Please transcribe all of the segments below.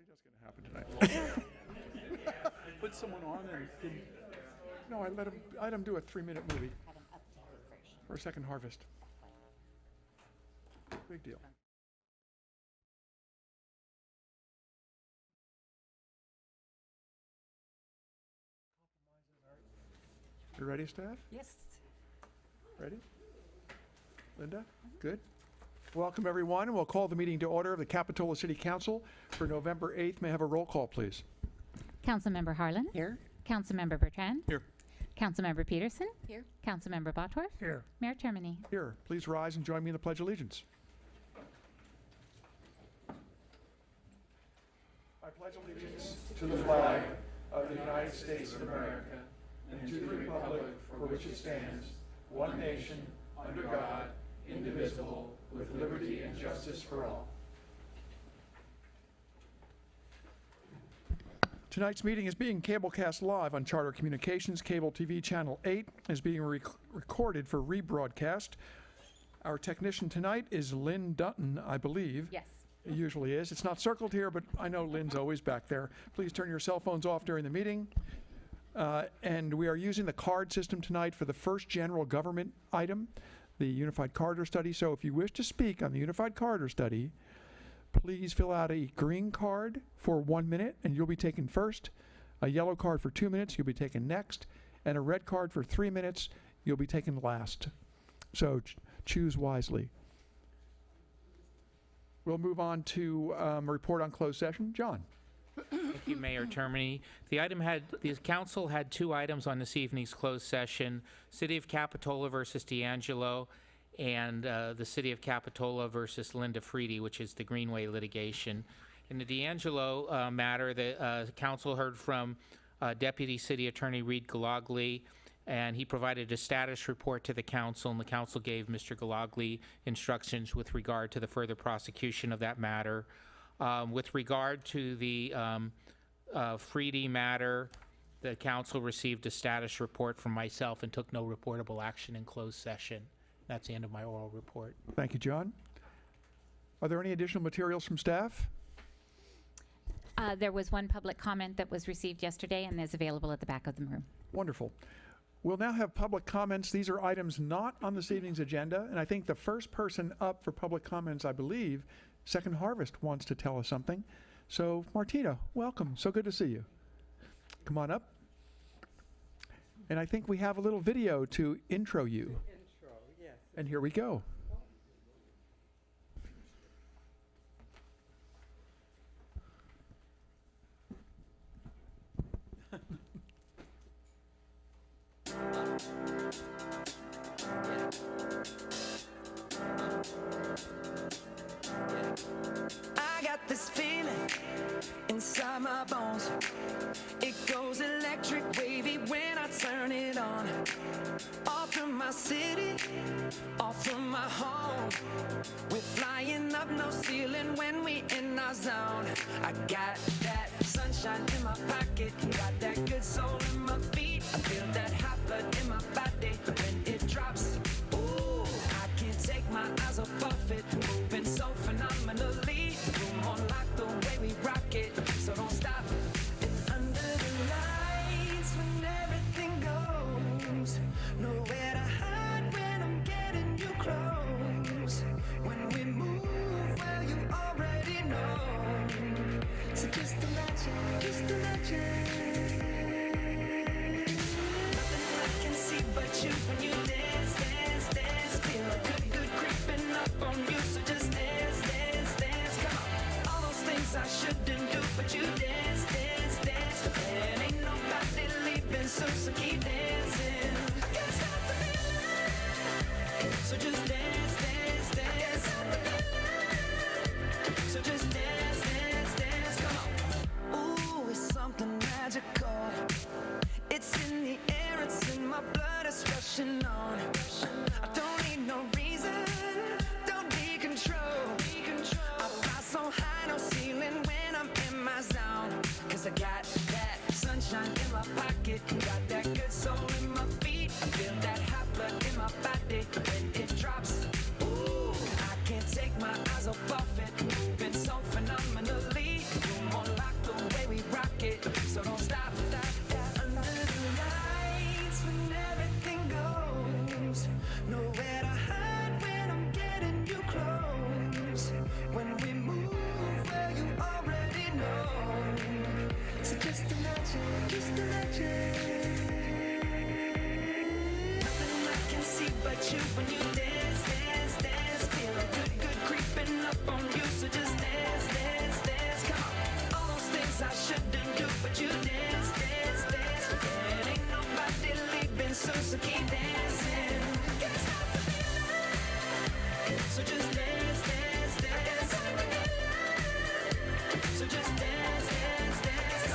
that's going to happen tonight. Put someone on and didn't. No, I let him do a 3-minute movie. Have an updated version. Or a second harvest. Big deal. You ready, staff? Yes. Ready? Linda? Good. Welcome, everyone, and we'll call the meeting to order of the Capitola City Council for November 8th. May I have a roll call, please? Councilmember Harlan. Here. Councilmember Bertrand. Here. Councilmember Peterson. Here. Councilmember Bottorff. Here. Mayor Termini. Here. Please rise and join me in the Pledge of Allegiance. I pledge allegiance to the flag of the United States of America and to the republic for which it stands, one nation, under God, indivisible, with liberty and justice for all. Tonight's meeting is being cablecast live on Charter Communications Cable TV Channel 8, is being recorded for rebroadcast. Our technician tonight is Lynn Dutton, I believe. Yes. It usually is. It's not circled here, but I know Lynn's always back there. Please turn your cell phones off during the meeting. And we are using the card system tonight for the first general government item, the Unified Corridor Study. So if you wish to speak on the Unified Corridor Study, please fill out a green card for 1 minute, and you'll be taken first. A yellow card for 2 minutes, you'll be taken next. And a red card for 3 minutes, you'll be taken last. So choose wisely. We'll move on to a report on closed session. John. Thank you, Mayor Termini. The council had 2 items on this evening's closed session: City of Capitola versus D'Angelo, and the City of Capitola versus Linda Freedy, which is the Greenway litigation. In the D'Angelo matter, the council heard from Deputy City Attorney Reed Galagli, and he provided a status report to the council, and the council gave Mr. Galagli instructions with regard to the further prosecution of that matter. With regard to the Freedy matter, the council received a status report from myself and took no reportable action in closed session. That's the end of my oral report. Thank you, John. Are there any additional materials from staff? There was one public comment that was received yesterday and is available at the back of the room. Wonderful. We'll now have public comments. These are items not on this evening's agenda, and I think the first person up for public comments, I believe, Second Harvest, wants to tell us something. So, Martina, welcome. So good to see you. Come on up. And I think we have a little video to intro you. Yes. And here we go. I got this feeling inside my bones. It goes electric wavy when I turn it on. Off from my city, off from my home. We're flying up no ceiling when we in our zone. I got that sunshine in my pocket, got that good soul in my feet. I feel that hot blood in my body when it drops. Ooh, I can't take my eyes off it, moving so phenomenally. Room on lock the way we rock it, so don't stop. And under the lights when everything goes, nowhere to hide when I'm getting you close. When we move, well you already know. So just imagine, just imagine. Nothing I can see but you when you dance, dance, dance. Feel a good, good creeping up on you, so just dance, dance, dance. Come on, all those things I shouldn't do, but you dance, dance. Nowhere to hide when I'm getting you close. When we move, well, you already know. So just imagine, just imagine. Nothing I can see but you when you dance, dance, dance. Feel a good, good creeping up on you. So just dance, dance, dance. Come on. All those things I shouldn't do, but you dance, dance, dance. And ain't nobody leaving soon, so keep dancing. Can't stop the feeling. So just dance, dance, dance. So just dance, dance, dance.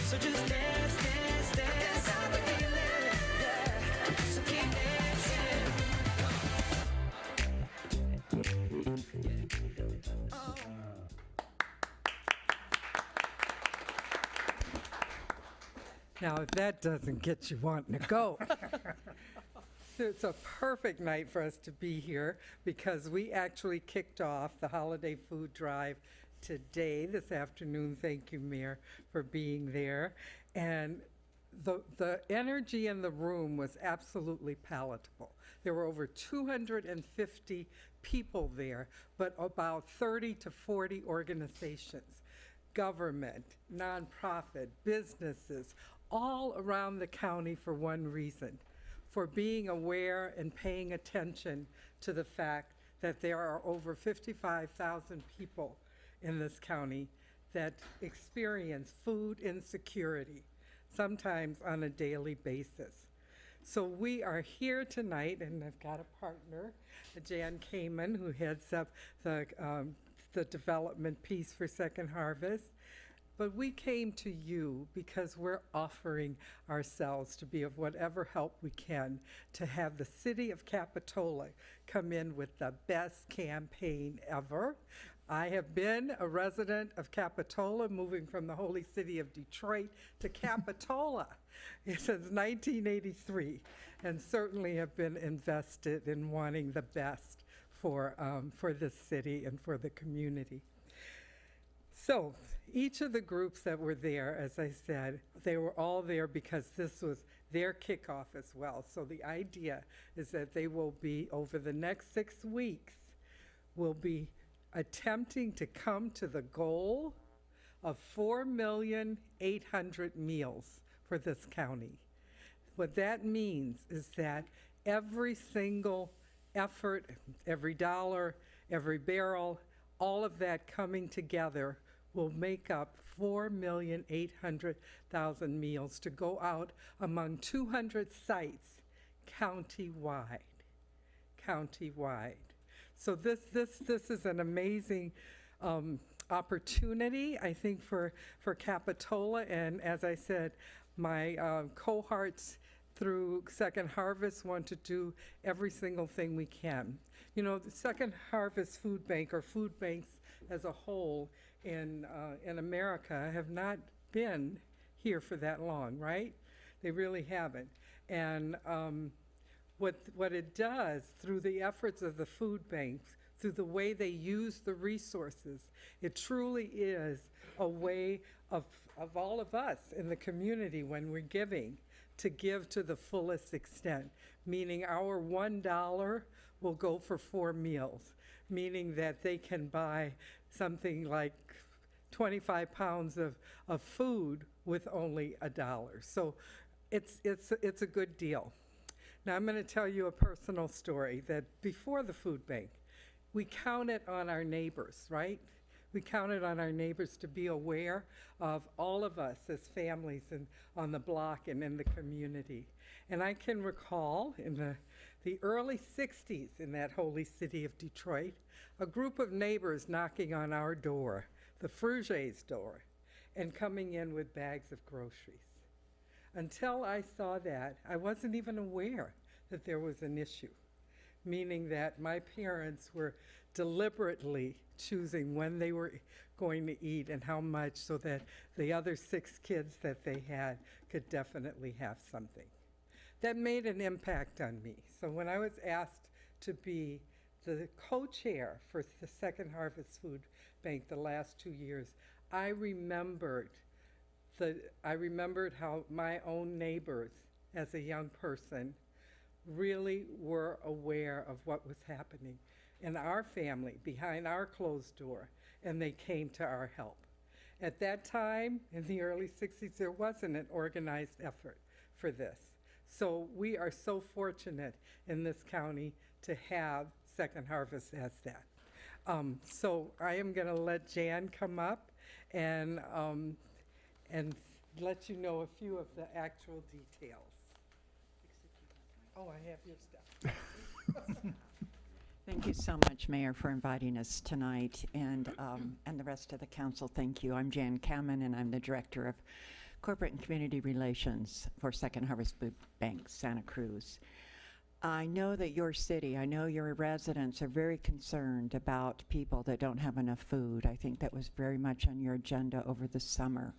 So just dance, dance, dance. Stop the feeling, yeah. So keep dancing. Oh. Now, if that doesn't get you wanting to go. So it's a perfect night for us to be here because we actually kicked off the holiday food drive today, this afternoon. Thank you, Mayor, for being there. And the energy in the room was absolutely palatable. There were over 250 people there, but about 30 to 40 organizations, government, nonprofit, businesses, all around the county for one reason, for being aware and paying attention to the fact that there are over 55,000 people in this county that experience food insecurity, sometimes on a daily basis. So we are here tonight, and I've got a partner, Jan Kamen, who heads up the development piece for Second Harvest. But we came to you because we're offering ourselves to be of whatever help we can to have the city of Capitola come in with the best campaign ever. I have been a resident of Capitola, moving from the holy city of Detroit to Capitola since 1983, and certainly have been invested in wanting the best for this city and for the community. So each of the groups that were there, as I said, they were all there because this was their kickoff as well. So the idea is that they will be, over the next 6 weeks, will be attempting to come to the goal of 4,800,000 meals for this county. What that means is that every single effort, every dollar, every barrel, all of that coming together will make up 4,800,000 meals to go out among 200 sites countywide. So this is an amazing opportunity, I think, for Capitola. And as I said, my cohorts through Second Harvest want to do every single thing we can. You know, the Second Harvest Food Bank, or food banks as a whole in America, have not been here for that long, right? They really haven't. And what it does, through the efforts of the food banks, through the way they use the resources, it truly is a way of all of us in the community, when we're giving, to give to the fullest extent, meaning our $1 will go for 4 meals, meaning that they can buy something like 25 pounds of food with only $1. So it's a good deal. Now I'm going to tell you a personal story that before the food bank, we counted on our neighbors, right? We counted on our neighbors to be aware of all of us as families and on the block and in the community. And I can recall in the early 60s in that holy city of Detroit, a group of neighbors knocking on our door, the Fruget's door, and coming in with bags of groceries. Until I saw that, I wasn't even aware that there was an issue, meaning that my parents were deliberately choosing when they were going to eat and how much, so that the other 6 kids that they had could definitely have something. That made an impact on me. So when I was asked to be the co-chair for the Second Harvest Food Bank the last 2 years, I remembered how my own neighbors as a young person really were aware of what was happening in our family, behind our closed door, and they came to our help. At that time, in the early 60s, there wasn't an organized effort for this. So we are so fortunate in this county to have Second Harvest as that. So I am going to let Jan come up and let you know a few of the actual details. Oh, I have your stuff. Thank you so much, Mayor, for inviting us tonight, and the rest of the council, thank you. I'm Jan Kamen, and I'm the Director of Corporate and Community Relations for Second Harvest Food Bank, Santa Cruz. I know that your city, I know your residents are very concerned about people that don't have enough food. I think that was very much on your agenda over the summer.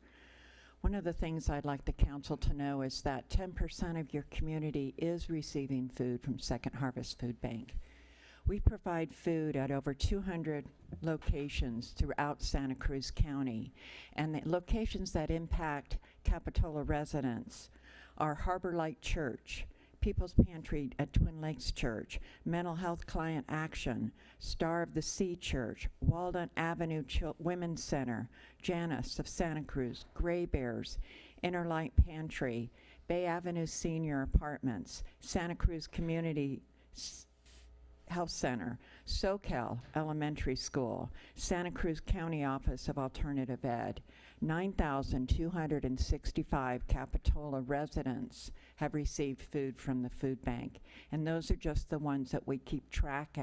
One of the things I'd like the council to know is that 10% of your community is receiving food from Second Harvest Food Bank. We provide food at over 200 locations throughout Santa Cruz County, and the locations that impact Capitola residents are Harbor Light Church, People's Pantry at Twin Lakes Church, Mental Health Client Action, Star of the Sea Church, Walnut Avenue Women's Center, Janus of Santa Cruz, Gray Bears, Inner Light Pantry, Bay Avenue Senior Apartments, Santa Cruz Community Health Center, SoCal Elementary School, Santa Cruz County Office of Alternative Ed. 9,265 Capitola residents have received food from the food bank, and those are just the ones that we keep track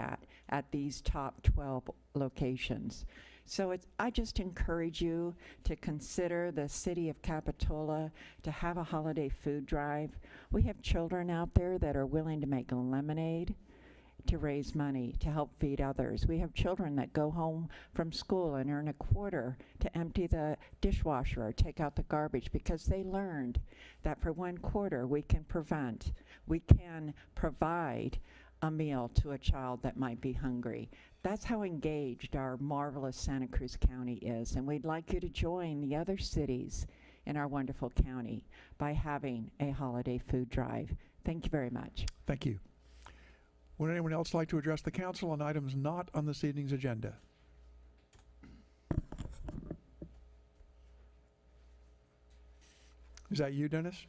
at these top 12 locations. So I just encourage you to consider the city of Capitola to have a holiday food drive. We have children out there that are willing to make lemonade to raise money to help feed others. We have children that go home from school and earn a quarter to empty the dishwasher or take out the garbage because they learned that for one quarter we can provide a meal to a child that might be hungry. That's how engaged our marvelous Santa Cruz County is, and we'd like you to join the other cities in our wonderful county by having a holiday food drive. Thank you very much. Thank you. Would anyone else like to address the council on items not on this evening's agenda? Is that you, Dennis?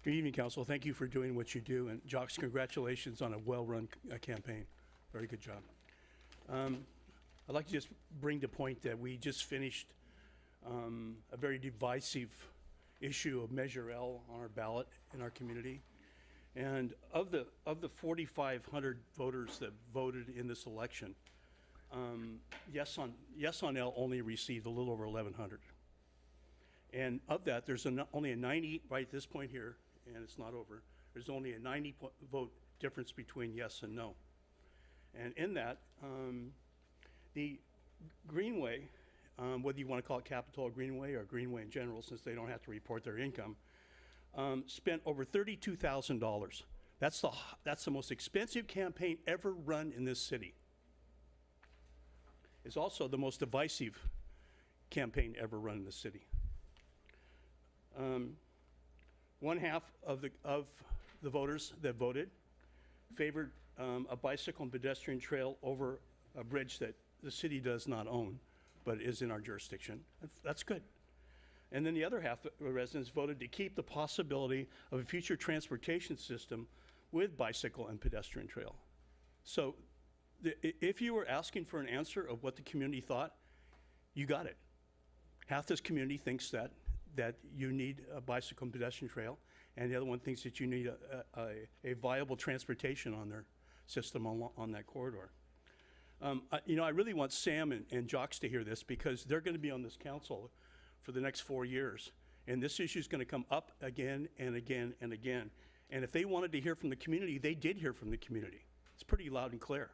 Good evening, Council. Thank you for doing what you do. And Jocks, congratulations on a well-run campaign. Very good job. I'd like to just bring to point that we just finished a very divisive issue of Measure L on our ballot in our community. And of the 4,500 voters that voted in this election, yes on L only received a little over 1,100. And of that, there's only a 90, right at this point here, and it's not over, there's only a 90 vote difference between yes and no. And in that, the Greenway, whether you want to call it Capitola Greenway or Greenway in general, since they don't have to report their income, spent over $32,000. That's the most expensive campaign ever run in this city. It's also the most divisive campaign ever run in the city. One half of the voters that voted favored a bicycle and pedestrian trail over a bridge that the city does not own, but is in our jurisdiction. That's good. And then the other half of the residents voted to keep the possibility of a future transportation system with bicycle and pedestrian trail. So if you were asking for an answer of what the community thought, you got it. Half this community thinks that you need a bicycle and pedestrian trail, and the other one thinks that you need a viable transportation on their system on that corridor. I really want Sam and Jocks to hear this because they're going to be on this council for the next 4 years, and this issue is going to come up again and again and again. And if they wanted to hear from the community, they did hear from the community. It's pretty loud and clear.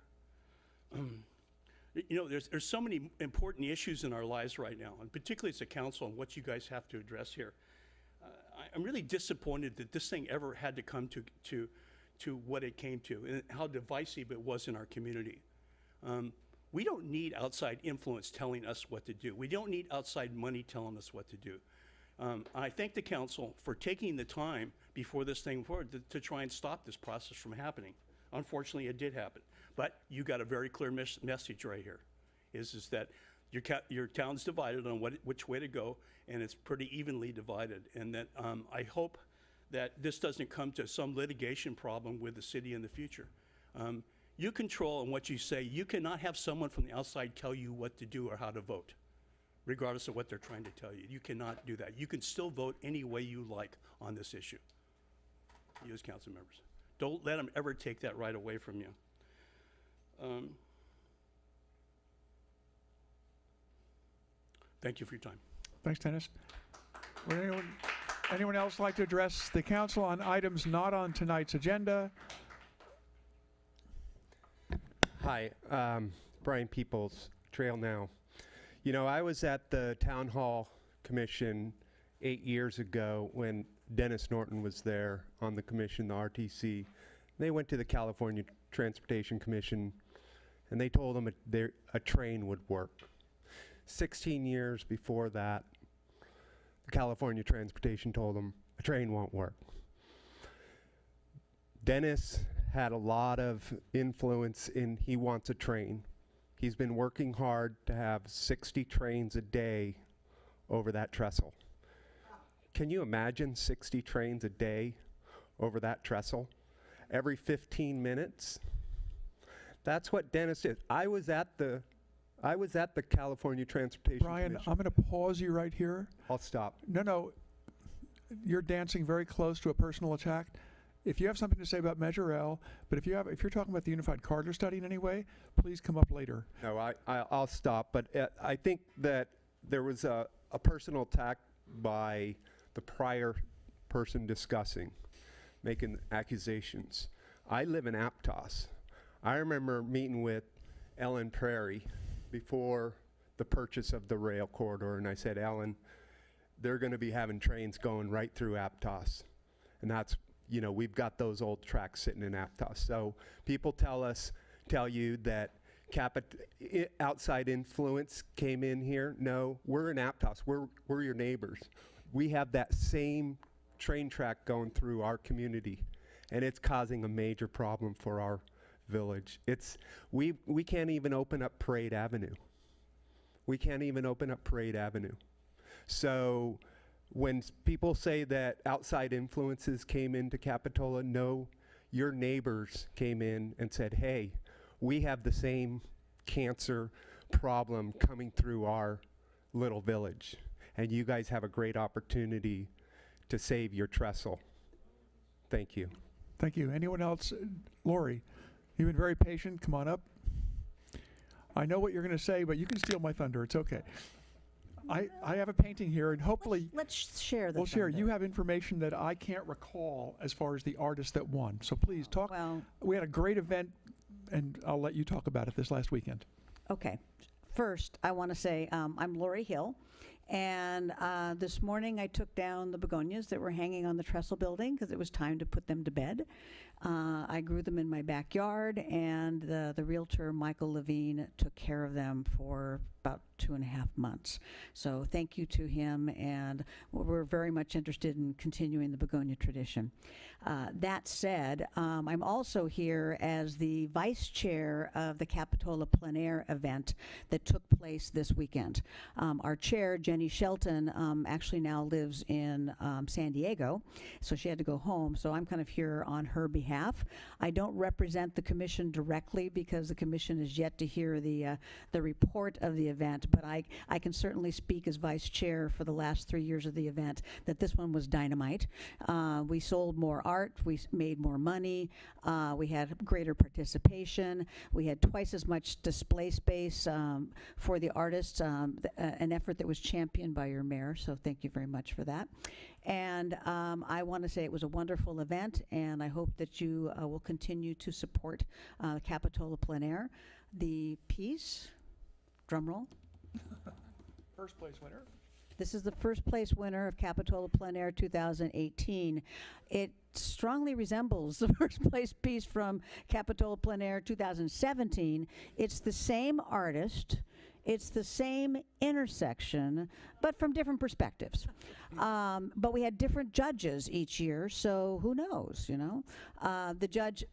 There's so many important issues in our lives right now, and particularly as a council and what you guys have to address here. I'm really disappointed that this thing ever had to come to what it came to and how divisive it was in our community. We don't need outside influence telling us what to do. We don't need outside money telling us what to do. I thank the council for taking the time before this thing forward to try and stop this process from happening. Unfortunately, it did happen. But you got a very clear message right here, is that your town's divided on which way to go, and it's pretty evenly divided. And that I hope that this doesn't come to some litigation problem with the city in the future. You control and what you say. You cannot have someone from the outside tell you what to do or how to vote, regardless of what they're trying to tell you. You cannot do that. You can still vote any way you like on this issue, you as council members. Don't let them ever take that right away from you. Thank you for your time. Thanks, Dennis. Would anyone else like to address the council on items not on tonight's agenda? Hi, Brian Peoples, Trail Now. You know, I was at the Town Hall Commission 8 years ago when Dennis Norton was there on the commission, the RTC. They went to the California Transportation Commission and they told them a train would work. 16 years before that, the California Transportation told them a train won't work. Dennis had a lot of influence in he wants a train. He's been working hard to have 60 trains a day over that trestle. Can you imagine 60 trains a day over that trestle? Every 15 minutes? That's what Dennis did. I was at the California Transportation Brian, Commission. I'm going to pause you right here. I'll stop. No, you're dancing very close to a personal attack. If you have something to say about Measure L, but if you're talking about the Unified Corridor Study in any way, please come up later. No, I'll stop. But I think that there was a personal attack by the prior person discussing, making accusations. I live in Aptos. I remember meeting with Ellen Prairie before the purchase of the rail corridor, and I said, Ellen, they're going to be having trains going right through Aptos. And that's, you know, we've got those old tracks sitting in Aptos. So people tell you that outside influence came in here. No, we're in Aptos. We're your neighbors. We have that same train track going through our community, and it's causing a major problem for our village. We can't even open up Parade Avenue. We can't even open up Parade Avenue. So when people say that outside influences came into Capitola, no, your neighbors came in and said, hey, we have the same cancer problem coming through our little village, and you guys have a great opportunity to save your trestle. Thank you. Thank you. Anyone else? Lori, you've been very patient. Come on up. I know what you're going to say, but you can steal my thunder. It's okay. I have a painting here, and hopefully Let's share the we'll share. thunder. You have information that I can't recall as far as the artist that won. So please talk. Well, We had a great event, and I'll let you talk about it this last weekend. okay. First, I want to say I'm Lori Hill, and this morning I took down the begonias that were hanging on the trestle building because it was time to put them to bed. I grew them in my backyard, and the realtor, Michael Levine, took care of them for about 2.5 months. So thank you to him, and we're very much interested in continuing the begonia tradition. That said, I'm also here as the vice chair of the Capitola Plein Air event that took place this weekend. Our chair, Jenny Shelton, actually now lives in San Diego, so she had to go home, so I'm kind of here on her behalf. I don't represent the commission directly because the commission is yet to hear the report of the event, but I can certainly speak as vice chair for the last 3 years of the event that this one was dynamite. We sold more art, we made more money, we had greater participation, we had twice as much display space for the artists, an effort that was championed by your mayor, so thank you very much for that. And I want to say it was a wonderful event, and I hope that you will continue to support Capitola Plein Air. The piece, drum roll. First place winner. This is the first place winner of Capitola Plein Air 2018. It strongly resembles the first place piece from Capitola Plein Air 2017. It's the same artist, it's the same intersection, but from different perspectives. But we had different judges each year, so who knows, you know? The judge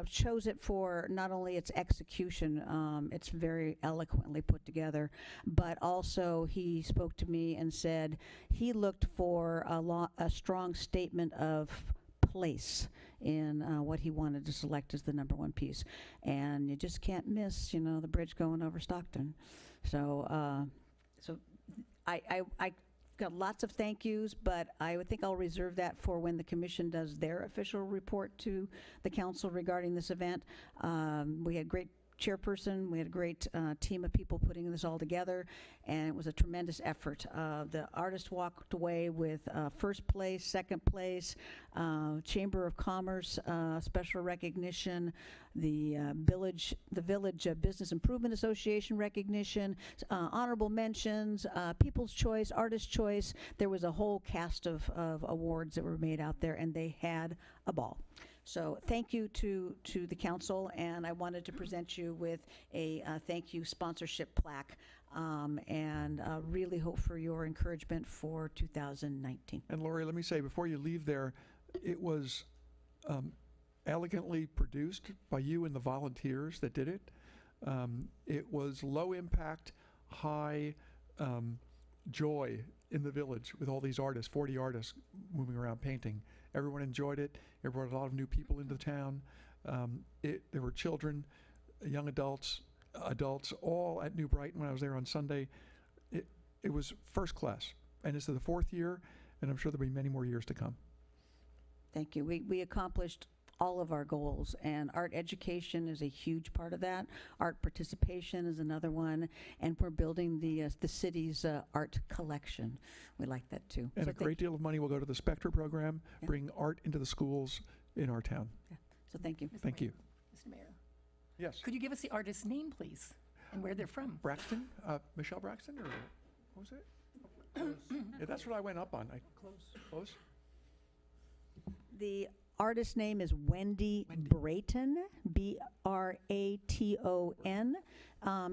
chose it for not only its execution, it's very eloquently put together, but also he spoke to me and said he looked for a strong statement of place in what he wanted to select as the number one piece. And you just can't miss, you know, the bridge going over Stockton. So, I got lots of thank yous, but I would think I'll reserve that for when the commission does their official report to the council regarding this event. We had great chairperson, we had a great team of people putting this all together, and it was a tremendous effort. The artist walked away with first place, second place, Chamber of Commerce special recognition, the Village Business Improvement Association recognition, honorable mentions, People's Choice, Artist Choice. There was a whole cast of awards that were made out there, and they had a ball. So thank you to the council, and I wanted to present you with a thank you sponsorship plaque, and really hope for your encouragement for 2019. And Lori, let me say, before you leave there, it was elegantly produced by you and the volunteers that did it. It was low impact, high joy in the village with all these artists, 40 artists moving around painting. Everyone enjoyed it. It brought a lot of new people into town. There were children, young adults, all at New Brighton when I was there on Sunday. It was first class. And it's the fourth year, and I'm sure there'll be many more years to come. Thank you. We accomplished all of our goals, and art education is a huge part of that. Art participation is another one, and we're building the city's art collection. We like that too. And So a great deal of money will go to the Spectra program, Yeah. bring art into the schools in our town. So thank you. Thank you. Mr. Mayor, Yes. could you give us the artist's name, please, and where they're from? Braxton, Michelle Braxton, or what was it? Yeah, that's what I went up on. Close. The artist's name is Wendy Brayton, Braton.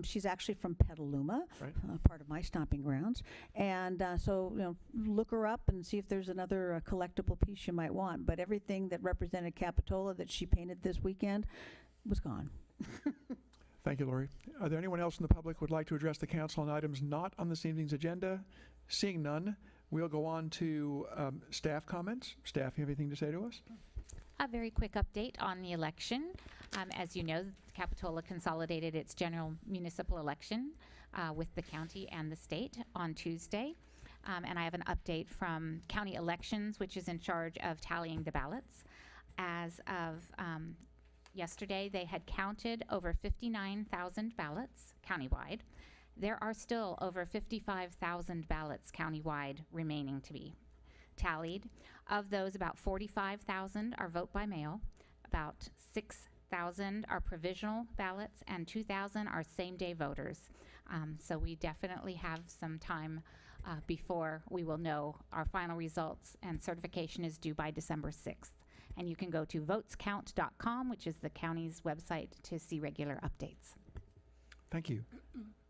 She's actually from Petaluma, Right. part of my stomping grounds. And so, you know, look her up and see if there's another collectible piece you might want. But everything that represented Capitola that she painted this weekend was gone. Thank you, Lori. Are there anyone else in the public who would like to address the council on items not on this evening's agenda? Seeing none, we'll go on to staff comments. Staff, you have anything to say to us? A very quick update on the election. As you know, Capitola consolidated its general municipal election with the county and the state on Tuesday. And I have an update from county elections, which is in charge of tallying the ballots. As of yesterday, they had counted over 59,000 ballots countywide. There are still over 55,000 ballots countywide remaining to be tallied. Of those, about 45,000 are vote by mail, about 6,000 are provisional ballots, and 2,000 are same-day voters. So we definitely have some time before we will know our final results, and certification is due by December 6th. And you can go to votescount.com, which is the county's website, to see regular updates. Thank you.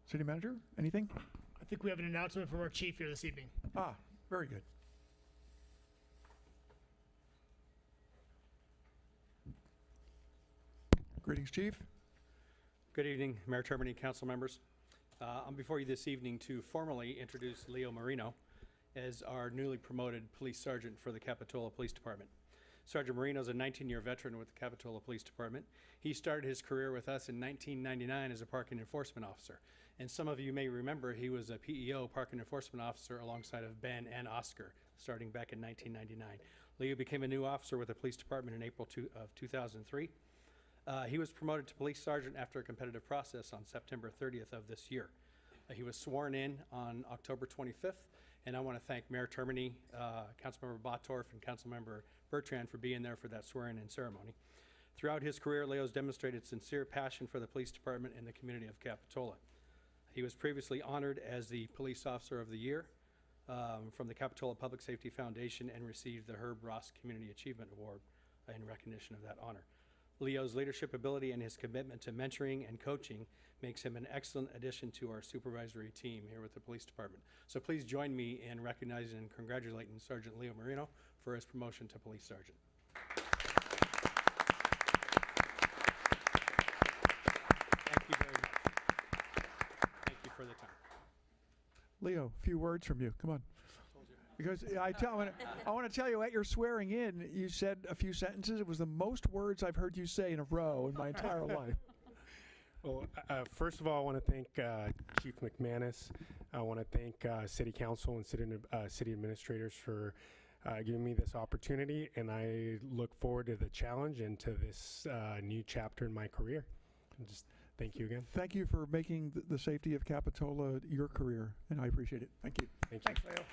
City Manager, anything? I think we have an announcement from our chief here this evening. Very good. Greetings, Chief. Good evening, Mayor Termini, council members. I'm before you this evening to formally introduce Leo Marino as our newly promoted police sergeant for the Capitola Police Department. Sergeant Marino is a 19-year veteran with the Capitola Police Department. He started his career with us in 1999 as a parking enforcement officer. And some of you may remember he was a PEO, parking enforcement officer, alongside of Ben and Oscar, starting back in 1999. Leo became a new officer with the police department in April of 2003. He was promoted to police sergeant after a competitive process on September 30th of this year. He was sworn in on October 25th, and I want to thank Mayor Termini, Councilmember Bottorff, and Councilmember Bertrand for being there for that swearing-in ceremony. Throughout his career, Leo's demonstrated sincere passion for the police department and the community of Capitola. He was previously honored as the Police Officer of the Year from the Capitola Public Safety Foundation and received the Herb Ross Community Achievement Award in recognition of that honor. Leo's leadership ability and his commitment to mentoring and coaching makes him an excellent addition to our supervisory team here with the police department. So please join me in recognizing and congratulating Sergeant Leo Marino for his promotion to police sergeant. Thank you very much. Thank you for the time. Leo, a few words from you. Come on. Because I want to tell you, at your swearing in, you said a few sentences. It was the most words I've heard you say in a row in my entire life. Well, first of all, I want to thank Chief McManus. I want to thank City Council and City Administrators for giving me this opportunity, and I look forward to the challenge and to this new chapter in my career. And just thank you again. Thank you for making the safety of Capitola your career, and I appreciate it. Thank you. Thank you. Thanks, Leo.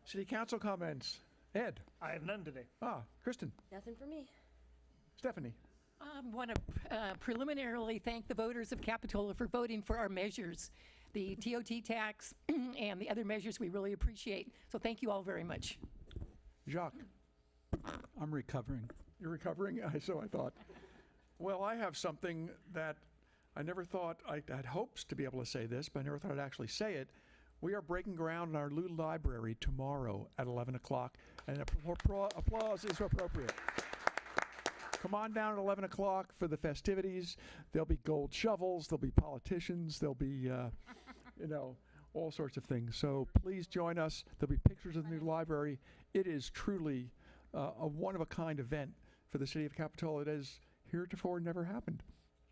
City Council comments. Ed. I have none today. Kristen. Nothing for me. Stephanie. I want to preliminarily thank the voters of Capitola for voting for our measures, the TOT tax and the other measures we really appreciate. So thank you all very much. Jacques. I'm recovering. You're recovering? So I thought. Well, I have something that I never thought, I had hopes to be able to say this, but I never thought I'd actually say it. We are breaking ground in our new library tomorrow at 11 o'clock, and applause is appropriate. Come on down at 11 o'clock for the festivities. There'll be gold shovels, there'll be politicians, there'll be, all sorts of things. So please join us. There'll be pictures of the new library. It is truly a one-of-a-kind event for the city of Capitola. It has heretofore never happened,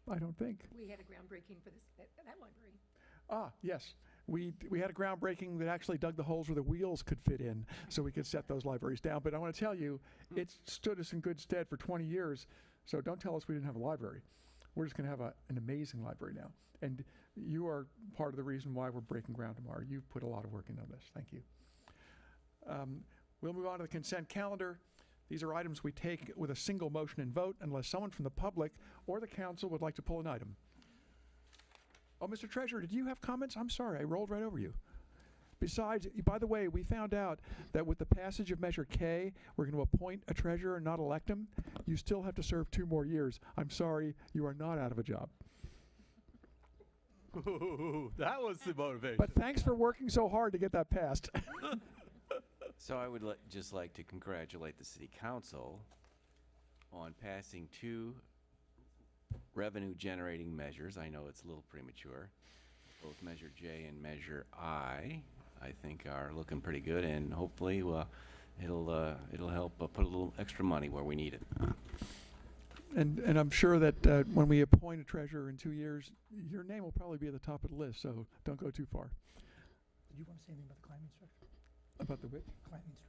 I don't think. We had a groundbreaking for that library. Yes. We had a groundbreaking that actually dug the holes where the wheels could fit in so we could set those libraries down. But I want to tell you, it stood us in good stead for 20 years. So don't tell us we didn't have a library. We're just going to have an amazing library now. And you are part of the reason why we're breaking ground tomorrow. You've put a lot of work into this. Thank you. We'll move on to the consent calendar. These are items we take with a single motion and vote unless someone from the public or the council would like to pull an item. Oh, Mr. Treasurer, did you have comments? I'm sorry, I rolled right over you. Besides, by the way, we found out that with the passage of Measure K, we're going to appoint a treasurer and not elect him. You still have to serve 2 more years. I'm sorry, you are not out of a job. Ooh, that was the motivation. But thanks for working so hard to get that passed. So I would just like to congratulate the City Council on passing 2 revenue-generating measures. I know it's a little premature. Both Measure J and Measure I think, are looking pretty good, and hopefully it'll help put a little extra money where we need it. And I'm sure that when we appoint a treasurer in 2 years, your name will probably be at the top of the list, so don't go too far. Did you want to say anything about the climbing structure? About the which? Climbing structure.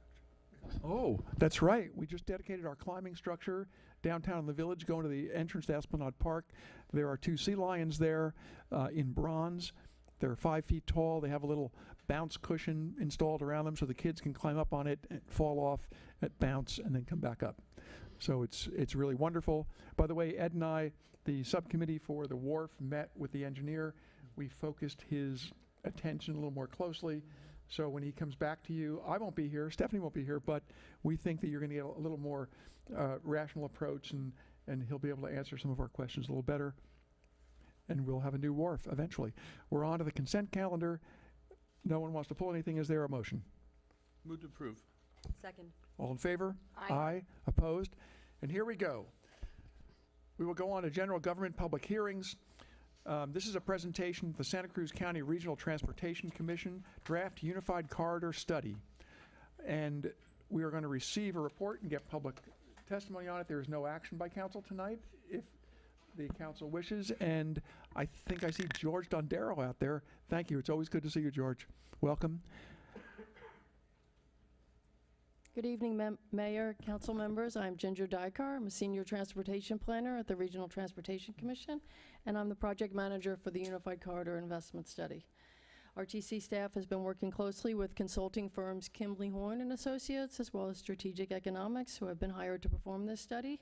Oh, that's right. We just dedicated our climbing structure downtown in the village, going to the entrance to Esplanade Park. There are 2 sea lions there in bronze. They're 5 feet tall. They have a little bounce cushion installed around them so the kids can climb up on it and fall off, bounce, and then come back up. So it's really wonderful. By the way, Ed and I, the subcommittee for the wharf, met with the engineer. We focused his attention a little more closely. So when he comes back to you, I won't be here, Stephanie won't be here, but we think that you're going to get a little more rational approach, and he'll be able to answer some of our questions a little better. And we'll have a new wharf eventually. We're on to the consent calendar. No one wants to pull anything. Is there a motion? Move to approve. Second. All in favor? Aye. Opposed? And here we go. We will go on to general government public hearings. This is a presentation of the Santa Cruz County Regional Transportation Commission Draft Unified Corridor Study. And we are going to receive a report and get public testimony on it. There is no action by council tonight, if the council wishes. And I think I see George Dondero out there. Thank you. It's always good to see you, George. Welcome. Good evening, Mayor, council members. I'm Ginger Dykar. I'm a senior transportation planner at the Regional Transportation Commission, and I'm the project manager for the Unified Corridor Investment Study. RTC staff has been working closely with consulting firms Kimbley Horn and Associates, as well as Strategic Economics, who have been hired to perform this study.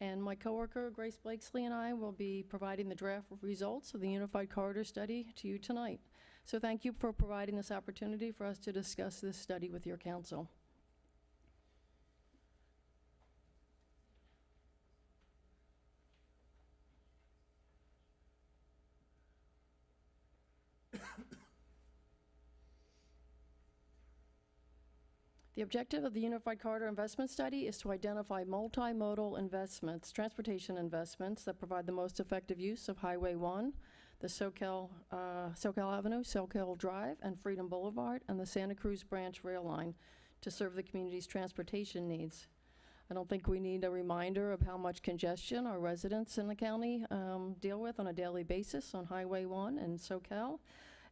And my coworker, Grace Blakesley, and I will be providing the draft results of the Unified Corridor Study to you tonight. So thank you for providing this opportunity for us to discuss this study with your council. The objective of the Unified Corridor Investment Study is to identify multimodal investments, transportation investments that provide the most effective use of Highway 1, the Soquel Avenue, Soquel Drive, and Freedom Boulevard, and the Santa Cruz Branch Rail Line to serve the community's transportation needs. I don't think we need a reminder of how much congestion our residents in the county deal with on a daily basis on Highway 1 and Soquel.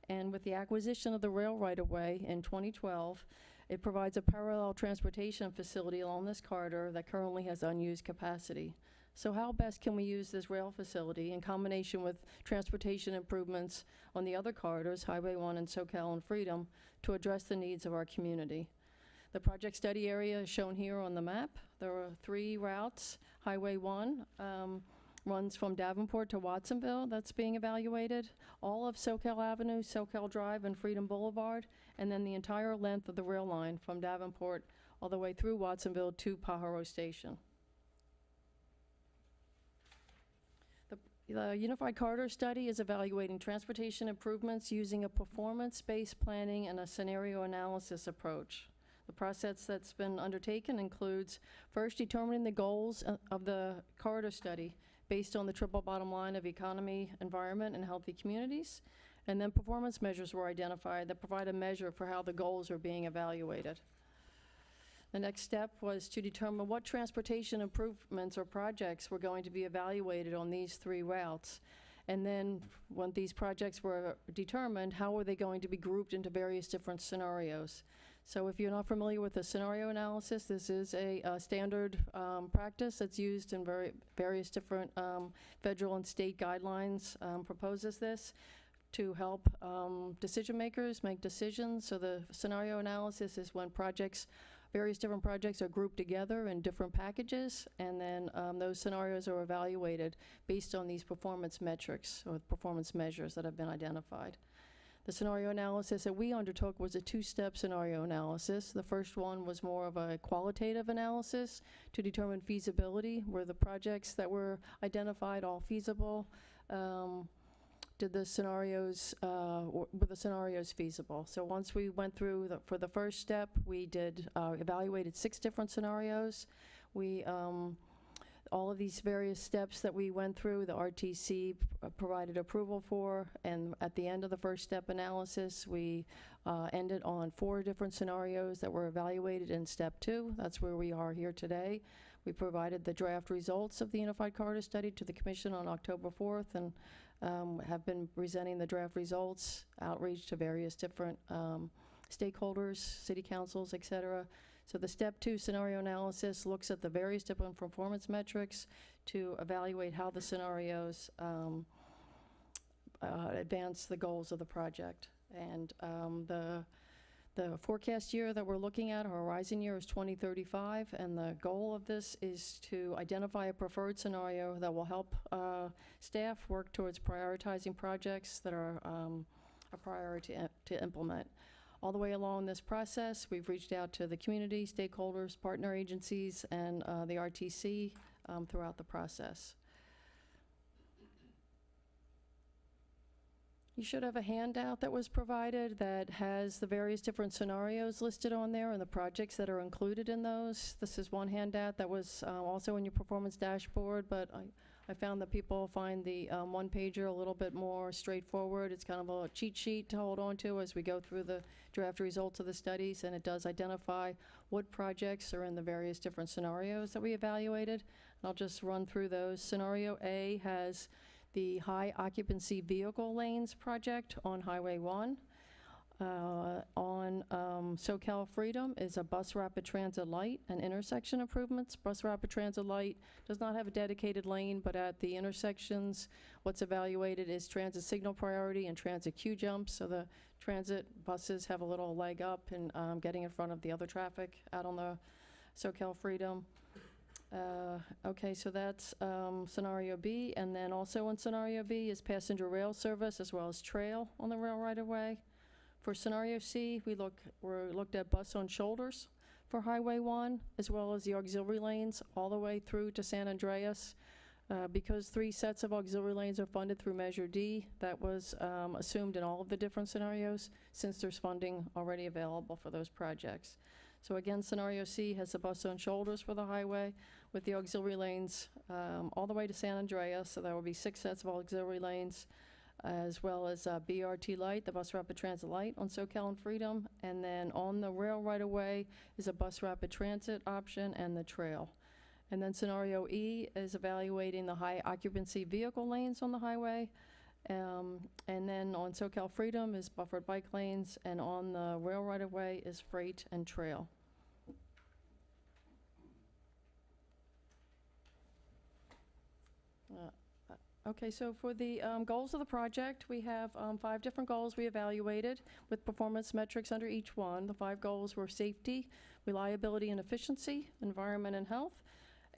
And with the acquisition of the rail right-of-way in 2012, it provides a parallel transportation facility along this corridor that currently has unused capacity. So how best can we use this rail facility in combination with transportation improvements on the other corridors, Highway 1 and Soquel and Freedom, to address the needs of our community? The project study area is shown here on the map. There are 3 routes. Highway 1 runs from Davenport to Watsonville. That's being evaluated. All of Soquel Avenue, Soquel Drive, and Freedom Boulevard, and then the entire length of the rail line from Davenport all the way through Watsonville to Pajaro Station. The Unified Corridor Study is evaluating transportation improvements using a performance-based planning and a scenario analysis approach. The process that's been undertaken includes first determining the goals of the corridor study based on the triple bottom line of economy, environment, and healthy communities. And then performance measures were identified that provide a measure for how the goals are being evaluated. The next step was to determine what transportation improvements or projects were going to be evaluated on these 3 routes. And then when these projects were determined, how were they going to be grouped into various different scenarios? So if you're not familiar with the scenario analysis, this is a standard practice that's used in various different federal and state guidelines, proposes this to help decision makers make decisions. So the scenario analysis is when various different projects are grouped together in different packages, and then those scenarios are evaluated based on these performance metrics or performance measures that have been identified. The scenario analysis that we undertook was a 2-step scenario analysis. The first one was more of a qualitative analysis to determine feasibility. Were the projects that were identified all feasible? Were the scenarios feasible? So once we went through, for the first step, we evaluated 6 different scenarios. All of these various steps that we went through, the RTC provided approval for, and at the end of the first step analysis, we ended on 4 different scenarios that were evaluated in step 2. That's where we are here today. We provided the draft results of the Unified Corridor Study to the Commission on October 4th, and have been presenting the draft results, outreach to various different stakeholders, city councils, et cetera. So the step 2 scenario analysis looks at the various different performance metrics to evaluate how the scenarios advance the goals of the project. And the forecast year that we're looking at, our horizon year, is 2035, and the goal of this is to identify a preferred scenario that will help staff work towards prioritizing projects that are a priority to implement. All the way along this process, we've reached out to the community, stakeholders, partner agencies, and the RTC throughout the process. You should have a handout that was provided that has the various different scenarios listed on there and the projects that are included in those. This is one handout that was also in your performance dashboard, but I found that people find the one-pager a little bit more straightforward. It's kind of a cheat sheet to hold on to as we go through the draft results of the studies, and it does identify what projects are in the various different scenarios that we evaluated. And I'll just run through those. Scenario A has the high occupancy vehicle lanes project on Highway 1. On SoCal Freedom is a bus rapid transit light and intersection improvements. Bus rapid transit light does not have a dedicated lane, but at the intersections, what's evaluated is transit signal priority and transit queue jumps. So the transit buses have a little leg up in getting in front of the other traffic out on the SoCal Freedom. Okay, so that's scenario B. And then also in scenario B is passenger rail service as well as trail on the rail right-of-way. For scenario C, we looked at bus on shoulders for Highway 1, as well as the auxiliary lanes all the way through to San Andreas. Because 3 sets of auxiliary lanes are funded through Measure D, that was assumed in all of the different scenarios, since there's funding already available for those projects. So again, scenario C has the bus on shoulders for the highway, with the auxiliary lanes all the way to San Andreas, so there will be 6 sets of auxiliary lanes, as well as BRT Light, the Bus Rapid Transit Light on SoCal and Freedom. And then on the rail right-of-way is a Bus Rapid Transit option and the trail. And then scenario E is evaluating the high occupancy vehicle lanes on the highway. And then on SoCal Freedom is buffered bike lanes, and on the rail right-of-way is freight and trail. Okay, so for the goals of the project, we have 5 different goals we evaluated with performance metrics under each one. The 5 goals were safety, reliability and efficiency, environment and health,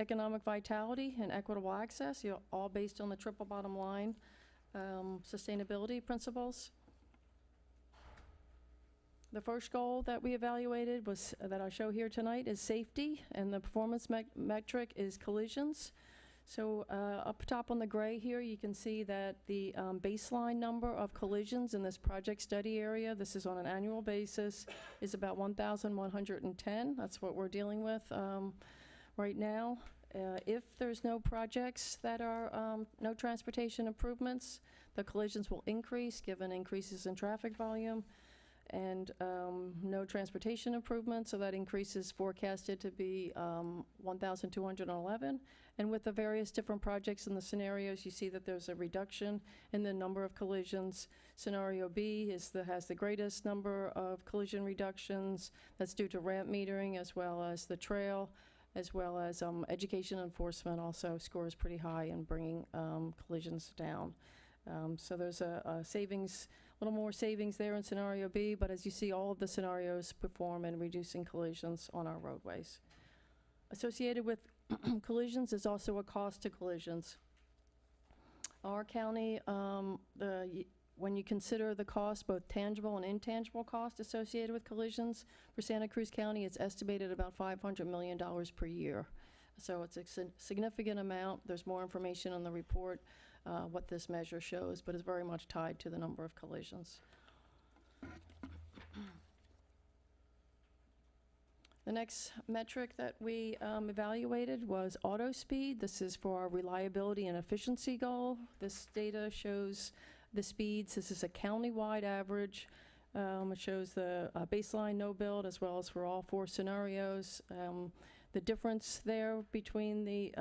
economic vitality, and equitable access, all based on the triple bottom line sustainability principles. The first goal that we evaluated was, that I show here tonight, is safety, and the performance metric is collisions. So up top on the gray here, you can see that the baseline number of collisions in this project study area, this is on an annual basis, is about 1,110. That's what we're dealing with right now. If there's no projects that are no transportation improvements, the collisions will increase given increases in traffic volume, and no transportation improvements, so that increase is forecasted to be 1,211. And with the various different projects in the scenarios, you see that there's a reduction in the number of collisions. Scenario B has the greatest number of collision reductions. That's due to ramp metering, as well as the trail, as well as education enforcement also scores pretty high in bringing collisions down. So there's a savings, a little more savings there in scenario B, but as you see, all of the scenarios perform in reducing collisions on our roadways. Associated with collisions is also a cost to collisions. Our county, when you consider the cost, both tangible and intangible cost associated with collisions, for Santa Cruz County, it's estimated about $500 million per year. So it's a significant amount. There's more information on the report, what this measure shows, but it's very much tied to the number of collisions. The next metric that we evaluated was auto speed. This is for our reliability and efficiency goal. This data shows the speeds. This is a county-wide average. It shows the baseline no build, as well as for all 4 scenarios. The difference there between the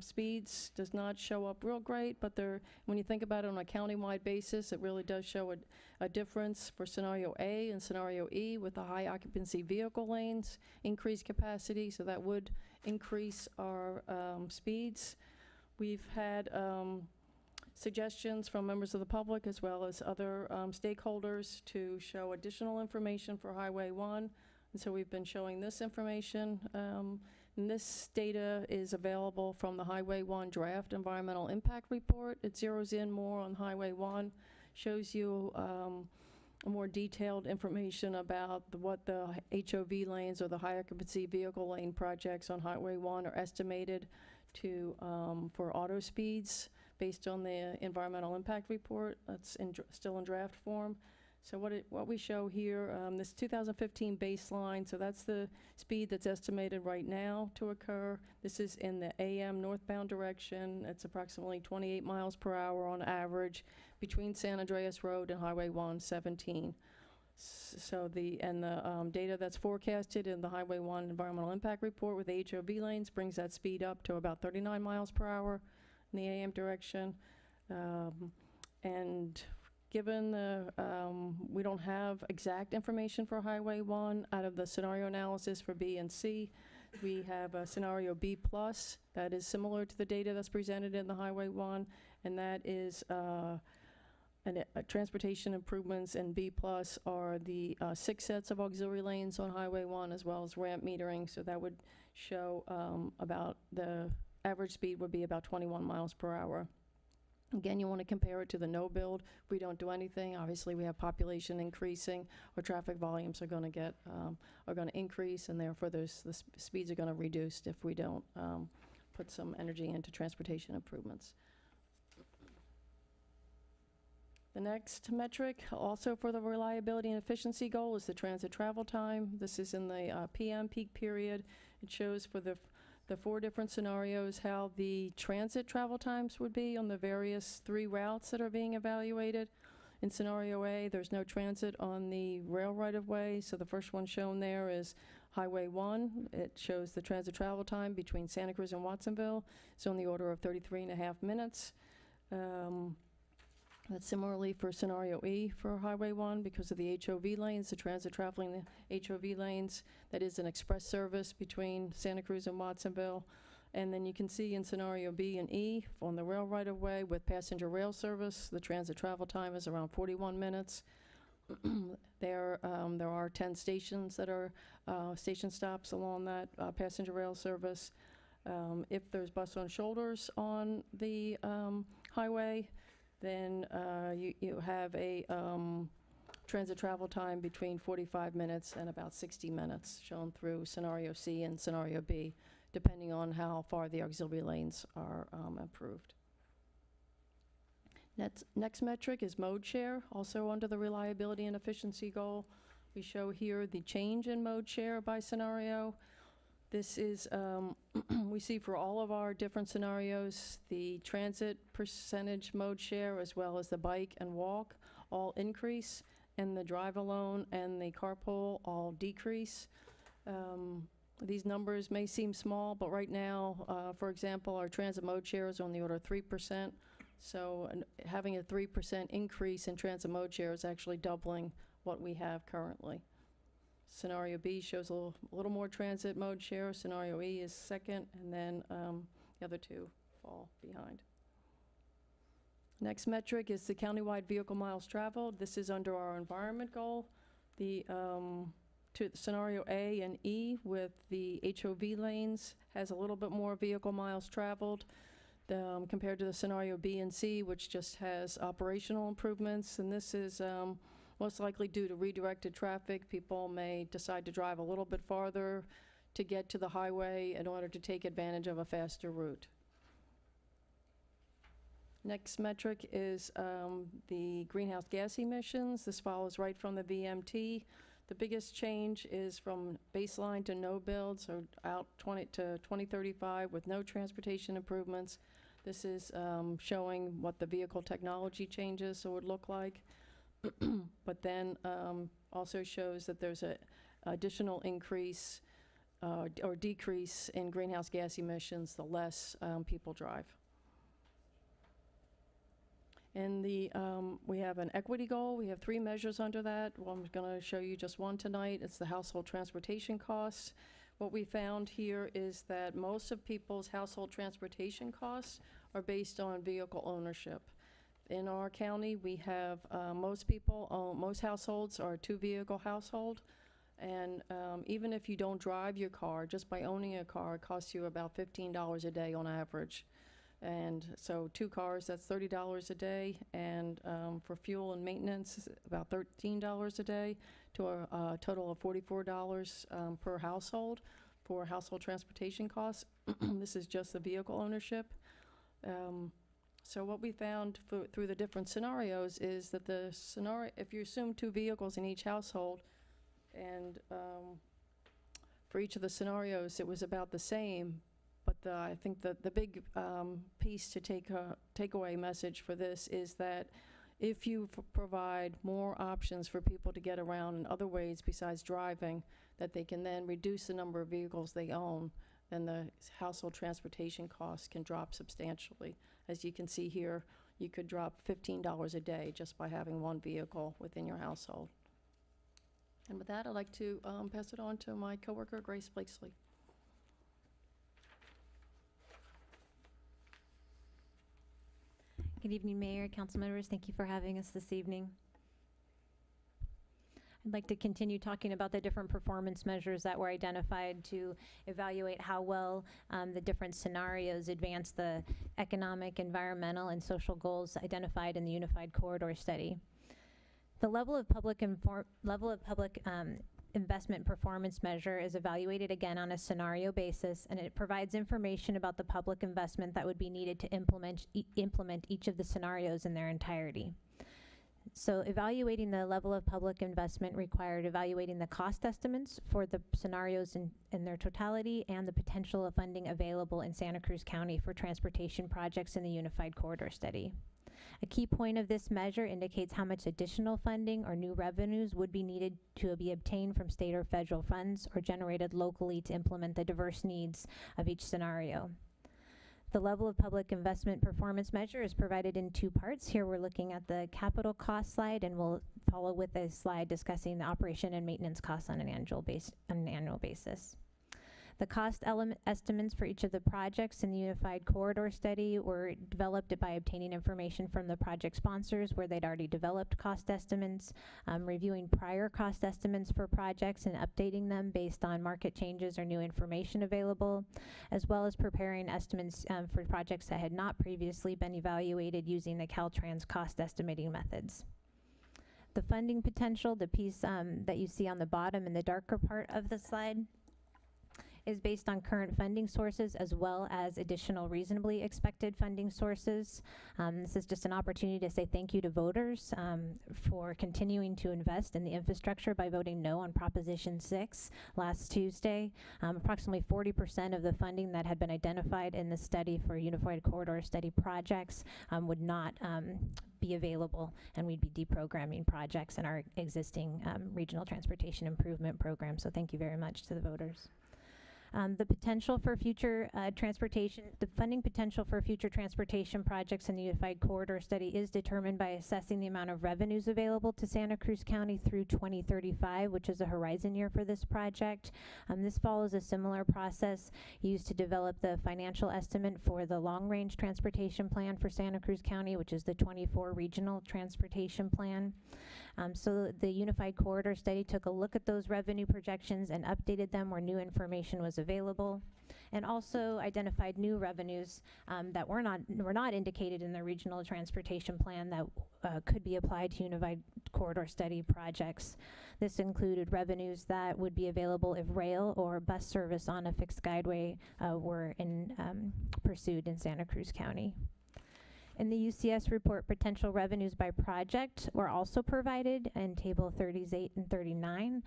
speeds does not show up real great, but when you think about it on a county-wide basis, it really does show a difference for scenario A and scenario E with the high occupancy vehicle lanes, increased capacity, so that would increase our speeds. We've had suggestions from members of the public as well as other stakeholders to show additional information for Highway 1, and so we've been showing this information. And this data is available from the Highway 1 draft environmental impact report. It zeroes in more on Highway 1, shows you more detailed information about what the HOV lanes or the high occupancy vehicle lane projects on Highway 1 are estimated to for auto speeds based on the environmental impact report. That's still in draft form. So what we show here, this 2015 baseline, so that's the speed that's estimated right now to occur. This is in the AM northbound direction. It's approximately 28 miles per hour on average between San Andreas Road and Highway 117. So the data that's forecasted in the Highway 1 environmental impact report with HOV lanes brings that speed up to about 39 miles per hour in the AM direction. And Given the, we don't have exact information for Highway 1 out of the scenario analysis for B and C. We have a scenario B plus that is similar to the data that's presented in the Highway 1, and that is transportation improvements, and B plus are the 6 sets of auxiliary lanes on Highway 1 as well as ramp metering. So that would show about the average speed would be about 21 miles per hour. Again, you want to compare it to the no build. We don't do anything. Obviously, we have population increasing, or traffic volumes are going to get are going to increase, and therefore the speeds are going to reduce if we don't put some energy into transportation improvements. The next metric, also for the reliability and efficiency goal, is the transit travel time. This is in the PM peak period. It shows for the 4 different scenarios how the transit travel times would be on the various 3 routes that are being evaluated. In scenario A, there's no transit on the rail right-of-way, so the first one shown there is Highway 1. It shows the transit travel time between Santa Cruz and Watsonville. It's on the order of 33.5 minutes. That's similarly for scenario E for Highway 1 because of the HOV lanes, the transit traveling the HOV lanes. That is an express service between Santa Cruz and Watsonville. And then you can see in scenario B and E on the rail right-of-way with passenger rail service, the transit travel time is around 41 minutes. There are 10 stations that are station stops along that passenger rail service. If there's bus on shoulders on the highway, then you have a transit travel time between 45 minutes and about 60 minutes, shown through scenario C and scenario B, depending on how far the auxiliary lanes are improved. Next metric is mode share, also under the reliability and efficiency goal. We show here the change in mode share by scenario. This is, we see for all of our different scenarios, the transit percentage mode share as well as the bike and walk all increase, and the drive alone and the carpool all decrease. These numbers may seem small, but right now, for example, our transit mode share is on the order of 3%. So having a 3% increase in transit mode share is actually doubling what we have currently. Scenario B shows a little more transit mode share. Scenario E is second, and then the other 2 fall behind. Next metric is the countywide vehicle miles traveled. This is under our environment goal. The scenario A and E with the HOV lanes has a little bit more vehicle miles traveled compared to the scenario B and C, which just has operational improvements. And this is most likely due to redirected traffic. People may decide to drive a little bit farther to get to the highway in order to take advantage of a faster route. Next metric is the greenhouse gas emissions. This follows right from the VMT. The biggest change is from baseline to no build, so out to 2035 with no transportation improvements. This is showing what the vehicle technology changes would look like. But then also shows that there's an additional increase or decrease in greenhouse gas emissions the less people drive. And we have an equity goal. We have 3 measures under that. Well, I'm going to show you just one tonight. It's the household transportation costs. What we found here is that most of people's household transportation costs are based on vehicle ownership. In our county, we have most households are a 2-vehicle household. And even if you don't drive your car, just by owning a car, it costs you about $15 a day on average. And so 2 cars, that's $30 a day. And for fuel and maintenance, about $13 a day, to a total of $44 per household for household transportation costs. This is just the vehicle ownership. So what we found through the different scenarios is that if you assume 2 vehicles in each household, and for each of the scenarios, it was about the same. But I think that the big piece to takeaway message for this is that if you provide more options for people to get around in other ways besides driving, that they can then reduce the number of vehicles they own, then the household transportation costs can drop substantially. As you can see here, you could drop $15 a day just by having one vehicle within your household. And with that, I'd like to pass it on to my coworker, Grace Blakesley. Good evening, Mayor, council members. Thank you for having us this evening. I'd like to continue talking about the different performance measures that were identified to evaluate how well the different scenarios advance the economic, environmental, and social goals identified in the Unified Corridor Study. The level of public investment performance measure is evaluated again on a scenario basis, and it provides information about the public investment that would be needed to implement each of the scenarios in their entirety. So evaluating the level of public investment required evaluating the cost estimates for the scenarios in their totality and the potential of funding available in Santa Cruz County for transportation projects in the Unified Corridor Study. A key point of this measure indicates how much additional funding or new revenues would be needed to be obtained from state or federal funds or generated locally to implement the diverse needs of each scenario. The level of public investment performance measure is provided in two parts. Here we're looking at the capital cost slide, and we'll follow with a slide discussing the operation and maintenance costs on an annual basis. The cost estimates for each of the projects in the Unified Corridor Study were developed by obtaining information from the project sponsors where they'd already developed cost estimates, reviewing prior cost estimates for projects and updating them based on market changes or new information available, as well as preparing estimates for projects that had not previously been evaluated using the Caltrans cost estimating methods. The funding potential, the piece that you see on the bottom in the darker part of the slide, is based on current funding sources as well as additional reasonably expected funding sources. This is just an opportunity to say thank you to voters for continuing to invest in the infrastructure by voting no on Proposition 6 last Tuesday. Approximately 40% of the funding that had been identified in the study for Unified Corridor Study projects would not be available, and we'd be deprogramming projects in our existing regional transportation improvement program. So thank you very much to the voters. The potential for future the funding potential for future transportation projects in the Unified Corridor Study is determined by assessing the amount of revenues available to Santa Cruz County through 2035, which is a horizon year for this project. This follows a similar process used to develop the financial estimate for the long-range transportation plan for Santa Cruz County, which is the 24 regional transportation plan. So the Unified Corridor Study took a look at those revenue projections and updated them where new information was available, and also identified new revenues that were not indicated in the regional transportation plan that could be applied to Unified Corridor Study projects. This included revenues that would be available if rail or bus service on a fixed guideway were pursued in Santa Cruz County. In the UCS report, potential revenues by project were also provided in Table 38 and 39.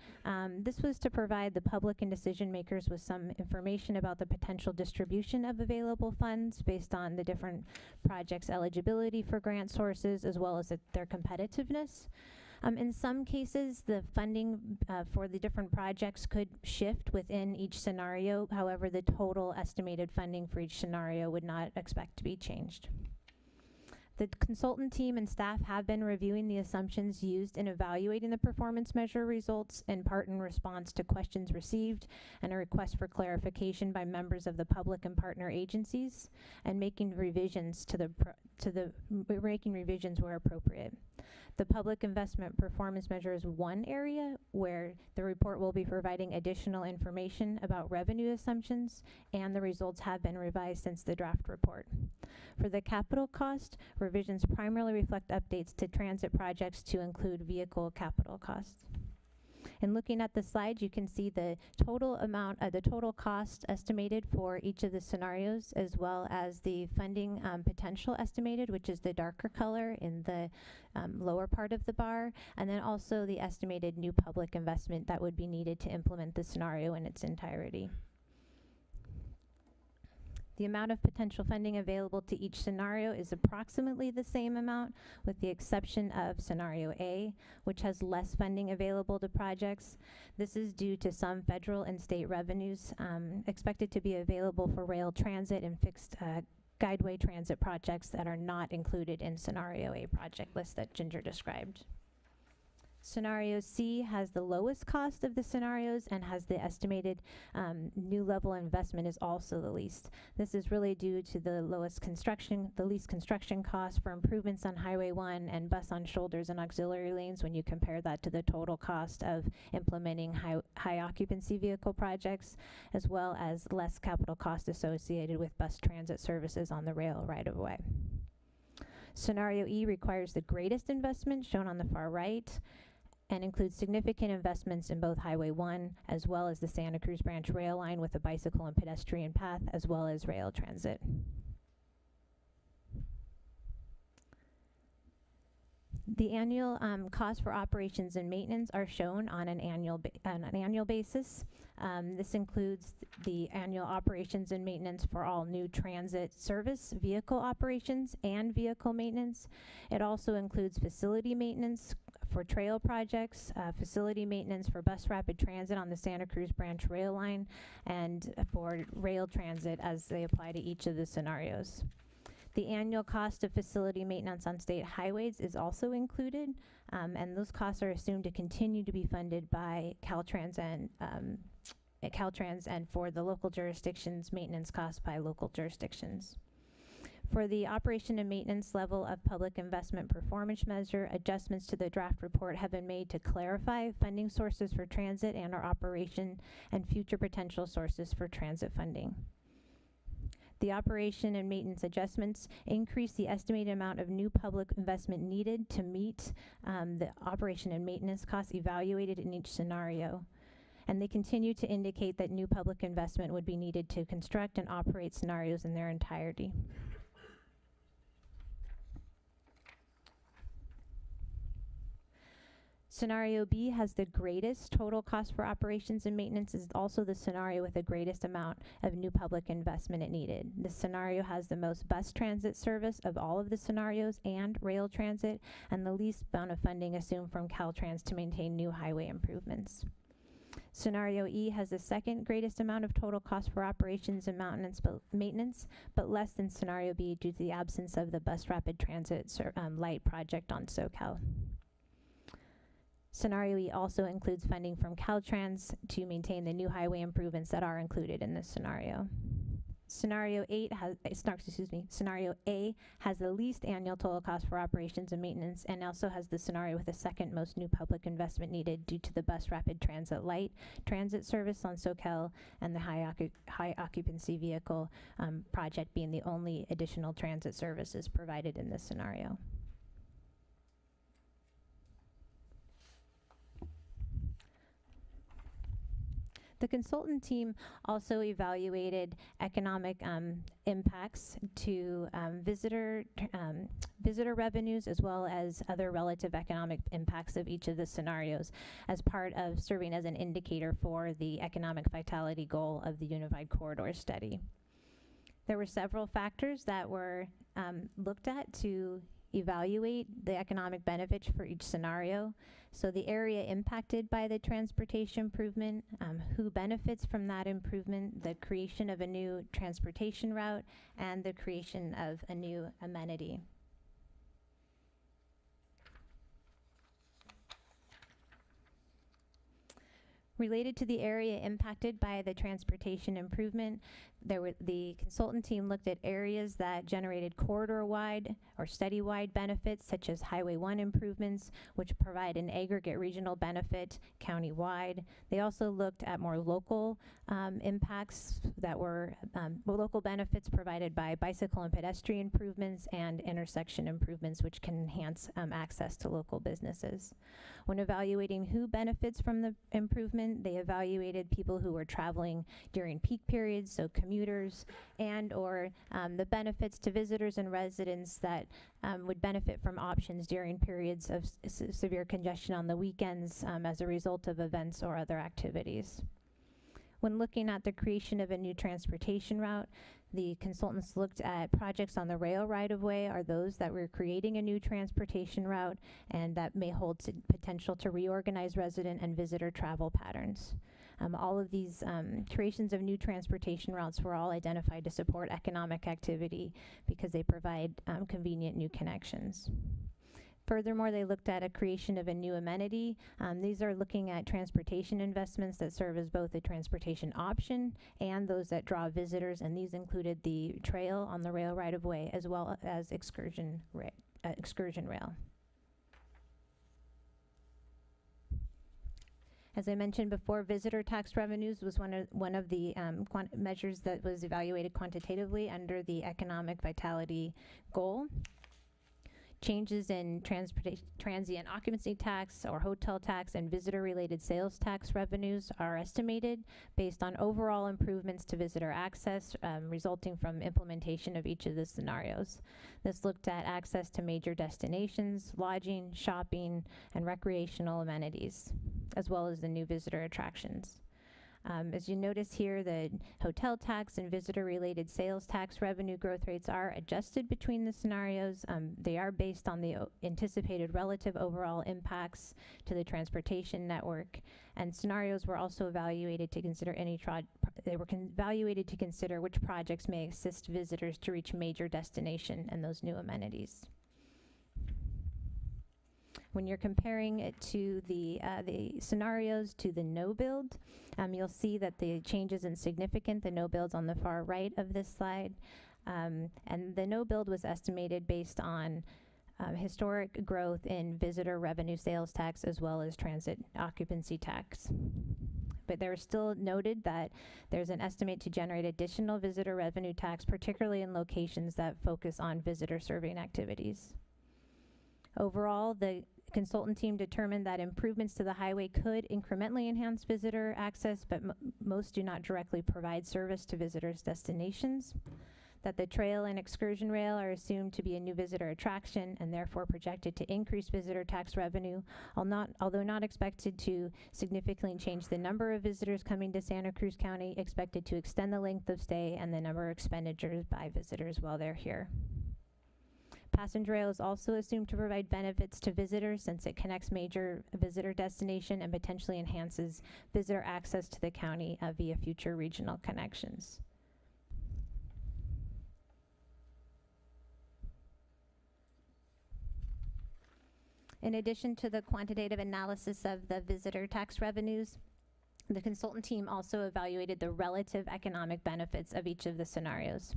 This was to provide the public and decision makers with some information about the potential distribution of available funds based on the different projects' eligibility for grant sources as well as their competitiveness. In some cases, the funding for the different projects could shift within each scenario. However, the total estimated funding for each scenario would not expect to be changed. The consultant team and staff have been reviewing the assumptions used in evaluating the performance measure results, in part in response to questions received and a request for clarification by members of the public and partner agencies, and making revisions making revisions where appropriate. The public investment performance measure is one area where the report will be providing additional information about revenue assumptions, and the results have been revised since the draft report. For the capital cost, revisions primarily reflect updates to transit projects to include vehicle capital costs. In looking at the slide, you can see the total amount, the total cost estimated for each of the scenarios, as well as the funding potential estimated, which is the darker color in the lower part of the bar, and then also the estimated new public investment that would be needed to implement the scenario in its entirety. The amount of potential funding available to each scenario is approximately the same amount, with the exception of Scenario A, which has less funding available to projects. This is due to some federal and state revenues expected to be available for rail transit and fixed guideway transit projects that are not included in Scenario A project list that Ginger described. Scenario C has the lowest cost of the scenarios and has the estimated new level investment is also the least. This is really due to the least construction cost for improvements on Highway 1 and bus on shoulders and auxiliary lanes when you compare that to the total cost of implementing high occupancy vehicle projects, as well as less capital cost associated with bus transit services on the rail right of way. Scenario E requires the greatest investment, shown on the far right, and includes significant investments in both Highway 1 as well as the Santa Cruz Branch rail line with a bicycle and pedestrian path, as well as rail transit. The annual cost for operations and maintenance are shown on an annual basis. This includes the annual operations and maintenance for all new transit service, vehicle operations, and vehicle maintenance. It also includes facility maintenance for trail projects, facility maintenance for bus rapid transit on the Santa Cruz Branch rail line, and for rail transit as they apply to each of the scenarios. The annual cost of facility maintenance on state highways is also included, and those costs are assumed to continue to be funded by Caltrans and for the local jurisdictions, maintenance costs by local jurisdictions. For the operation and maintenance level of public investment performance measure, adjustments to the draft report have been made to clarify funding sources for transit and our operation and future potential sources for transit funding. The operation and maintenance adjustments increase the estimated amount of new public investment needed to meet the operation and maintenance costs evaluated in each scenario. And they continue to indicate that new public investment would be needed to construct and operate scenarios in their entirety. Scenario B has the greatest total cost for operations and maintenance, is also the scenario with the greatest amount of new public investment it needed. This scenario has the most bus transit service of all of the scenarios and rail transit, and the least amount of funding assumed from Caltrans to maintain new highway improvements. Scenario E has the second greatest amount of total cost for operations and maintenance, but less than Scenario B due to the absence of the bus rapid transit light project on SoCal. Scenario E also includes funding from Caltrans to maintain the new highway improvements that are included in this scenario. Scenario A has the least annual total cost for operations and maintenance, and also has the scenario with the second most new public investment needed due to the bus rapid transit light transit service on SoCal and the high occupancy vehicle project being the only additional transit services provided in this scenario. The consultant team also evaluated economic impacts to visitor revenues, as well as other relative economic impacts of each of the scenarios, as part of serving as an indicator for the economic vitality goal of the Unified Corridor Study. There were several factors that were looked at to evaluate the economic benefits for each scenario. So the area impacted by the transportation improvement, who benefits from that improvement, the creation of a new transportation route, and the creation of a new amenity. Related to the area impacted by the transportation improvement, the consultant team looked at areas that generated corridor-wide or study-wide benefits, such as Highway 1 improvements, which provide an aggregate regional benefit county-wide. They also looked at more local impacts that were local benefits provided by bicycle and pedestrian improvements and intersection improvements, which can enhance access to local businesses. When evaluating who benefits from the improvement, they evaluated people who were traveling during peak periods, so commuters, and or the benefits to visitors and residents that would benefit from options during periods of severe congestion on the weekends as a result of events or other activities. When looking at the creation of a new transportation route, the consultants looked at projects on the rail right-of-way are those that were creating a new transportation route and that may hold potential to reorganize resident and visitor travel patterns. All of these creations of new transportation routes were all identified to support economic activity because they provide convenient new connections. Furthermore, they looked at a creation of a new amenity. These are looking at transportation investments that serve as both a transportation option and those that draw visitors, and these included the trail on the rail right-of-way as well as excursion rail. As I mentioned before, visitor tax revenues was one of the measures that was evaluated quantitatively under the economic vitality goal. Changes in transient occupancy tax or hotel tax and visitor-related sales tax revenues are estimated based on overall improvements to visitor access resulting from implementation of each of the scenarios. This looked at access to major destinations, lodging, shopping, and recreational amenities, as well as the new visitor attractions. As you notice here, the hotel tax and visitor-related sales tax revenue growth rates are adjusted between the scenarios. They are based on the anticipated relative overall impacts to the transportation network, and scenarios were also evaluated to consider evaluated to consider which projects may assist visitors to reach major destination and those new amenities. When you're comparing it to the scenarios to the no build, you'll see that the change isn't significant. The no build's on the far right of this slide. And the no build was estimated based on historic growth in visitor revenue sales tax as well as transit occupancy tax. But there is still noted that there's an estimate to generate additional visitor revenue tax, particularly in locations that focus on visitor serving activities. Overall, the consultant team determined that improvements to the highway could incrementally enhance visitor access, but most do not directly provide service to visitors' destinations. That the trail and excursion rail are assumed to be a new visitor attraction and therefore projected to increase visitor tax revenue, although not expected to significantly change the number of visitors coming to Santa Cruz County, expected to extend the length of stay and the number of expenditures by visitors while they're here. Passenger rail is also assumed to provide benefits to visitors since it connects major visitor destination and potentially enhances visitor access to the county via future regional connections. In addition to the quantitative analysis of the visitor tax revenues, the consultant team also evaluated the relative economic benefits of each of the scenarios.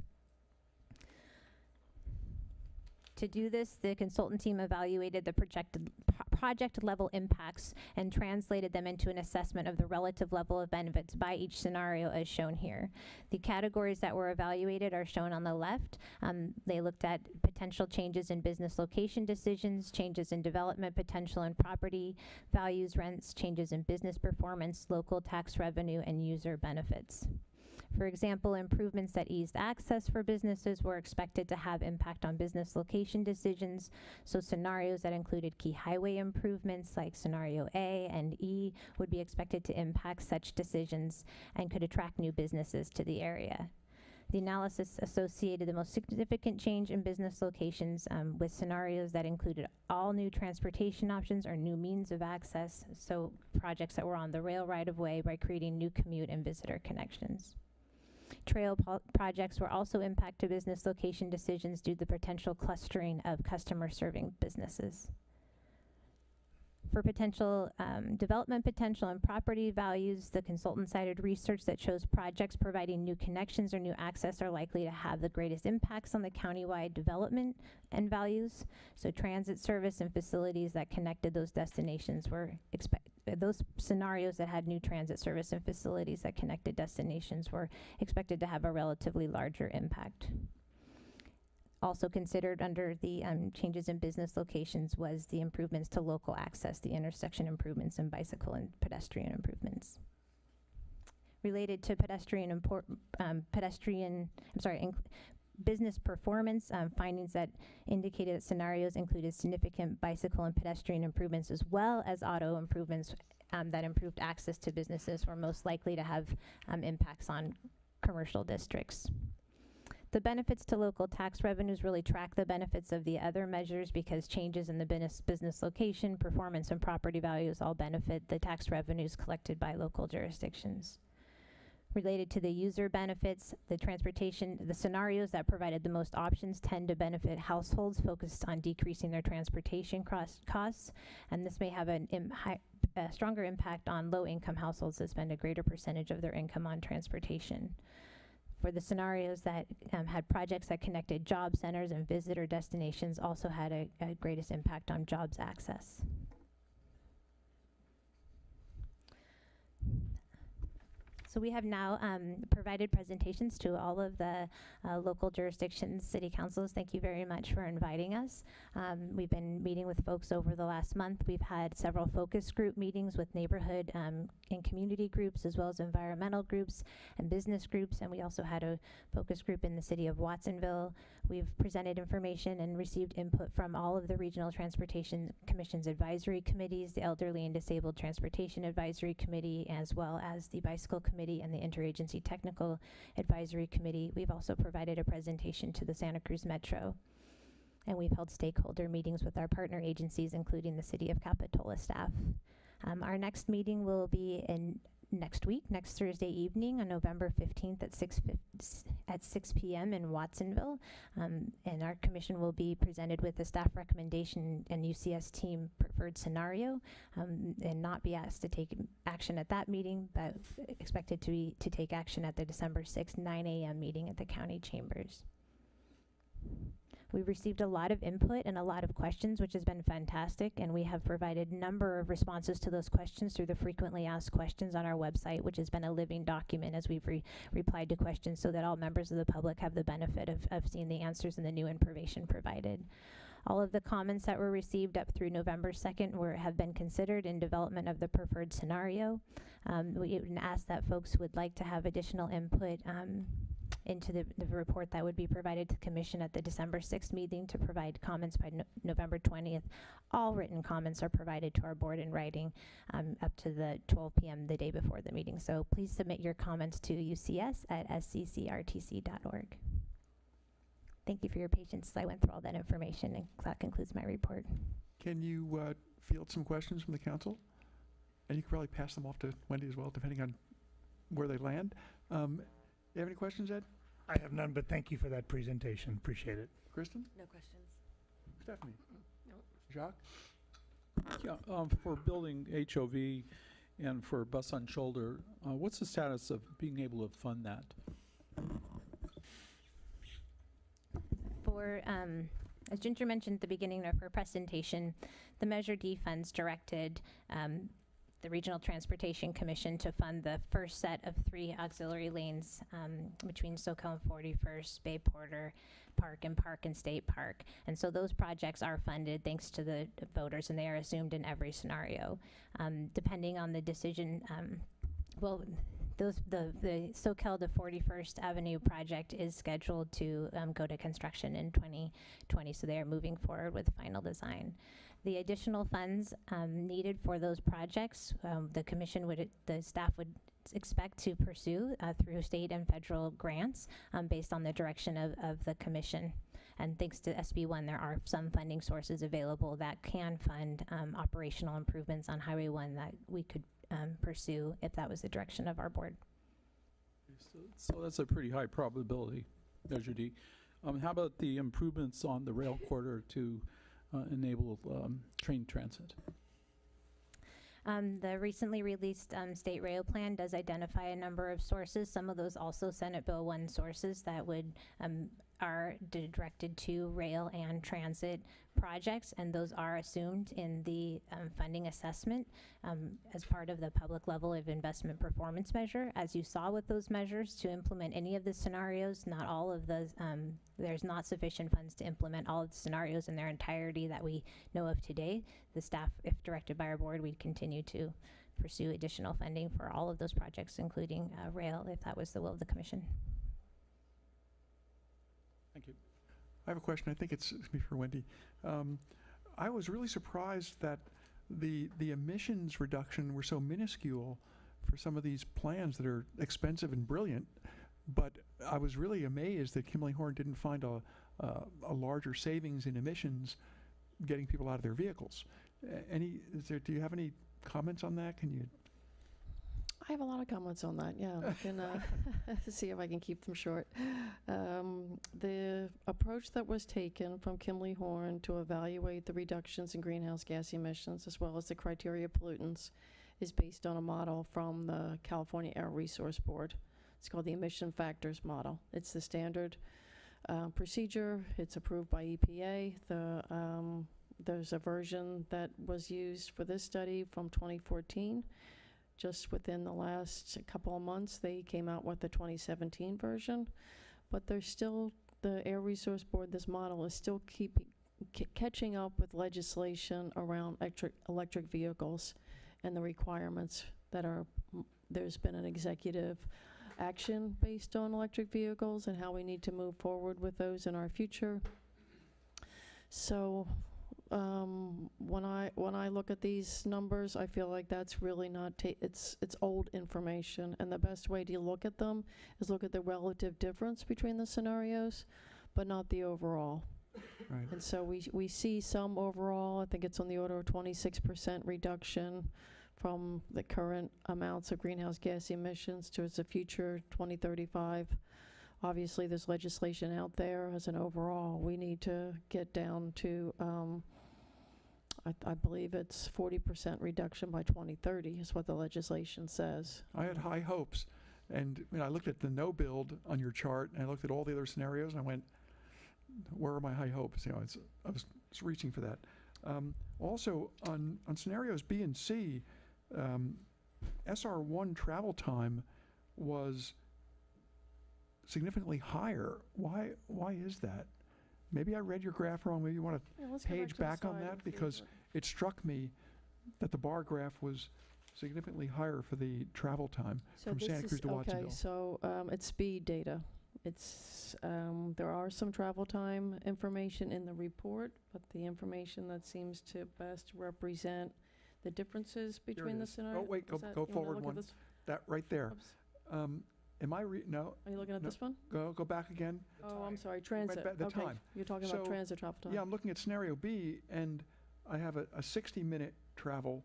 To do this, the consultant team evaluated the project level impacts and translated them into an assessment of the relative level of benefits by each scenario as shown here. The categories that were evaluated are shown on the left. They looked at potential changes in business location decisions, changes in development potential and property values, rents, changes in business performance, local tax revenue, and user benefits. For example, improvements that eased access for businesses were expected to have impact on business location decisions. So scenarios that included key highway improvements like scenario A and E would be expected to impact such decisions and could attract new businesses to the area. The analysis associated the most significant change in business locations with scenarios that included all new transportation options or new means of access, so projects that were on the rail right-of-way by creating new commute and visitor connections. Trail projects were also impact to business location decisions due to the potential clustering of customer-serving businesses. For potential development potential and property values, the consultant cited research that shows projects providing new connections or new access are likely to have the greatest impacts on the countywide development and values. So transit service and facilities that connected those destinations were those scenarios that had new transit service and facilities that connected destinations were expected to have a relatively larger impact. Also considered under the changes in business locations was the improvements to local access, the intersection improvements, and bicycle and pedestrian improvements. Related to business performance, findings that indicated that scenarios included significant bicycle and pedestrian improvements as well as auto improvements that improved access to businesses were most likely to have impacts on commercial districts. The benefits to local tax revenues really track the benefits of the other measures because changes in the business location, performance, and property values all benefit the tax revenues collected by local jurisdictions. Related to the user benefits, the scenarios that provided the most options tend to benefit households focused on decreasing their transportation costs, and this may have a stronger impact on low-income households that spend a greater percentage of their income on transportation. For the scenarios that had projects that connected job centers and visitor destinations also had a greatest impact on jobs access. So we have now provided presentations to all of the local jurisdictions, city councils. Thank you very much for inviting us. We've been meeting with folks over the last month. We've had several focus group meetings with neighborhood and community groups, as well as environmental groups and business groups. And we also had a focus group in the city of Watsonville. We've presented information and received input from all of the Regional Transportation Commission's advisory committees, the Elderly and Disabled Transportation Advisory Committee, as well as the Bicycle Committee and the Interagency Technical Advisory Committee. We've also provided a presentation to the Santa Cruz Metro. And we've held stakeholder meetings with our partner agencies, including the City of Capitola staff. Our next meeting will be next Thursday evening on November 15th at 6 p.m. in Watsonville. And our commission will be presented with the staff recommendation and UCS team preferred scenario, and not be asked to take action at that meeting, but expected to take action at the December 6th, 9 a.m. meeting at the county chambers. We've received a lot of input and a lot of questions, which has been fantastic, and we have provided a number of responses to those questions through the frequently asked questions on our website, which has been a living document as we've replied to questions so that all members of the public have the benefit of seeing the answers and the new information provided. All of the comments that were received up through November 2nd have been considered in development of the preferred scenario. We asked that folks would like to have additional input into the report that would be provided to the Commission at the December 6th meeting to provide comments by November 20th. All written comments are provided to our board in writing up to the 12 p.m. the day before the meeting. So please submit your comments to ucs@sccrtc.org. Thank you for your patience. I went through all that information, and that concludes my report. Can you field some questions from the council? And you can probably pass them off to Wendy as well, depending on where they land. You have any questions, Ed? I have none, but thank you for that presentation. Appreciate it. Kristen? No questions. Stephanie? No. Jacques? Yeah, for building HOV and for bus on shoulder, what's the status of being able to fund that? For, as Ginger mentioned at the beginning of her presentation, the Measure D funds directed the Regional Transportation Commission to fund the first set of 3 auxiliary lanes between SoCal and 41st, Bay Porter Park and State Park. And so those projects are funded thanks to the voters, and they are assumed in every scenario. Depending on the decision, the SoCal to 41st Avenue project is scheduled to go to construction in 2020, so they are moving forward with final design. The additional funds needed for those projects, the staff would expect to pursue through state and federal grants based on the direction of the commission. And thanks to SB1, there are some funding sources available that can fund operational improvements on Highway 1 that we could pursue if that was the direction of our board. So that's a pretty high probability, Measure D. How about the improvements on the rail corridor to enable train transit? The recently released state rail plan does identify a number of sources. Some of those also Senate Bill 1 sources that are directed to rail and transit projects, and those are assumed in the funding assessment as part of the public level of investment performance measure. As you saw with those measures, to implement any of the scenarios, not all of those, there's not sufficient funds to implement all of the scenarios in their entirety that we know of today. The staff, if directed by our board, we'd continue to pursue additional funding for all of those projects, including rail, if that was the will of the commission. Thank you. I have a question. I think it's going to be for Wendy. I was really surprised that the emissions reduction were so minuscule for some of these plans that are expensive and brilliant. But I was really amazed that Kimley Horn didn't find a larger savings in emissions getting people out of their vehicles. Do you have any comments on that? Can you? I have a lot of comments on that, yeah. I can see if I can keep them short. The approach that was taken from Kimley Horn to evaluate the reductions in greenhouse gas emissions as well as the criteria pollutants is based on a model from the California Air Resource Board. It's called the emission factors model. It's the standard procedure. It's approved by EPA. There's a version that was used for this study from 2014. Just within the last couple of months, they came out with the 2017 version. But there's still, the Air Resource Board, this model is still catching up with legislation around electric vehicles and the requirements that are, there's been an executive action based on electric vehicles and how we need to move forward with those in our future. So when I look at these numbers, I feel like that's really not, it's old information, and the best way to look at them is look at the relative difference between the scenarios, but not the overall. Right. And so we see some overall, I think it's on the order of 26% reduction from the current amounts of greenhouse gas emissions towards the future 2035. Obviously, there's legislation out there as an overall. We need to get down to, I believe it's 40% reduction by 2030 is what the legislation says. I had high hopes, and I looked at the no build on your chart, and I looked at all the other scenarios, and I went, where are my high hopes? I was reaching for that. Also, on scenarios B and C, SR1 travel time was significantly higher. Why is that? Maybe I read your graph wrong. Maybe you want to page back on that, because it struck me that the bar graph was significantly higher for the travel time from Santa Cruz to Watsonville. Okay, so it's speed data. It's there are some travel time information in the report, but the information that seems to best represent the differences between the scenarios. Oh, wait, go forward one. That right there. Am I no? Are you looking at this one? Go back again. Oh, I'm sorry, transit. The Okay, time. you're talking about transit travel time. Yeah, I'm looking at scenario B, and I have a 60-minute travel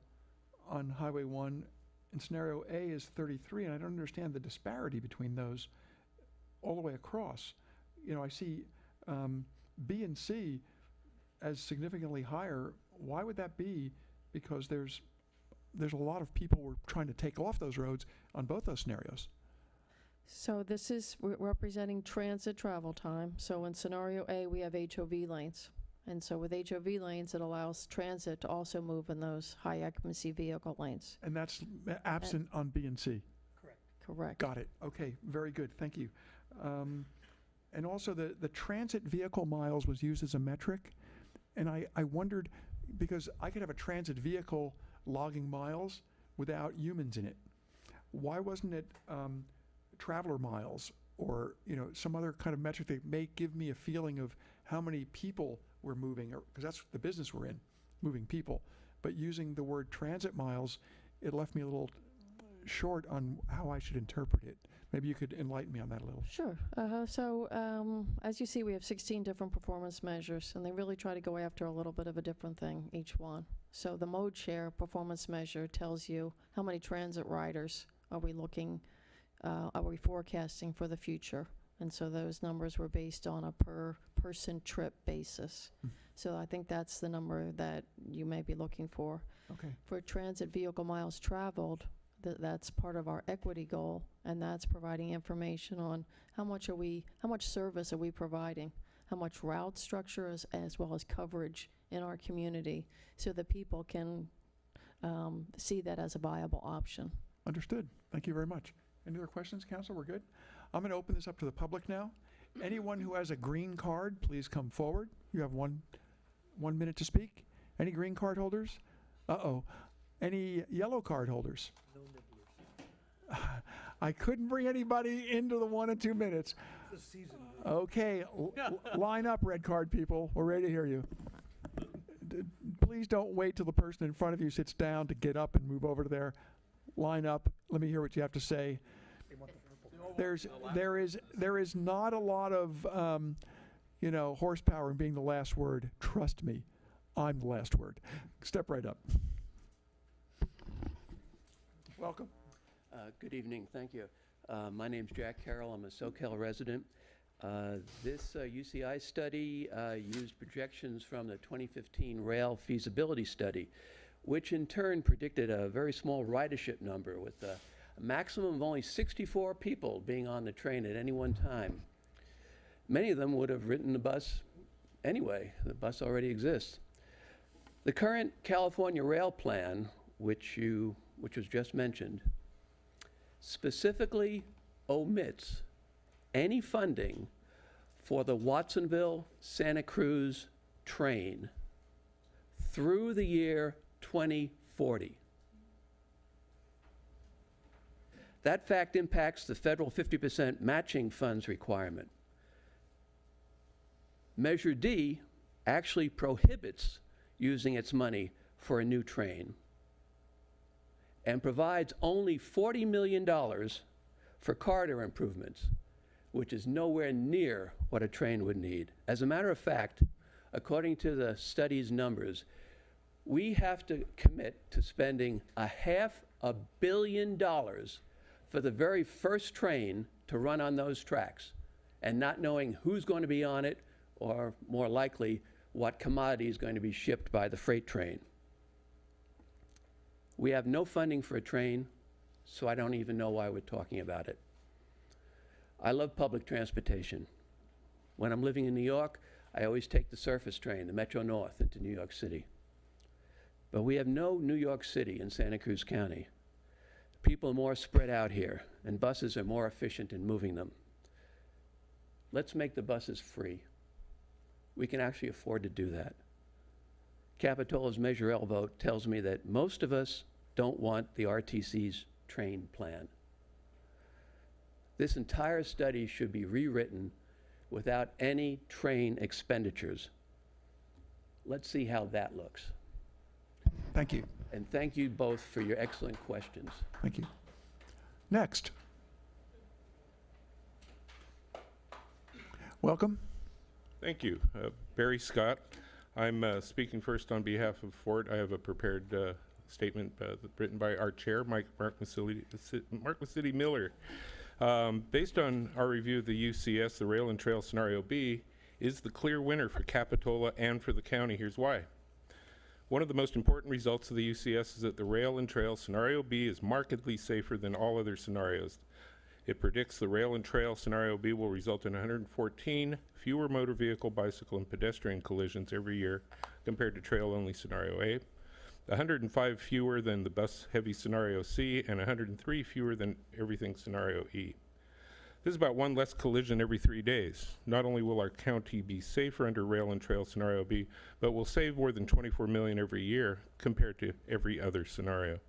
on Highway 1, and scenario A is 33, and I don't understand the disparity between those all the way across. I see B and C as significantly higher. Why would that be? Because there's a lot of people who are trying to take off those roads on both those scenarios. So this is representing transit travel time. So in scenario A, we have HOV lanes. And so with HOV lanes, it allows transit to also move in those high occupancy vehicle lanes. And that's absent on B and C. Correct. Got it. Okay, very good. Thank you. And also the transit vehicle miles was used as a metric. And I wondered, because I could have a transit vehicle logging miles without humans in it. Why wasn't it traveler miles or some other kind of metric that may give me a feeling of how many people we're moving, because that's the business we're in, moving people. But using the word transit miles, it left me a little short on how I should interpret it. Maybe you could enlighten me on that a little. Sure. As you see, we have 16 different performance measures, and they really try to go after a little bit of a different thing, each one. So the mode share performance measure tells you how many transit riders are we forecasting for the future. And so those numbers were based on a per person trip basis. So I think that's the number that you may be looking for. Okay. For transit vehicle miles traveled, that's part of our equity goal, and that's providing information on how much service are we providing, how much route structure as well as coverage in our community, so that people can see that as a viable option. Understood. Thank you very much. Any other questions, Council? We're good? I'm going to open this up to the public now. Anyone who has a green card, please come forward. You have one minute to speak. Any green card holders? Uh-oh. Any yellow card holders? I couldn't bring anybody into the 1 and 2 minutes. Okay, line up, red card people. We're ready to hear you. Please don't wait till the person in front of you sits down to get up and move over to there. Line up. Let me hear what you have to say. there is not a lot of horsepower in being the last word. Trust me, I'm the last word. Step right up. Welcome. Good evening. Thank you. My name's Jack Carroll. I'm a SoCal resident. This UCI study used projections from the 2015 rail feasibility study, which in turn predicted a very small ridership number with a maximum of only 64 people being on the train at any one time. Many of them would have ridden the bus anyway. The bus already exists. The current California rail plan, which was just mentioned, specifically omits any funding for the Watsonville-Santa Cruz train through the year 2040. That fact impacts the federal 50% matching funds requirement. Measure D actually prohibits using its money for a new train and provides only $40 million for corridor improvements, which is nowhere near what a train would need. As a matter of fact, according to the study's numbers, we have to commit to spending $500 million for the very first train to run on those tracks, and not knowing who's going to be on it, or more likely, what commodity is going to be shipped by the freight train. We have no funding for a train, so I don't even know why we're talking about it. I love public transportation. When I'm living in New York, I always take the surface train, the Metro North, into New York City. But we have no New York City in Santa Cruz County. People are more spread out here, and buses are more efficient in moving them. Let's make the buses free. We can actually afford to do that. Capitola's Measure L vote tells me that most of us don't want the RTC's train plan. This entire study should be rewritten without any train expenditures. Let's see how that looks. Thank you. And thank you both for your excellent questions. Thank you. Next. Welcome. Thank you. Barry Scott. I'm speaking first on behalf of Ford. I have a prepared statement written by our chair, Mark Masidi Miller. Based on our review of the UCS, the rail and trail scenario B is the clear winner for Capitola and for the county. Here's why. One of the most important results of the UCS is that the rail and trail scenario B is markedly safer than all other scenarios. It predicts the rail and trail scenario B will result in 114 fewer motor vehicle, bicycle, and pedestrian collisions every year compared to trail-only scenario A, 105 fewer than the bus-heavy scenario C, and 103 fewer than everything scenario E. This is about one less collision every 3 days. Not only will our county be safer under rail and trail scenario B, but we'll save more than $24 million every year compared to every other scenario.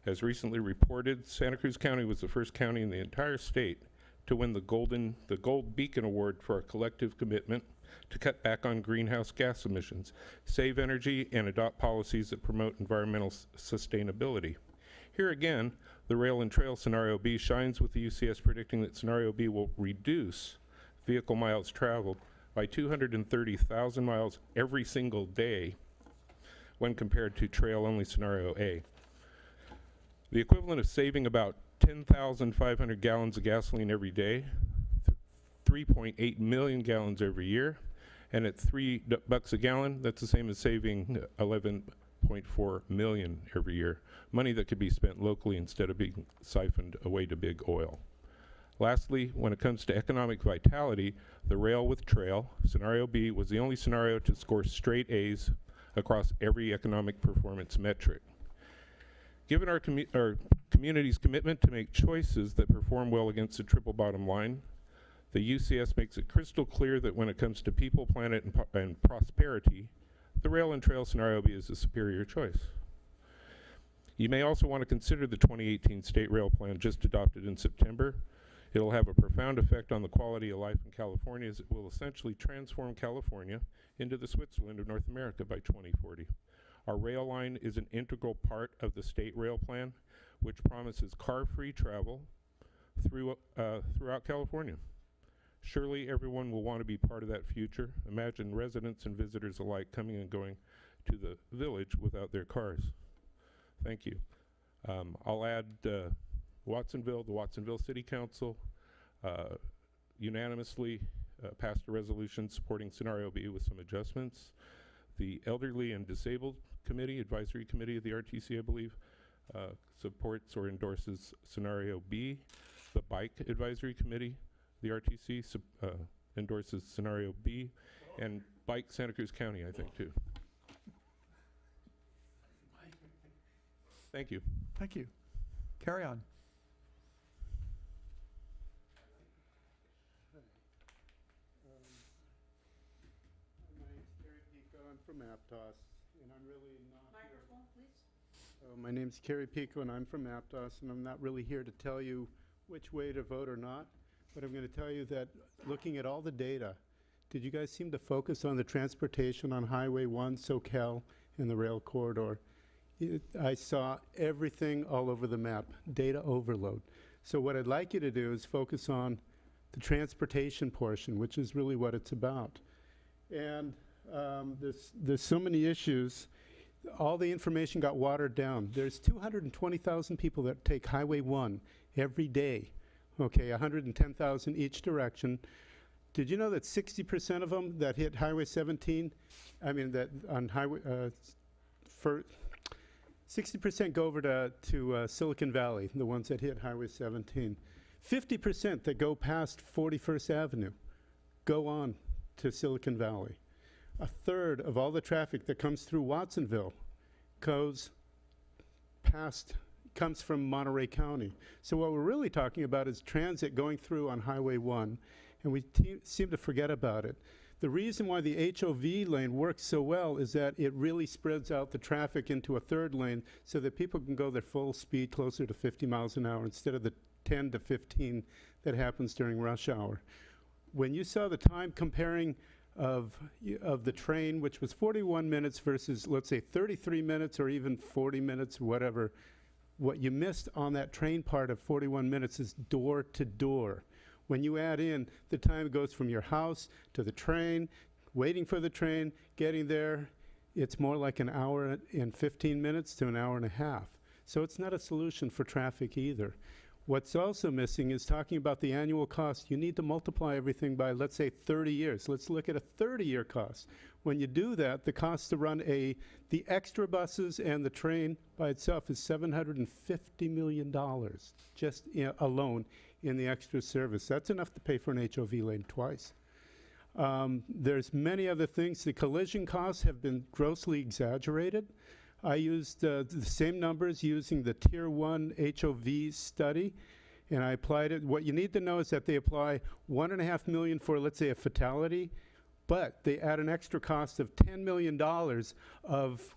As recently reported, Santa Cruz County was the first county in the entire state to win the Gold Beacon Award for our collective commitment to cut back on greenhouse gas emissions, save energy, and adopt policies that promote environmental sustainability. Here again, the rail and trail scenario B shines with the UCS predicting that scenario B will reduce vehicle miles traveled by 230,000 miles every single day when compared to trail-only scenario A. The equivalent of saving about 10,500 gallons of gasoline every day, 3.8 million gallons every year, and at $3 a gallon, that's the same as saving 11.4 million every year. Money that could be spent locally instead of being siphoned away to big oil. Lastly, when it comes to economic vitality, the rail with trail, scenario B, was the only scenario to score straight A's across every economic performance metric. Given our community's commitment to make choices that perform well against the triple bottom line, the UCS makes it crystal clear that when it comes to people, planet, and prosperity, the rail and trail scenario B is the superior choice. You may also want to consider the 2018 State Rail Plan just adopted in September. It'll have a profound effect on the quality of life in California, as it will essentially transform California into the Switzerland of North America by 2040. Our rail line is an integral part of the State Rail Plan, which promises car-free travel throughout California. Surely everyone will want to be part of that future. Imagine residents and visitors alike coming and going to the village without their cars. Thank you. I'll add Watsonville, the Watsonville City Council unanimously passed a resolution supporting Scenario B with some adjustments. The Elderly and Disabled Committee, Advisory Committee of the RTC, I believe, supports or endorses Scenario B. The Bike Advisory Committee, the RTC, endorses Scenario B. And Bike Santa Cruz County, I think, too. Thank you. Thank you. Carry on. My name's Kerry Pico. I'm from Aptos, and I'm really not Microphone, please. My name's Kerry Pico, and I'm from Aptos, and I'm not really here to tell you which way to vote or not, but I'm going to tell you that looking at all the data, did you guys seem to focus on the transportation on Highway 1, SoCal, and the rail corridor? I saw everything all over the map, data overload. So what I'd like you to do is focus on the transportation portion, which is really what it's about. And there's so many issues. All the information got watered down. There's 220,000 people that take Highway 1 every day. Okay, 110,000 each direction. Did you know that 60% of them that hit Highway 17, I mean that on Highway, 60% go over to Silicon Valley, the ones that hit Highway 17. 50% that go past 41st Avenue go on to Silicon Valley. A third of all the traffic that comes through Watsonville comes from Monterey County. So what we're really talking about is transit going through on Highway 1, and we seem to forget about it. The reason why the HOV lane works so well is that it really spreads out the traffic into a third lane so that people can go their full speed closer to 50 miles an hour instead of the 10 to 15 that happens during rush hour. When you saw the time comparing of the train, which was 41 minutes versus, let's say, 33 minutes or even 40 minutes, whatever, what you missed on that train part of 41 minutes is door to door. When you add in the time it goes from your house to the train, waiting for the train, getting there, it's more like an hour and 15 minutes to an hour and a half. So it's not a solution for traffic either. What's also missing is talking about the annual cost. You need to multiply everything by, let's say, 30 years. Let's look at a 30-year cost. When you do that, the cost to run the extra buses and the train by itself is $750 million, just alone in the extra service. That's enough to pay for an HOV lane twice. There's many other things. The collision costs have been grossly exaggerated. I used the same numbers using the Tier 1 HOV study, and I applied it. What you need to know is that they apply $1.5 million for, let's say, a fatality, but they add an extra cost of $10 million of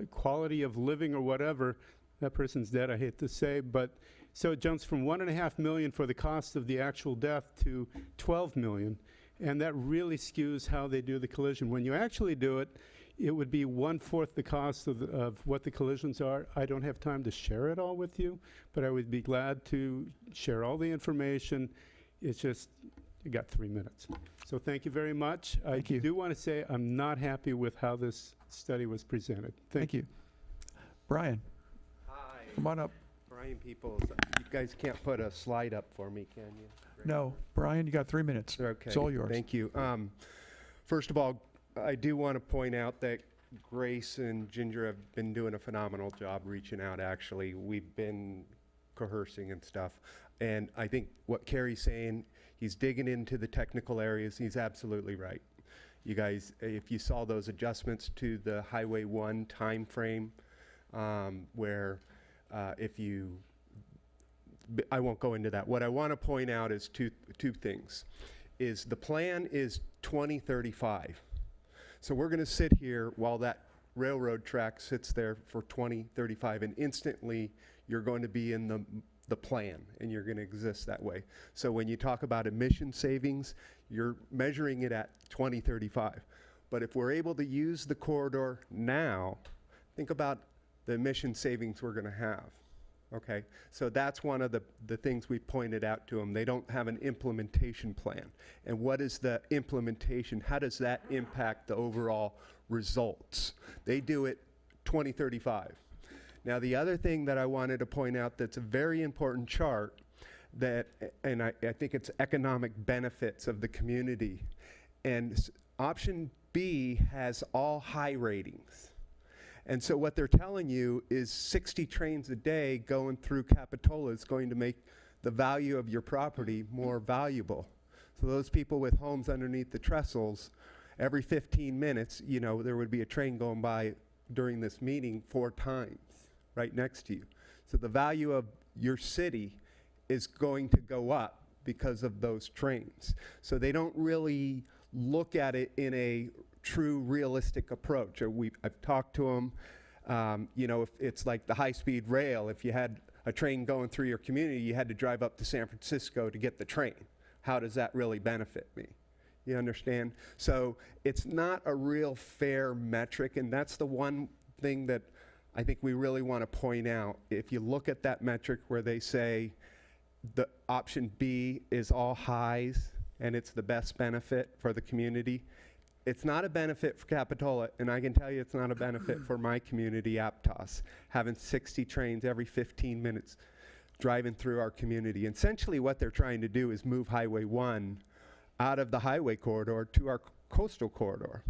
quality of living or whatever. That person's dead, I hate to say, but so it jumps from $1.5 million for the cost of the actual death to $12 million, and that really skews how they do the collision. When you actually do it, it would be 1/4 the cost of what the collisions are. I don't have time to share it all with you, but I would be glad to share all the information. It's just, you got 3 minutes. So thank you very much. Thank you. I do want to say I'm not happy with how this study was presented. Thank you. Brian. Hi. Come on up. Brian Peoples. You guys can't put a slide up for me, can you? No. Brian, you got 3 minutes. Okay. It's all yours. Thank you. First of all, I do want to point out that Grace and Ginger have been doing a phenomenal job reaching out, actually. We've been coercing and stuff. And I think what Kerry's saying, he's digging into the technical areas. He's absolutely right. You guys, if you saw those adjustments to the Highway 1 time frame, where I won't go into that. What I want to point out is two things. Is the plan is 2035. So we're going to sit here while that railroad track sits there for 2035, and instantly you're going to be in the plan, and you're going to exist that way. So when you talk about emission savings, you're measuring it at 2035. But if we're able to use the corridor now, think about the emission savings we're going to have. Okay, so that's one of the things we pointed out to them. They don't have an implementation plan. And what is the implementation? How does that impact the overall results? They do it 2035. Now, the other thing that I wanted to point out that's a very important chart that, and I think it's economic benefits of the community. And option B has all high ratings. And so what they're telling you is 60 trains a day going through Capitola is going to make the value of your property more valuable. So those people with homes underneath the trestles, every 15 minutes, you know, there would be a train going by during this meeting 4 times right next to you. So the value of your city is going to go up because of those trains. So they don't really look at it in a true realistic approach. I've talked to them, you know, if it's like the high-speed rail, if you had a train going through your community, you had to drive up to San Francisco to get the train. How does that really benefit me? You understand? So it's not a real fair metric, and that's the one thing that I think we really want to point out. If you look at that metric where they say the option B is all highs and it's the best benefit for the community, it's not a benefit for Capitola, and I can tell you it's not a benefit for my community, Aptos, having 60 trains every 15 minutes driving through our community. Essentially what they're trying to do is move Highway 1 out of the highway corridor to our coastal corridor.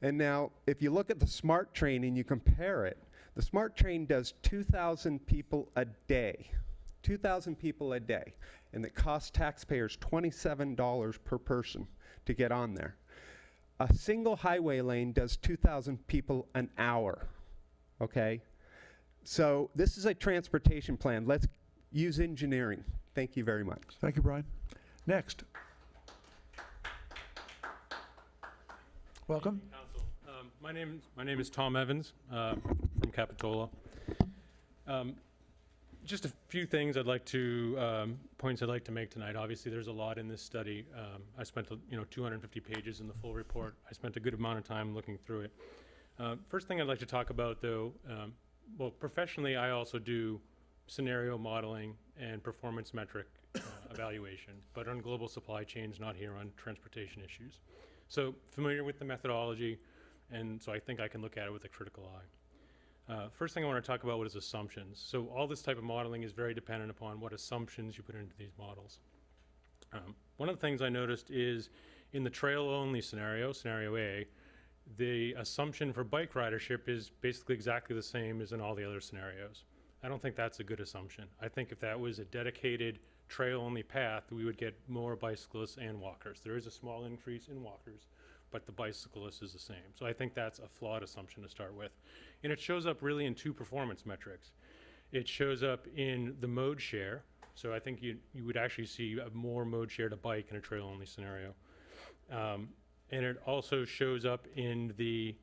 And now, if you look at the SMART train and you compare it, the SMART train does 2,000 people a day. 2,000 people a day. And it costs taxpayers $27 per person to get on there. A single highway lane does 2,000 people an hour, okay? So this is a transportation plan. Let's use engineering. Thank you very much. Thank you, Brian. Next. Welcome. Council. My name is Tom Evans from Capitola. Just a few things I'd like to points I'd like to make tonight. Obviously, there's a lot in this study. I spent 250 pages in the full report. I spent a good amount of time looking through it. First thing I'd like to talk about, though, well, professionally, I also do scenario modeling and performance metric evaluation, but on global supply chains, not here on transportation issues. So familiar with the methodology, and so I think I can look at it with a critical eye. First thing I want to talk about what is assumptions. So all this type of modeling is very dependent upon what assumptions you put into these models. One of the things I noticed is in the trail-only scenario, scenario A, the assumption for bike ridership is basically exactly the same as in all the other scenarios. I don't think that's a good assumption. I think if that was a dedicated trail-only path, we would get more bicyclists and walkers. There is a small increase in walkers, but the bicyclist is the same. So I think that's a flawed assumption to start with. And it shows up really in 2 performance metrics. It shows up in the mode share. So I think you would actually see a more mode share to bike in a trail-only scenario. And it also shows up in the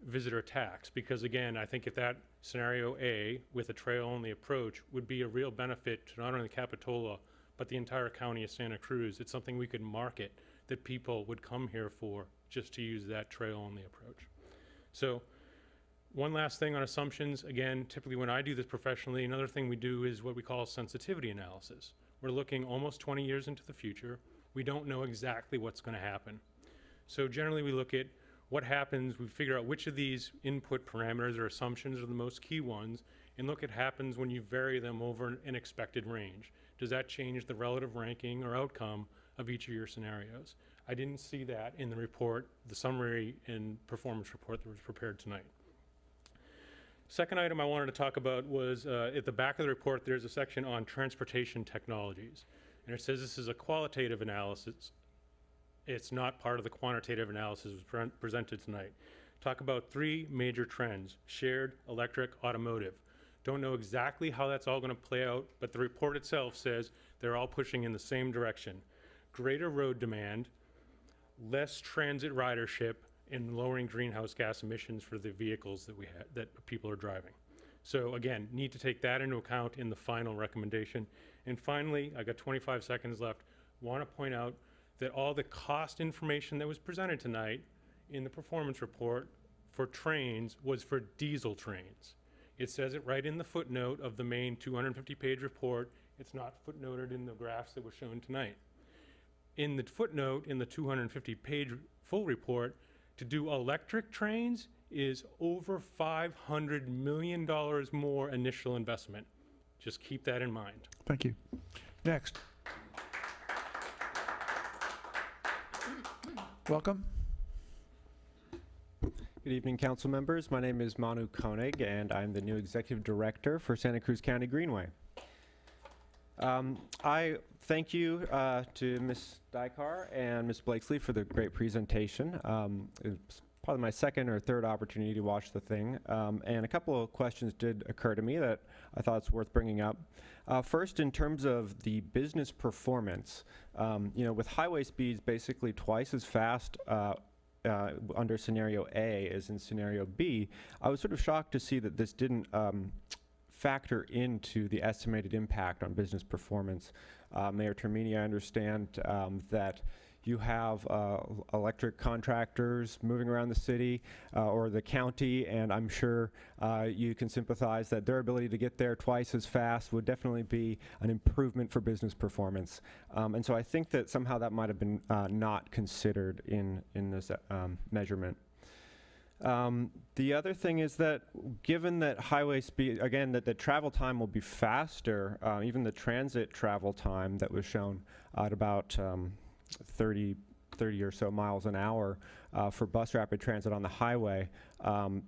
visitor tax, because again, I think if that scenario A with a trail-only approach would be a real benefit to not only Capitola, but the entire county of Santa Cruz. It's something we could market that people would come here for just to use that trail-only approach. So one last thing on assumptions. Again, typically when I do this professionally, another thing we do is what we call sensitivity analysis. We're looking almost 20 years into the future. We don't know exactly what's going to happen. So generally we look at what happens, we figure out which of these input parameters or assumptions are the most key ones, and look at what happens when you vary them over an expected range. Does that change the relative ranking or outcome of each of your scenarios? I didn't see that in the report, the summary and performance report that was prepared tonight. Second item I wanted to talk about was at the back of the report, there's a section on transportation technologies. And it says this is a qualitative analysis. It's not part of the quantitative analysis presented tonight. Talk about 3 major trends: shared, electric, automotive. Don't know exactly how that's all going to play out, but the report itself says they're all pushing in the same direction. Greater road demand, less transit ridership, and lowering greenhouse gas emissions for the vehicles that people are driving. So again, need to take that into account in the final recommendation. And finally, I got 25 seconds left, want to point out that all the cost information that was presented tonight in the performance report for trains was for diesel trains. It says it right in the footnote of the main 250-page report. It's not footnoted in the graphs that were shown tonight. In the footnote in the 250-page full report, to do electric trains is over $500 million more initial investment. Just keep that in mind. Thank you. Next. Welcome. Good evening, council members. My name is Manu Koenig, and I'm the new executive director for Santa Cruz County Greenway. I thank you to Ms. Dykar and Ms. Blakesley for the great presentation. It's probably my second or third opportunity to watch the thing, and a couple of questions did occur to me that I thought it's worth bringing up. First, in terms of the business performance, with highway speeds basically twice as fast under scenario A as in scenario B, I was sort of shocked to see that this didn't factor into the estimated impact on business performance. Mayor Termini, I understand that you have electric contractors moving around the city or the county, and I'm sure you can sympathize that their ability to get there twice as fast would definitely be an improvement for business performance. And so I think that somehow that might have been not considered in this measurement. The other thing is that given that highway speed, again, that the travel time will be faster, even the transit travel time that was shown at about 30 or so miles an hour for bus rapid transit on the highway,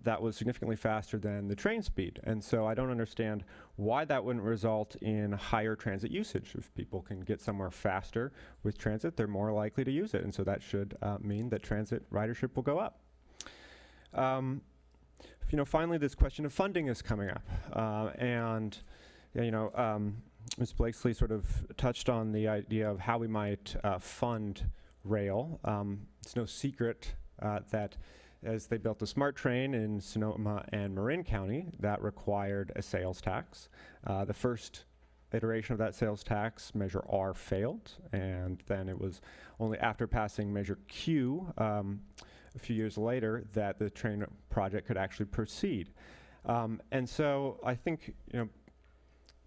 that was significantly faster than the train speed. And so I don't understand why that wouldn't result in higher transit usage. If people can get somewhere faster with transit, they're more likely to use it. And so that should mean that transit ridership will go up. Finally, this question of funding is coming up. Ms. Blakesley sort of touched on the idea of how we might fund rail. It's no secret that as they built the SMART train in Sonoma and Marin County, that required a sales tax. The first iteration of that sales tax, Measure R, failed, and then it was only after passing Measure Q a few years later that the train project could actually proceed. And so I think,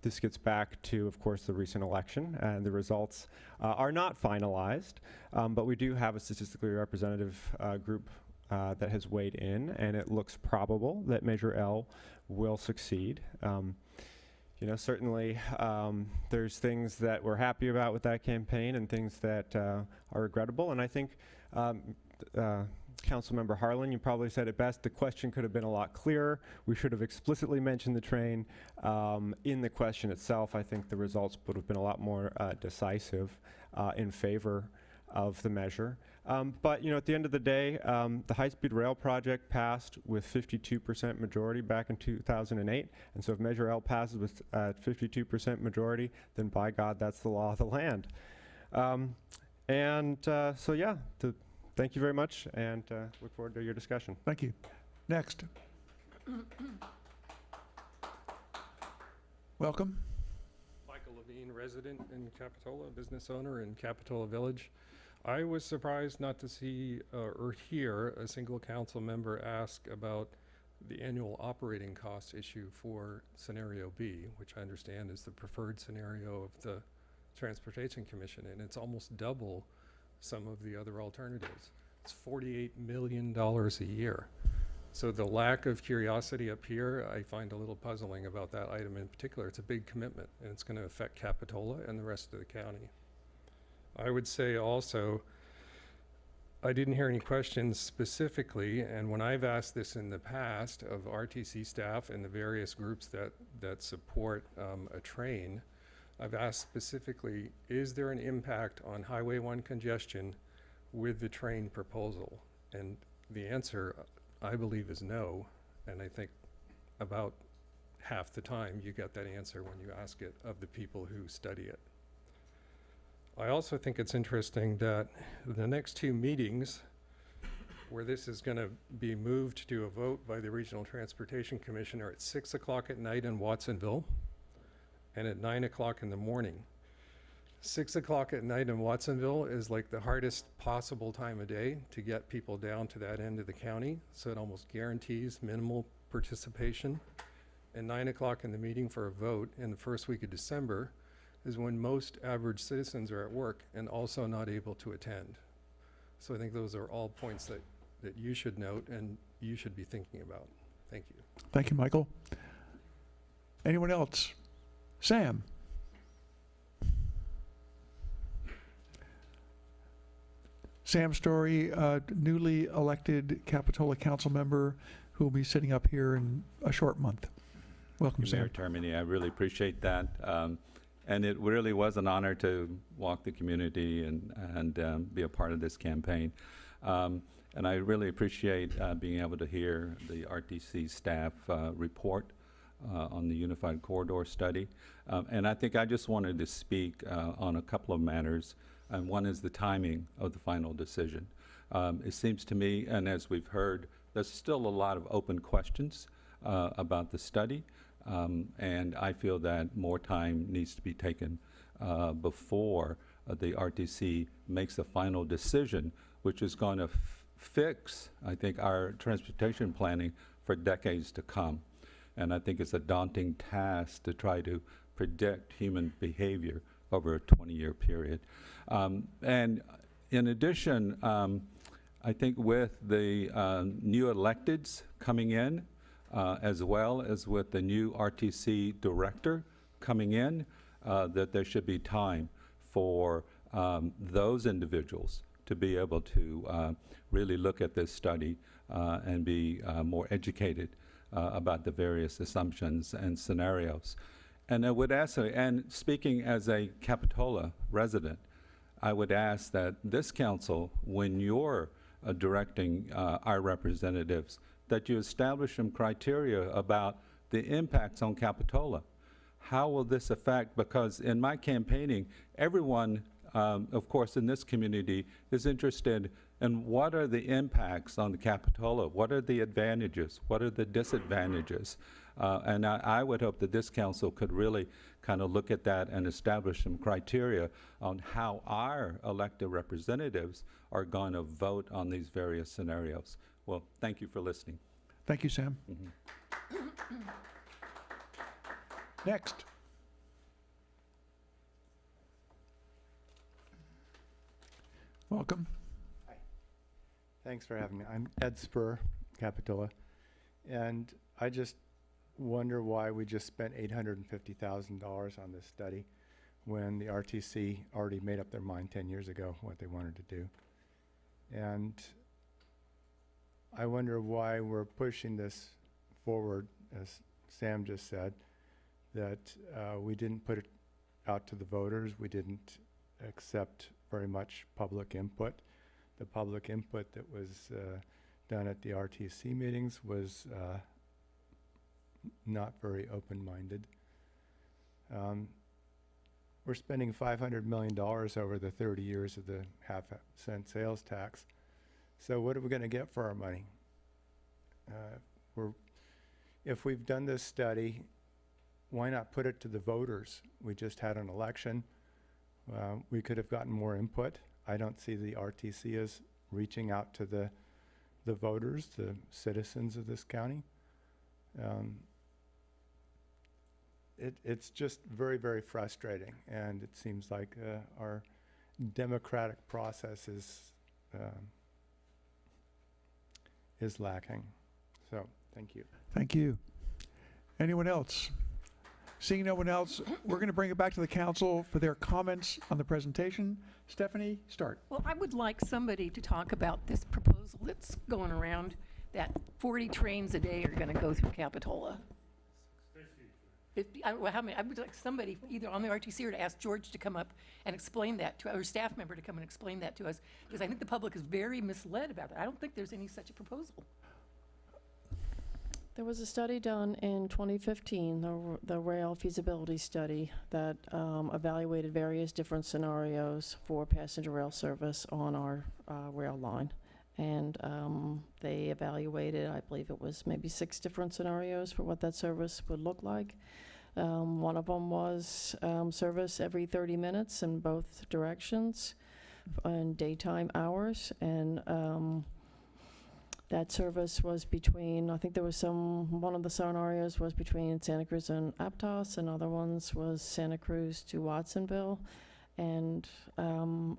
this gets back to, of course, the recent election, and the results are not finalized, but we do have a statistically representative group that has weighed in, and it looks probable that Measure L will succeed. Certainly there's things that we're happy about with that campaign and things that are regrettable, and I think Councilmember Harlan, you probably said it best. The question could have been a lot clearer. We should have explicitly mentioned the train in the question itself. I think the results would have been a lot more decisive in favor of the measure. But at the end of the day, the high-speed rail project passed with 52% majority back in 2008. And so if Measure L passes with 52% majority, then by God, that's the law of the land. Thank you very much, and look forward to your discussion. Thank you. Next. Welcome. Michael Levine, resident in Capitola, business owner in Capitola Village. I was surprised not to see or hear a single council member ask about the annual operating cost issue for scenario B, which I understand is the preferred scenario of the Transportation Commission, and it's almost double some of the other alternatives. It's $48 million a year. So the lack of curiosity up here, I find a little puzzling about that item in particular. It's a big commitment, and it's going to affect Capitola and the rest of the county. I would say also, I didn't hear any questions specifically, and when I've asked this in the past of RTC staff and the various groups that support a train, I've asked specifically, is there an impact on Highway 1 congestion with the train proposal? And the answer, I believe, is no. And I think about half the time you get that answer when you ask it of the people who study it. I also think it's interesting that the next two meetings where this is going to be moved to a vote by the Regional Transportation Commission are at 6 o'clock at night in Watsonville and at 9 o'clock in the morning. 6 o'clock at night in Watsonville is like the hardest possible time of day to get people down to that end of the county, so it almost guarantees minimal participation. and 9 o'clock in the meeting for a vote in the first week of December is when most average citizens are at work and also not able to attend. So I think those are all points that you should note and you should be thinking about. Thank you. Thank you, Michael. Anyone else? Sam? Sam Story, newly elected Capitola council member who will be sitting up here in a short month. Welcome, Mayor Sam. Termini, I really appreciate that. And it really was an honor to walk the community and be a part of this campaign. And I really appreciate being able to hear the RTC staff report on the Unified Corridor Study. And I think I just wanted to speak on a couple of matters. And one is the timing of the final decision. It seems to me, and as we've heard, there's still a lot of open questions about the study. And I feel that more time needs to be taken before the RTC makes a final decision, which is going to fix, I think, our transportation planning for decades to come. And I think it's a daunting task to try to predict human behavior over a 20-year period. And in addition, I think with the new electeds coming in, as well as with the new RTC director coming in, that there should be time for those individuals to be able to really look at this study and be more educated about the various assumptions and scenarios. And I would ask, and speaking as a Capitola resident, I would ask that this council, when you're directing our representatives, that you establish some criteria about the impacts on Capitola. How will this affect, because in my campaigning, everyone, of course, in this community is interested in what are the impacts on the Capitola, what are the advantages, what are the disadvantages. And I would hope that this council could really kind of look at that and establish some criteria on how our elected representatives are going to vote on these various scenarios. Well, thank you for listening. Thank you, Sam. Next. Welcome. Thanks for having me. I'm Ed Spur, Capitola, and I just wonder why we just spent $850,000 on this study when the RTC already made up their mind 10 years ago what they wanted to do. And I wonder why we're pushing this forward, as Sam just said, that we didn't put it out to the voters. We didn't accept very much public input. The public input that was done at the RTC meetings was not very open-minded. We're spending $500 million over the 30 years of the half-cent sales tax. So what are we going to get for our money? If we've done this study, why not put it to the voters? We just had an election. We could have gotten more input. I don't see the RTC as reaching out to the voters, the citizens of this county. It's just very, very frustrating, and it seems like our democratic process is lacking. So, thank you. Thank you. Anyone else? Seeing no one else, we're going to bring it back to the council for their comments on the presentation. Stephanie, start. Well, I would like somebody to talk about this proposal that's going around, that 40 trains a day are going to go through Capitola. 50, how many? I would like somebody either on the RTC or to ask George to come up and explain that to, or staff member to come and explain that to us, because I think the public is very misled about it. I don't think there's any such a proposal. There was a study done in 2015, the rail feasibility study, that evaluated various different scenarios for passenger rail service on our rail line. And they evaluated, I believe it was maybe 6 different scenarios for what that service would look like. One of them was service every 30 minutes in both directions in daytime hours. And That service was between, I think there was one of the scenarios was between Santa Cruz and Aptos, and other ones was Santa Cruz to Watsonville. And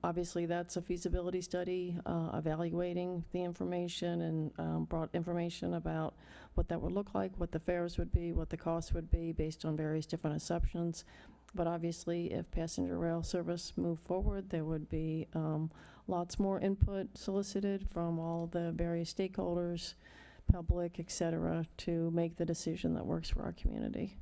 obviously that's a feasibility study evaluating the information and brought information about what that would look like, what the fares would be, what the costs would be based on various different assumptions. But obviously if passenger rail service moved forward, there would be lots more input solicited from all the various stakeholders, public, et cetera, to make the decision that works for our community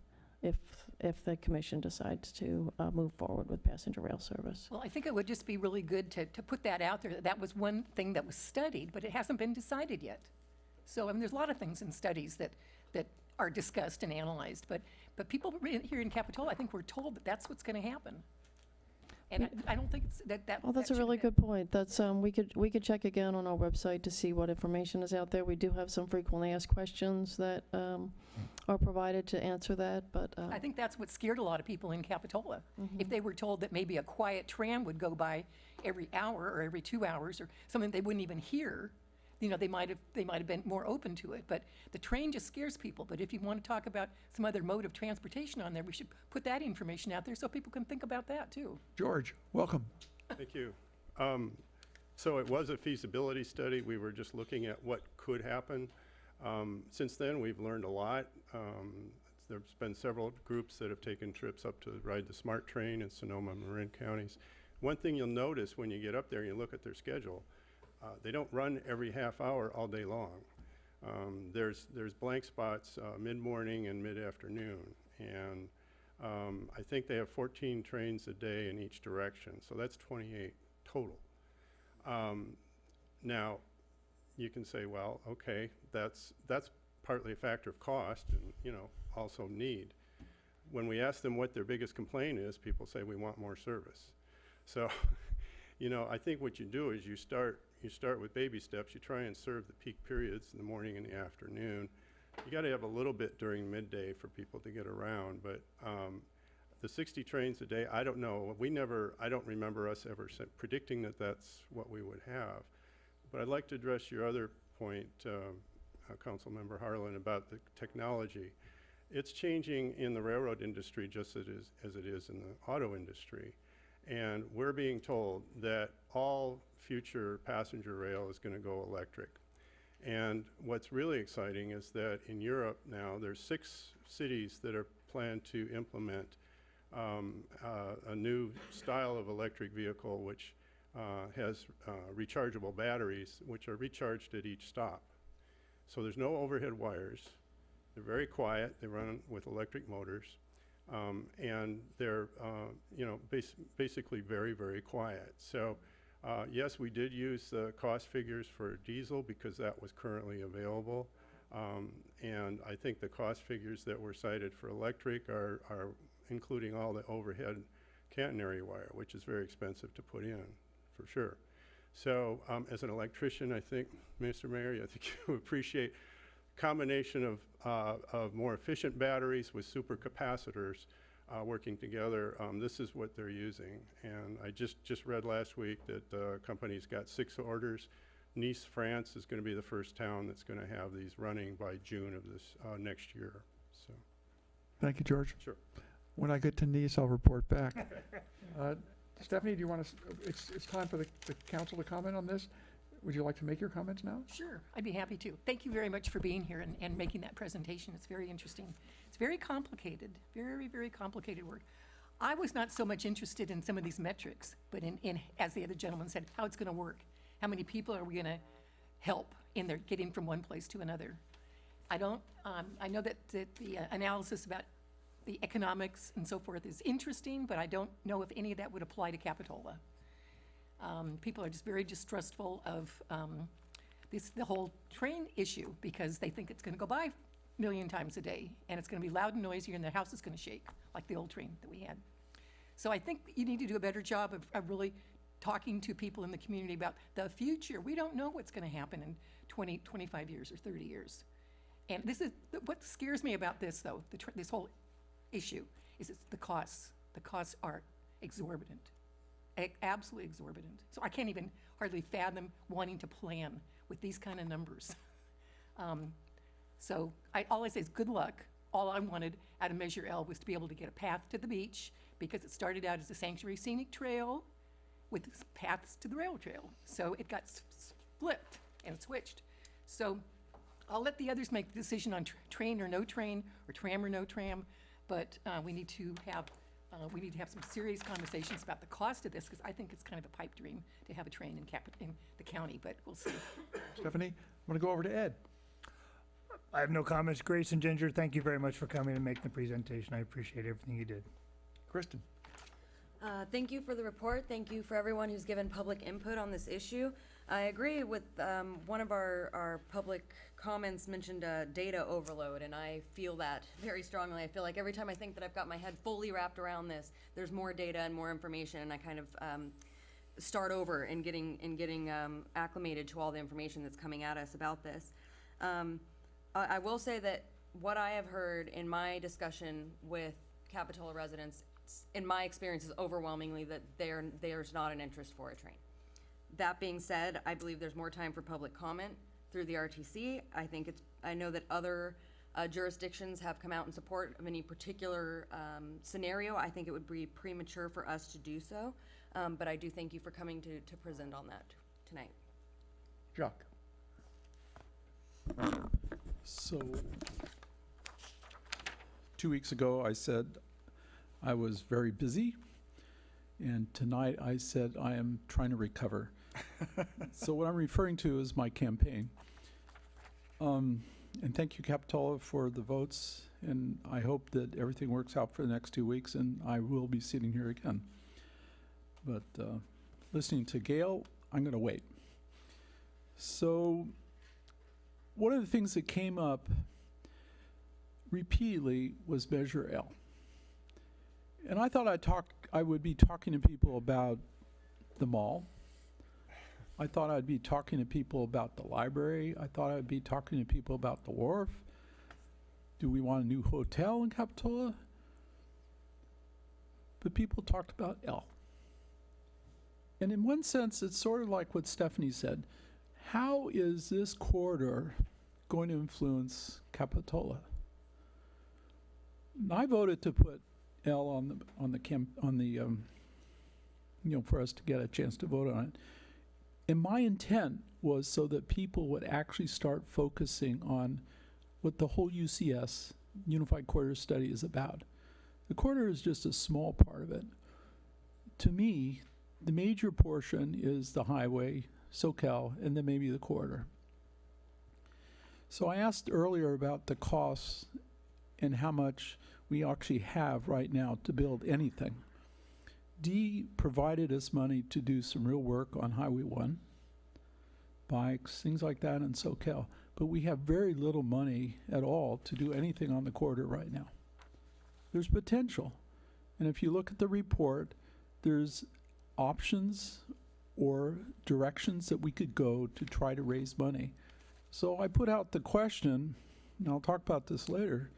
if the commission decides to move forward with passenger rail service. Well, I think it would just be really good to put that out there. That was one thing that was studied, but it hasn't been decided yet. So, I mean, there's a lot of things in studies that are discussed and analyzed, but people here in Capitola, I think we're told that that's what's going to happen. And I don't think it's that. Well, that's a should really have good point. That's we could check again on our website to see what information is out there. We do have some frequently asked questions that are provided to answer that, but I think that's what scared a lot of people in Capitola. If they were told that maybe a quiet tram would go by every hour or every 2 hours or something they wouldn't even hear, you know, they might have been more open to it. But the train just scares people. But if you want to talk about some other mode of transportation on there, we should put that information out there so people can think about that too. George, welcome. Thank you. So it was a feasibility study. We were just looking at what could happen. Since then, we've learned a lot. There's been several groups that have taken trips up to ride the SMART train in Sonoma and Marin counties. One thing you'll notice when you get up there and you look at their schedule, they don't run every half hour all day long. There's blank spots mid-morning and mid-afternoon. And I think they have 14 trains a day in each direction. So that's 28 total. Now, you can say, well, okay, that's partly a factor of cost and, you know, also need. When we ask them what their biggest complaint is, people say we want more service. So, you know, I think what you do is you start with baby steps. You try and serve the peak periods in the morning and the afternoon. You got to have a little bit during midday for people to get around. But the 60 trains a day, I don't know. I don't remember us ever predicting that that's what we would have. But I'd like to address your other point, Councilmember Harlan, about the technology. It's changing in the railroad industry just as it is in the auto industry. And we're being told that all future passenger rail is going to go electric. And what's really exciting is that in Europe now, there's 6 cities that are planned to implement a new style of electric vehicle which has rechargeable batteries which are recharged at each stop. So there's no overhead wires. They're very quiet. They run with electric motors. And they're, you know, basically very, very quiet. So yes, we did use the cost figures for diesel because that was currently available. And I think the cost figures that were cited for electric are including all the overhead catenary wire, which is very expensive to put in, for sure. So as an electrician, I think, Mr. Mayor, I think you appreciate combination of more efficient batteries with supercapacitors working together. This is what they're using. And I just read last week that the company's got 6 orders. Nice, France is going to be the first town that's going to have these running by June of this next year. So, Thank you, George. Sure. When I get to Nice, I'll report back. Stephanie, do you want to, it's time for the council to comment on this. Would you like to make your comments now? Sure, I'd be happy to. Thank you very much for being here and making that presentation. It's very interesting. It's very complicated, very, very complicated work. I was not so much interested in some of these metrics, but in as the other gentleman said, how it's going to work. How many people are we going to help in their getting from one place to another? I know that the analysis about the economics and so forth is interesting, but I don't know if any of that would apply to Capitola. People are just very distrustful of the whole train issue because they think it's going to go by 1 million times a day and it's going to be loud and noisy and their house is going to shake like the old train that we had. So I think you need to do a better job of really talking to people in the community about the future. We don't know what's going to happen in 20, 25 years or 30 years. And this is what scares me about this, though, this whole issue, is it's the costs. The costs are exorbitant. Absolutely exorbitant. So I can't even hardly fathom wanting to plan with these kind of numbers. So all I say is good luck. All I wanted out of Measure L was to be able to get a path to the beach, because it started out as a sanctuary scenic trail with paths to the rail trail. So it got flipped and switched. So I'll let the others make the decision on train or no train, or tram or no tram, but we need to have some serious conversations about the cost of this, because I think it's kind of a pipe dream to have a train in the county, but we'll see. Stephanie, I'm going to go over to Ed. I have no comments. Grace and Ginger, thank you very much for coming and making the presentation. I appreciate everything you did. Kristen. Thank you for the report. Thank you for everyone who's given public input on this issue. I agree with one of our public comments mentioned data overload, and I feel that very strongly. I feel like every time I think that I've got my head fully wrapped around this, there's more data and more information, and I kind of start over in getting acclimated to all the information that's coming at us about this. I will say that what I have heard in my discussion with Capitola residents, in my experience, is overwhelmingly that there's not an interest for a train. That being said, I believe there's more time for public comment through the RTC. I know that other jurisdictions have come out in support of any particular scenario. I think it would be premature for us to do so, but I do thank you for coming to present on that tonight. Jacques. So, 2 weeks ago, I said I was very busy, and tonight I said I am trying to recover. So what I'm referring to is my campaign. And thank you, Capitola, for the votes, and I hope that everything works out for the next 2 weeks, and I will be sitting here again. But listening to Gail, I'm going to wait. So one of the things that came up repeatedly was Measure L. And I thought I would be talking to people about the mall. I thought I'd be talking to people about the library. I thought I'd be talking to people about the wharf. Do we want a new hotel in Capitola? But people talked about L. And in one sense, it's sort of like what Stephanie said. How is this corridor going to influence Capitola? And I voted to put L on the for us to get a chance to vote on it. And my intent was so that people would actually start focusing on what the whole UCS, Unified Corridor Study, is about. The corridor is just a small part of it. To me, the major portion is the highway, SoCal, and then maybe the corridor. So I asked earlier about the costs and how much we actually have right now to build anything. Dee provided us money to do some real work on Highway 1, bikes, things like that in SoCal. But we have very little money at all to do anything on the corridor right now. There's potential. And if you look at the report, there's options or directions that we could go to try to raise money. So I put out the question, and I'll talk about this later.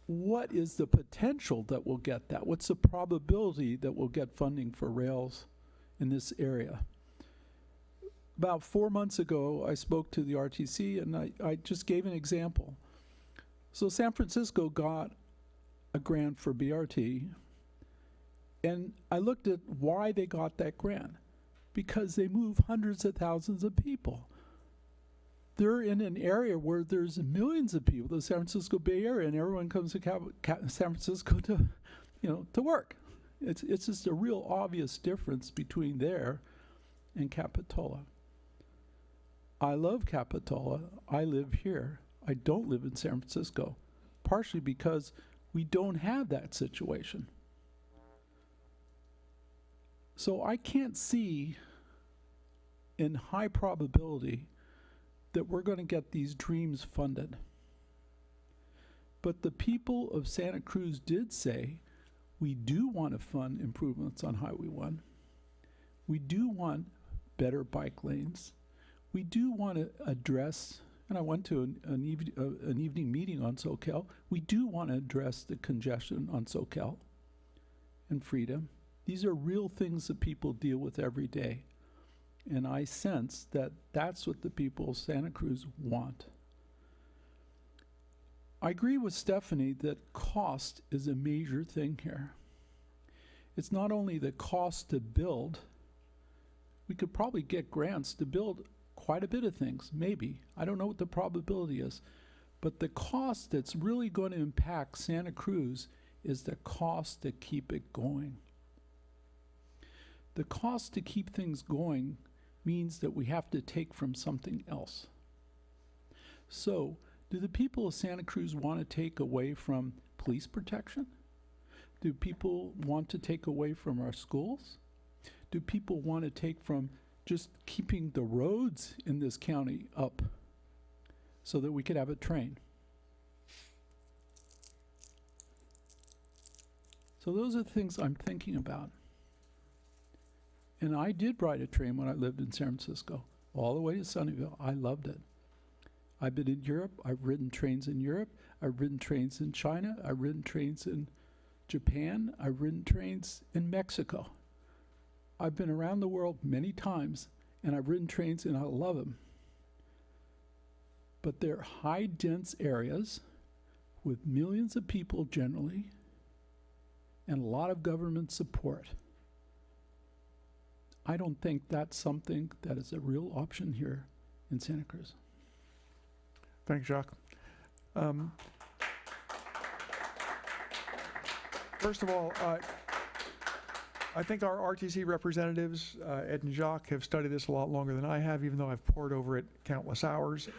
What is the potential that we'll get that? What's the probability that we'll get funding for rails in this area? About 4 months ago, I spoke to the RTC, and I just gave an example. So San Francisco got a grant for BRT, and I looked at why they got that grant. Because they move hundreds of thousands of people. They're in an area where there's millions of people, the San Francisco Bay Area, and everyone comes to San Francisco to work. It's just a real obvious difference between there and Capitola. I love Capitola. I live here. I don't live in San Francisco, partially because we don't have that situation. So I can't see in high probability that we're going to get these dreams funded. But the people of Santa Cruz did say, we do want to fund improvements on Highway 1. We do want better bike lanes. We do want to address, and I went to an evening meeting on SoCal, we do want to address the congestion on SoCal and Freedom. These are real things that people deal with every day. And I sense that that's what the people of Santa Cruz want. I agree with Stephanie that cost is a major thing here. It's not only the cost to build. We could probably get grants to build quite a bit of things, maybe. I don't know what the probability is. But the cost that's really going to impact Santa Cruz is the cost to keep it going. The cost to keep things going means that we have to take from something else. So, do the people of Santa Cruz want to take away from police protection? Do people want to take away from our schools? Do people want to take from just keeping the roads in this county up so that we could have a train? So those are the things I'm thinking about. And I did ride a train when I lived in San Francisco, all the way to Sunnyvale. I loved it. I've been in Europe. I've ridden trains in Europe. I've ridden trains in China. I've ridden trains in Japan. I've ridden trains in Mexico. I've been around the world many times, and I've ridden trains, and I love them. But they're high, dense areas with millions of people generally, and a lot of government support. I don't think that's something that is a real option here in Santa Cruz. Thanks, Jacques. First of all, I think our RTC representatives, Ed and Jacques, have studied this a lot longer than I have, even though I've pored over it countless hours.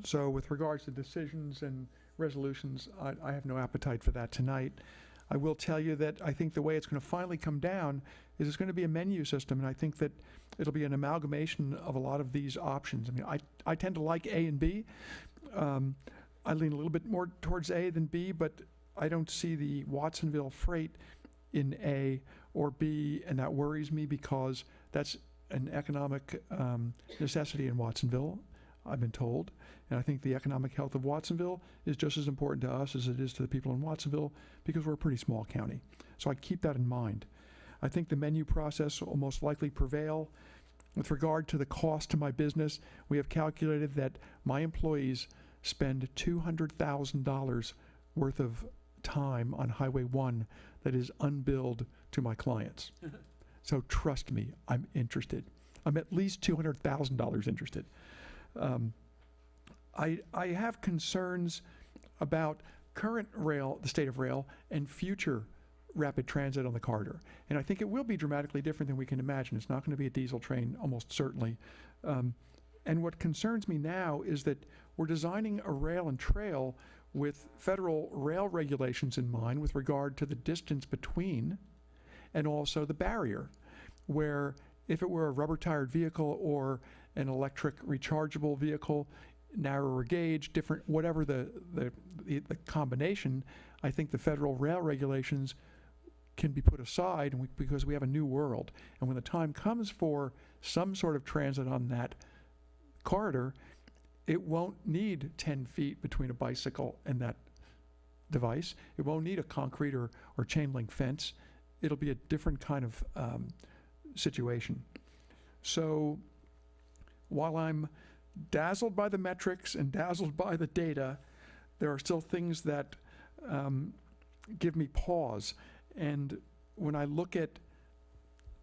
So with regards to decisions and resolutions, I have no appetite for that tonight. I will tell you that I think the way it's going to finally come down is it's going to be a menu system, and I think that it'll be an amalgamation of a lot of these options. I mean, I tend to like A and B. I lean a little bit more towards A than B, but I don't see the Watsonville freight in A or B, and that worries me because that's an economic necessity in Watsonville, I've been told. And I think the economic health of Watsonville is just as important to us as it is to the people in Watsonville because we're a pretty small county. So I keep that in mind. I think the menu process will most likely prevail. With regard to the cost to my business, we have calculated that my employees spend $200,000 worth of time on Highway 1 that is unbilled to my clients. So trust me, I'm interested. I'm at least $200,000 interested. I have concerns about current rail, the state of rail, and future rapid transit on the corridor. And I think it will be dramatically different than we can imagine. It's not going to be a diesel train, almost certainly. And what concerns me now is that we're designing a rail and trail with federal rail regulations in mind with regard to the distance between and also the barrier, where if it were a rubber-tired vehicle or an electric rechargeable vehicle, narrower gauge, different, whatever the combination, I think the federal rail regulations can be put aside because we have a new world. And when the time comes for some sort of transit on that corridor, it won't need 10 feet between a bicycle and that device. It won't need a concrete or chain link fence. It'll be a different kind of situation. So while I'm dazzled by the metrics and dazzled by the data, there are still things that give me pause. And when I look at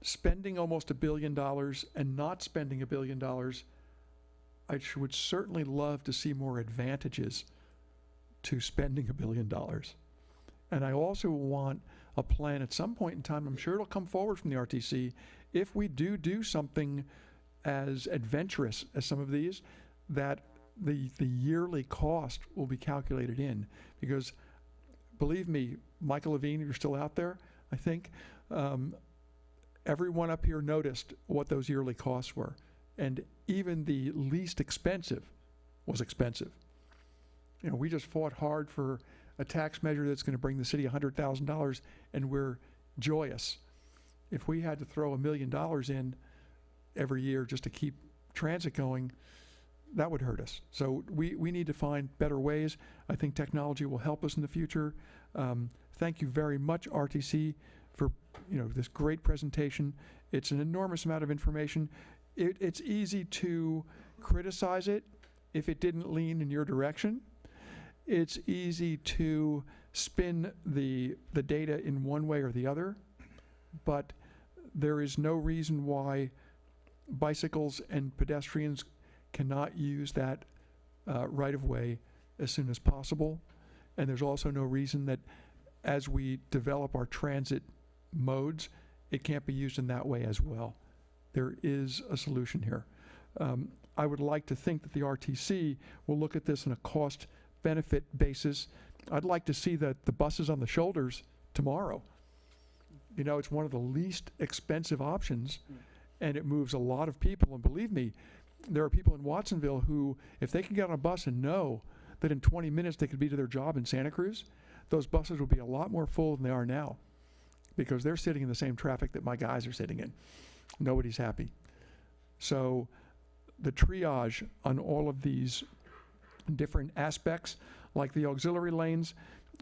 spending almost $1 billion and not spending $1 billion, I would certainly love to see more advantages to spending $1 billion. And I also want a plan at some point in time, I'm sure it'll come forward from the RTC, if we do something as adventurous as some of these, that the yearly cost will be calculated in. Because believe me, Michael Levine, you're still out there, I think, everyone up here noticed what those yearly costs were. And even the least expensive was expensive. You know, we just fought hard for a tax measure that's going to bring the city $100,000, and we're joyous. If we had to throw $1 million in every year just to keep transit going, that would hurt us. So we need to find better ways. I think technology will help us in the future. Thank you very much, RTC, for this great presentation. It's an enormous amount of information. It's easy to criticize it if it didn't lean in your direction. It's easy to spin the data in one way or the other, but there is no reason why bicycles and pedestrians cannot use that right-of-way as soon as possible. And there's also no reason that as we develop our transit modes, it can't be used in that way as well. There is a solution here. I would like to think that the RTC will look at this on a cost-benefit basis. I'd like to see the buses on the shoulders tomorrow. It's one of the least expensive options, and it moves a lot of people. And believe me, there are people in Watsonville who, if they can get on a bus and know that in 20 minutes they could be to their job in Santa Cruz, those buses will be a lot more full than they are now, because they're sitting in the same traffic that my guys are sitting in. Nobody's happy. So the triage on all of these different aspects, like the auxiliary lanes,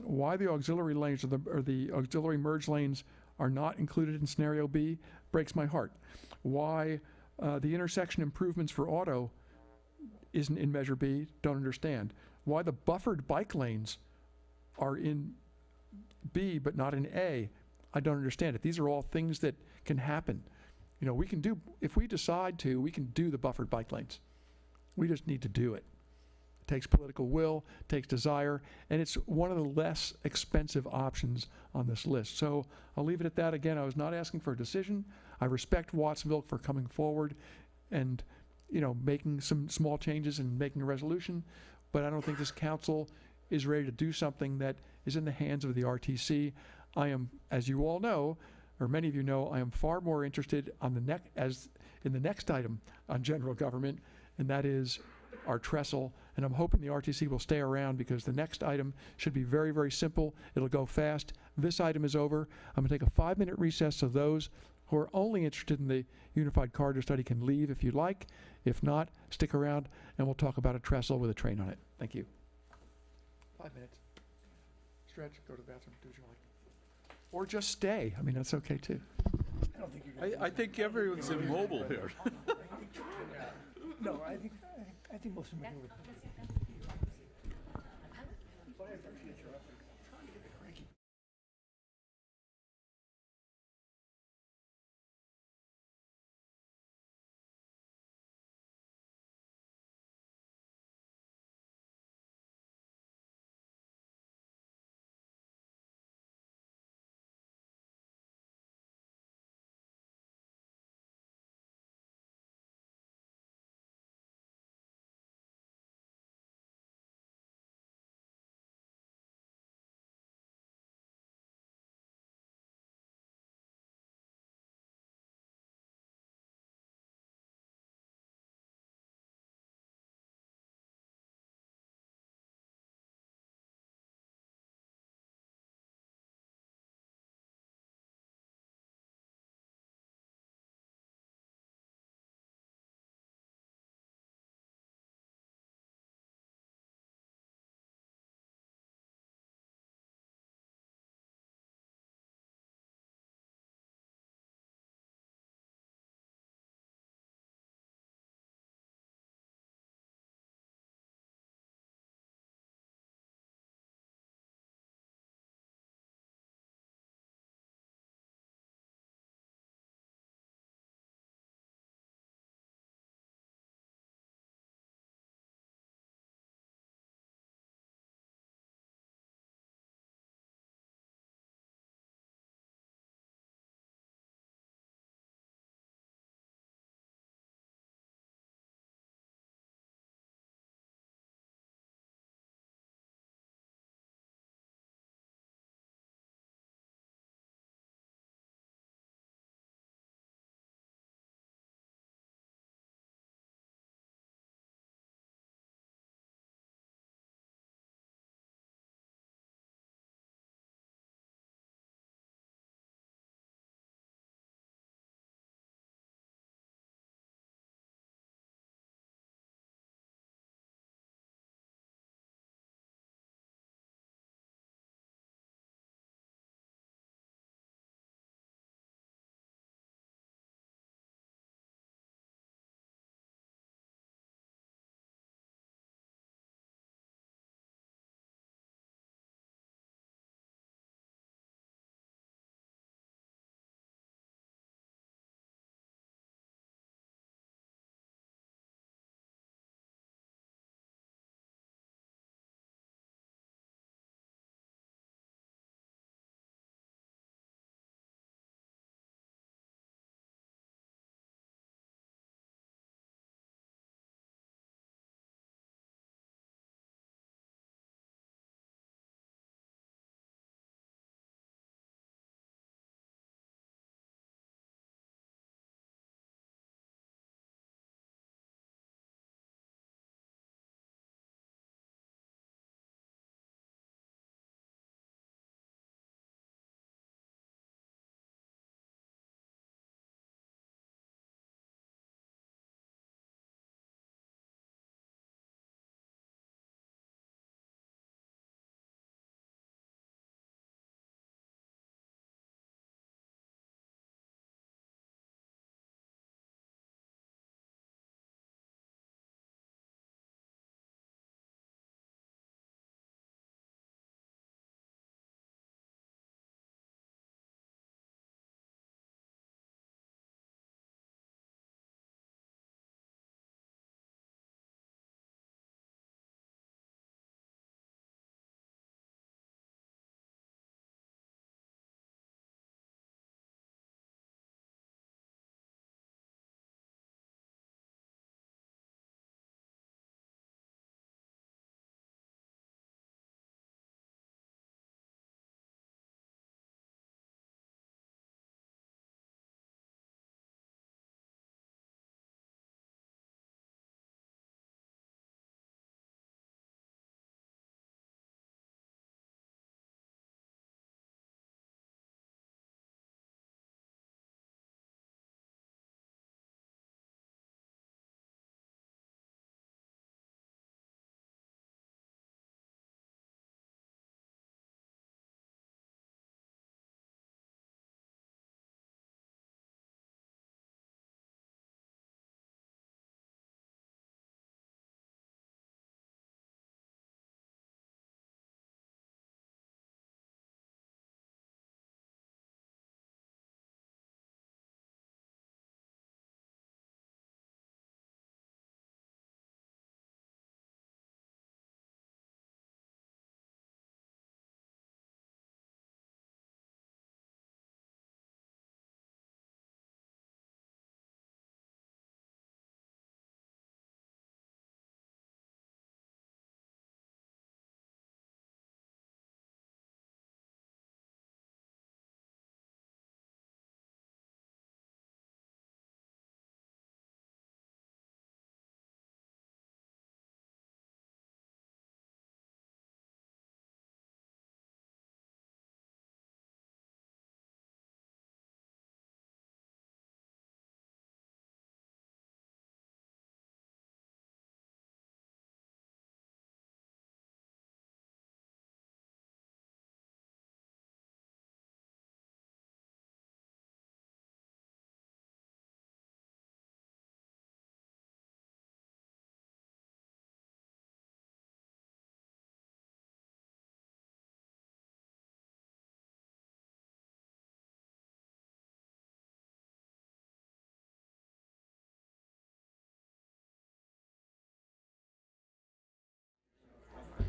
why the auxiliary lanes or the auxiliary merge lanes are not included in scenario B breaks my heart. Why the intersection improvements for auto isn't in measure B, don't understand. Why the buffered bike lanes are in B but not in A, I don't understand it. These are all things that can happen. We can do, if we decide to, we can do the buffered bike lanes. We just need to do it. It takes political will, takes desire, and it's one of the less expensive options on this list. So I'll leave it at that. Again, I was not asking for a decision. I respect Watsonville for coming forward and, making some small changes and making a resolution, but I don't think this council is ready to do something that is in the hands of the RTC. I am, as you all know, or many of you know, I am far more interested on in the next item on general government, and that is our trestle. And I'm hoping the RTC will stay around, because the next item should be very, very simple. It'll go fast. This item is over. I'm going to take a 5-minute recess, so those who are only interested in the Unified Corridor Study can leave if you'd like. If not, stick around and we'll talk about a trestle with a train on it. Thank you. 5 minutes. Stretch, go to the bathroom, do what you like. Or just stay. I mean, that's okay too. I think everyone's immobile here. No, I think most of them are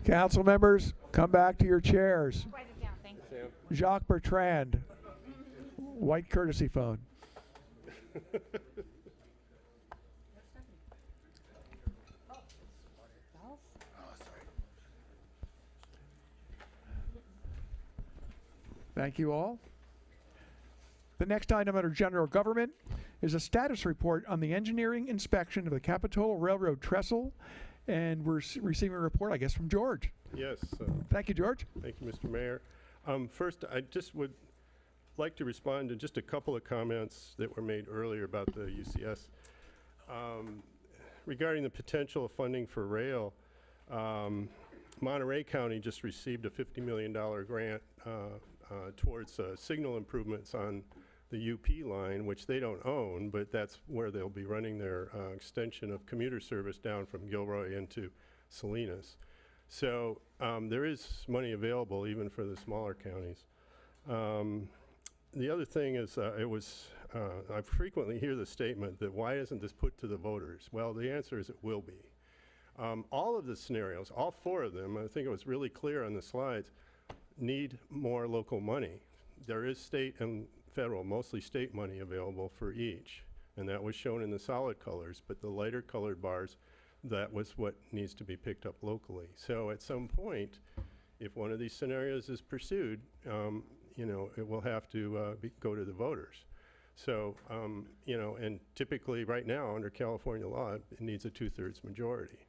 Council members, come back to your chairs. Write it down, thanks. Jacques Bertrand, white courtesy phone. Thank you all. The next item under general government is a status report on the engineering inspection of the Capitola Railroad trestle. And we're receiving a report, I guess, from George. Yes. Thank you, George. Thank you, Mr. Mayor. First, I just would like to respond to just a couple of comments that were made earlier about the UCS. Regarding the potential of funding for rail, Monterey County just received a $50 million grant towards signal improvements on the UP line, which they don't own, but that's where they'll be running their extension of commuter service down from Gilroy into Salinas. So there is money available even for the smaller counties. The other thing is I frequently hear the statement that why isn't this put to the voters? Well, the answer is it will be. All of the scenarios, all four of them, I think it was really clear on the slides, need more local money. There is state and federal, mostly state money available for each, and that was shown in the solid colors, but the lighter colored bars, that was what needs to be picked up locally. So at some point, if one of these scenarios is pursued, you know, it will have to go to the voters. So, you know, and typically right now under California law, it needs a 2/3 majority.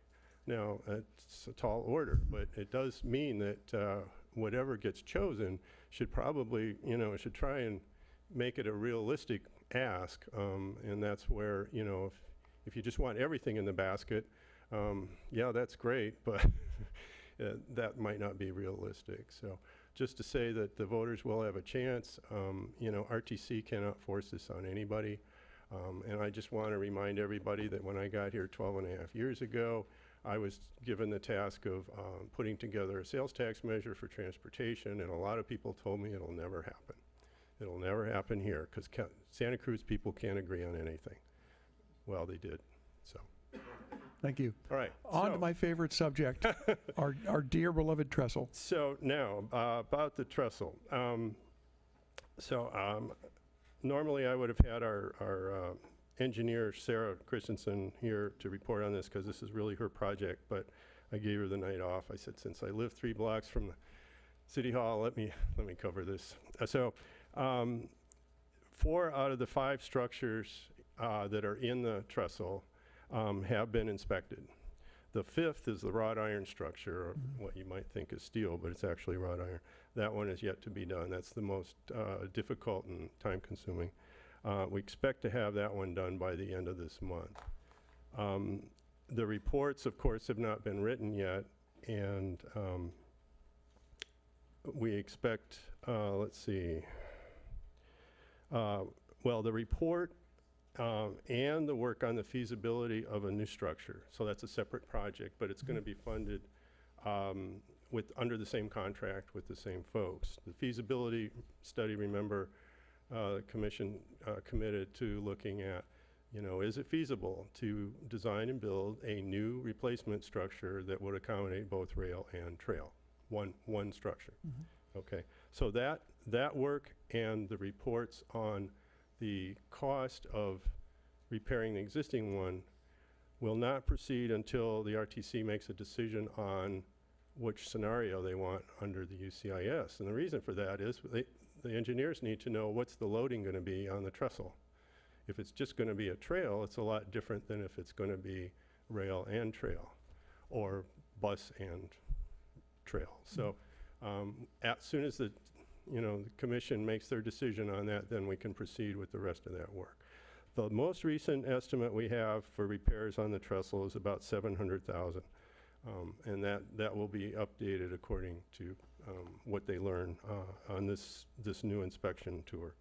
Now, it's a tall order, but it does mean that whatever gets chosen should probably, you know, should try and make it a realistic ask, and that's where, you know, if you just want everything in the basket, yeah, that's great, but that might not be realistic. So just to say that the voters will have a chance, you know, RTC cannot force this on anybody, and I just want to remind everybody that when I got here 12.5 years ago, I was given the task of putting together a sales tax measure for transportation, and a lot of people told me it'll never happen. It'll never happen here because Santa Cruz people can't agree on anything. Well, they did, so. Thank you. All right. On to my favorite subject, our dear beloved trestle. So now, about the trestle. Normally I would have had our engineer, Sarah Christensen, here to report on this because this is really her project, but I gave her the night off. I said, since I live 3 blocks from the City Hall, let me cover this. 4 out of the 5 structures that are in the trestle have been inspected. The 5th is the wrought iron structure, or what you might think is steel, but it's actually wrought iron. That one is yet to be done. That's the most difficult and time-consuming. We expect to have that one done by the end of this month. The reports, of course, have not been written yet, and we expect, let's see, well, the report and the work on the feasibility of a new structure. So that's a separate project, but it's going to be funded under the same contract with the same folks. The feasibility study, remember, the commission committed to looking at, you know, is it feasible to design and build a new replacement structure that would accommodate both rail and trail, one structure. Okay, so that work and the reports on the cost of repairing the existing one will not proceed until the RTC makes a decision on which scenario they want under the UCIS. And the reason for that is the engineers need to know what's the loading going to be on the trestle. If it's just going to be a trail, it's a lot different than if it's going to be rail and trail, or bus and trail. So as soon as the commission makes their decision on that, then we can proceed with the rest of that work. The most recent estimate we have for repairs on the trestle is about $700,000, and that will be updated according to what they learn on this new inspection tour.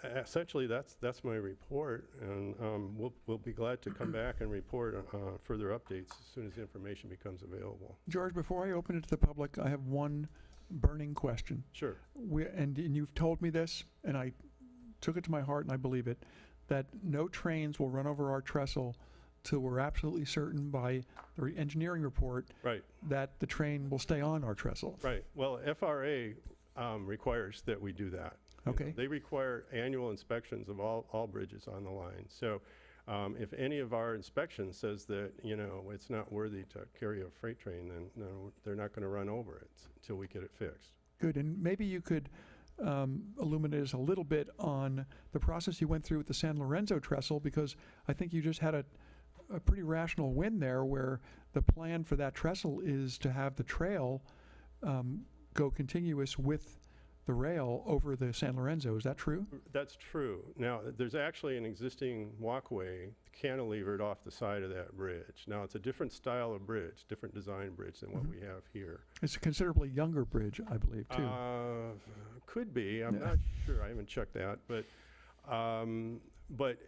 Essentially, that's my report, and we'll be glad to come back and report further updates as soon as the information becomes available. George, before I open it to the public, I have one burning question. Sure. And you've told me this, and I took it to my heart, and I believe it. that no trains will run over our trestle till we're absolutely certain by the engineering report Right. that the train will stay on our trestle. Right. Well, FRA requires that we do that. You know, Okay. they require annual inspections of all bridges on the line. So if any of our inspection says that, you know, it's not worthy to carry a freight train, then no, they're not going to run over it until we get it fixed. Good, and maybe you could illuminate us a little bit on the process you went through with the San Lorenzo trestle, because I think you just had a pretty rational win there, where the plan for that trestle is to have the trail go continuous with the rail over the San Lorenzo. Is that true? That's true. Now, there's actually an existing walkway cantilevered off the side of that bridge. Now, it's a different style of bridge, different design bridge than what we have here. It's a considerably younger bridge, I believe, too. Could be. I'm Yeah. not sure. I haven't checked that. But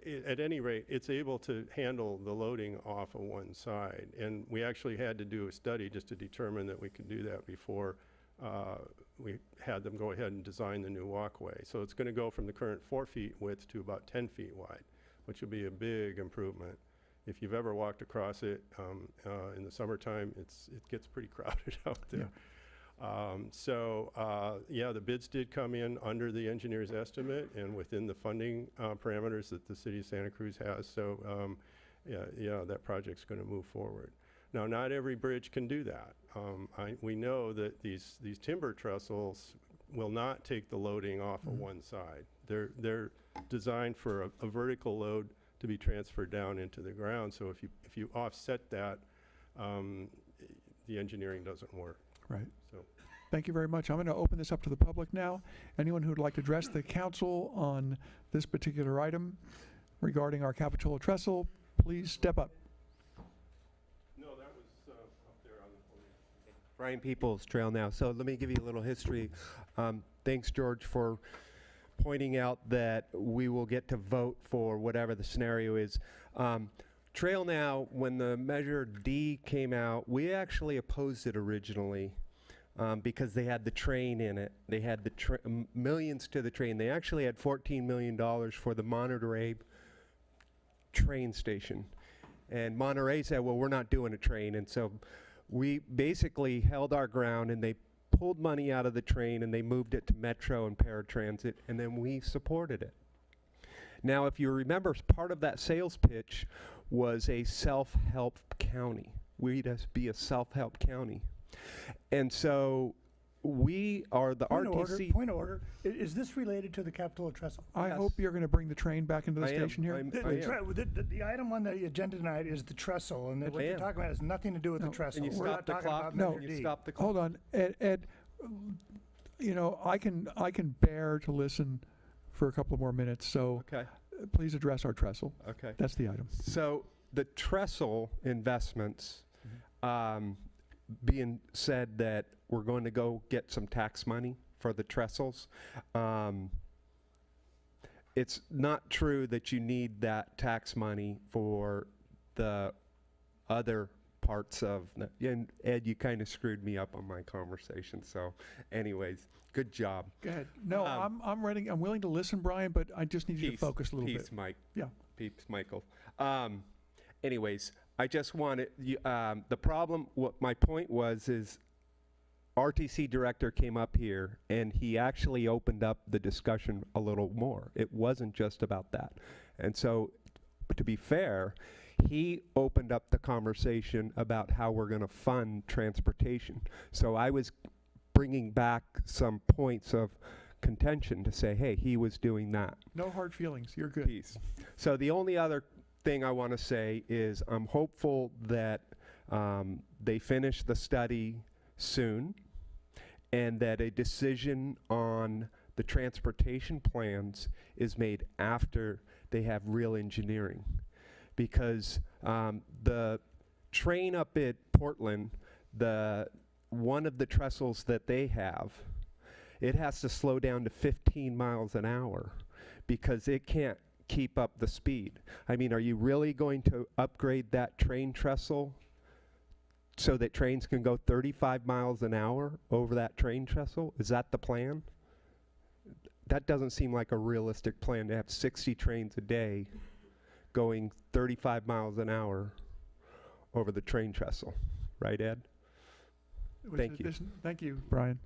at any rate, it's able to handle the loading off of one side. And we actually had to do a study just to determine that we could do that before we had them go ahead and design the new walkway. So it's going to go from the current 4 feet width to about 10 feet wide, which will be a big improvement. If you've ever walked across it in the summertime, it gets pretty crowded out there. Yeah, the bids did come in under the engineer's estimate and within the funding parameters that the city of Santa Cruz has. So yeah, that project's going to move forward. Now, not every bridge can do that. We know that these timber trestles will not take the loading off of one side. They're designed for a vertical load to be transferred down into the ground. So if you offset that, the engineering doesn't work. Right. So. Thank you very much. I'm going to open this up to the public now. Anyone who would like to address the council on this particular item regarding our Capitola trestle, please step up. No, that was up there on the podium. Brian Peoples, Trail Now. So let me give you a little history. Thanks, George, for pointing out that we will get to vote for whatever the scenario is. Trail Now, when the Measure D came out, we actually opposed it originally because they had the train in it. They had the millions to the train. They actually had $14 million for the Monterey train station. And Monterey said, well, we're not doing a train. And so we basically held our ground, and they pulled money out of the train and they moved it to Metro and paratransit, and then we supported it. Now, if you remember, part of that sales pitch was a self-help county. We'd be a self-help county. And so we are the RTC. Point of order. Is this related to the Capitola trestle? I hope you're going to bring the train back into the station here. The item on the agenda tonight is the trestle, and what you're talking about has nothing to do with the trestle. And you We're stop not the talking clock. about No, Measure D. Stop the clock. Hold on, Ed, you know, I can bear to listen for a couple more minutes, so Okay. please address our trestle. Okay. That's the item. So the trestle investments, being said that we're going to go get some tax money for the trestles. It's not true that you need that tax money for the other parts of, and Ed, you kind of screwed me up on my conversation. So anyways, good job. Go ahead. No, I'm ready. I'm willing to listen, Brian, but I just need you to focus a little bit. Mike. Yeah. Peeps, Michael. Anyways, I just wanted, the problem, what my point was is RTC director came up here and he actually opened up the discussion a little more. It wasn't just about that. And so, to be fair, he opened up the conversation about how we're going to fund transportation. So I was bringing back some points of contention to say, hey, he was doing that. No hard feelings. You're good. Peace. So the only other thing I want to say is I'm hopeful that they finish the study soon and that a decision on the transportation plans is made after they have real engineering. Because the train up at Portland, one of the trestles that they have, it has to slow down to 15 miles an hour because it can't keep up the speed. I mean, are you really going to upgrade that train trestle so that trains can go 35 miles an hour over that train trestle? Is that the plan? that doesn't seem like a realistic plan to have 60 trains a day going 35 miles an hour over the train trestle. Right, Ed? Thank you. Thank you, Brian.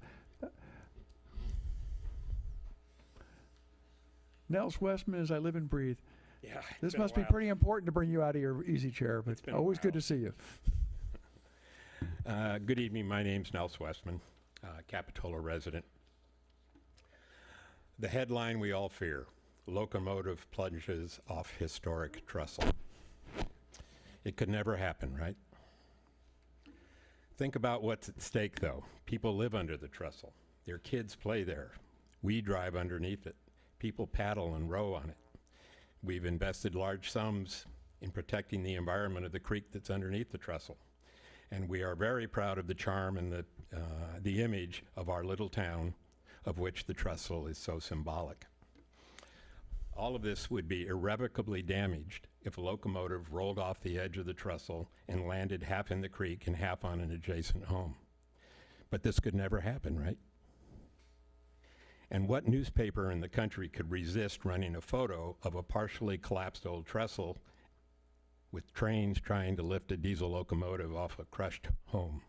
Nels Westman, as I live and breathe. Yeah. This must be pretty important to bring you out of your easy chair, but always good to see you. Good evening. My name's Nels Westman, Capitola resident. The headline we all fear: locomotive plunges off historic trestle. It could never happen, right? Think about what's at stake, though. People live under the trestle. Their kids play there. We drive underneath it. People paddle and row on it. We've invested large sums in protecting the environment of the creek that's underneath the trestle. And we are very proud of the charm and the image of our little town, of which the trestle is so symbolic. All of this would be irrevocably damaged if a locomotive rolled off the edge of the trestle and landed half in the creek and half on an adjacent home. But this could never happen, right? And what newspaper in the country could resist running a photo of a partially collapsed old trestle with trains trying to lift a diesel locomotive off a crushed home?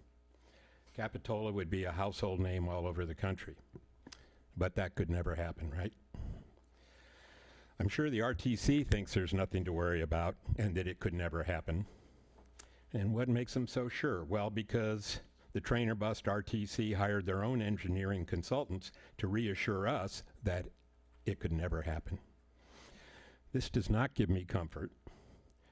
Capitola would be a household name all over the country. But that could never happen, right? I'm sure the RTC thinks there's nothing to worry about and that it could never happen. And what makes them so sure? Well, because the train or bust RTC hired their own engineering consultants to reassure us that it could never happen. This does not give me comfort,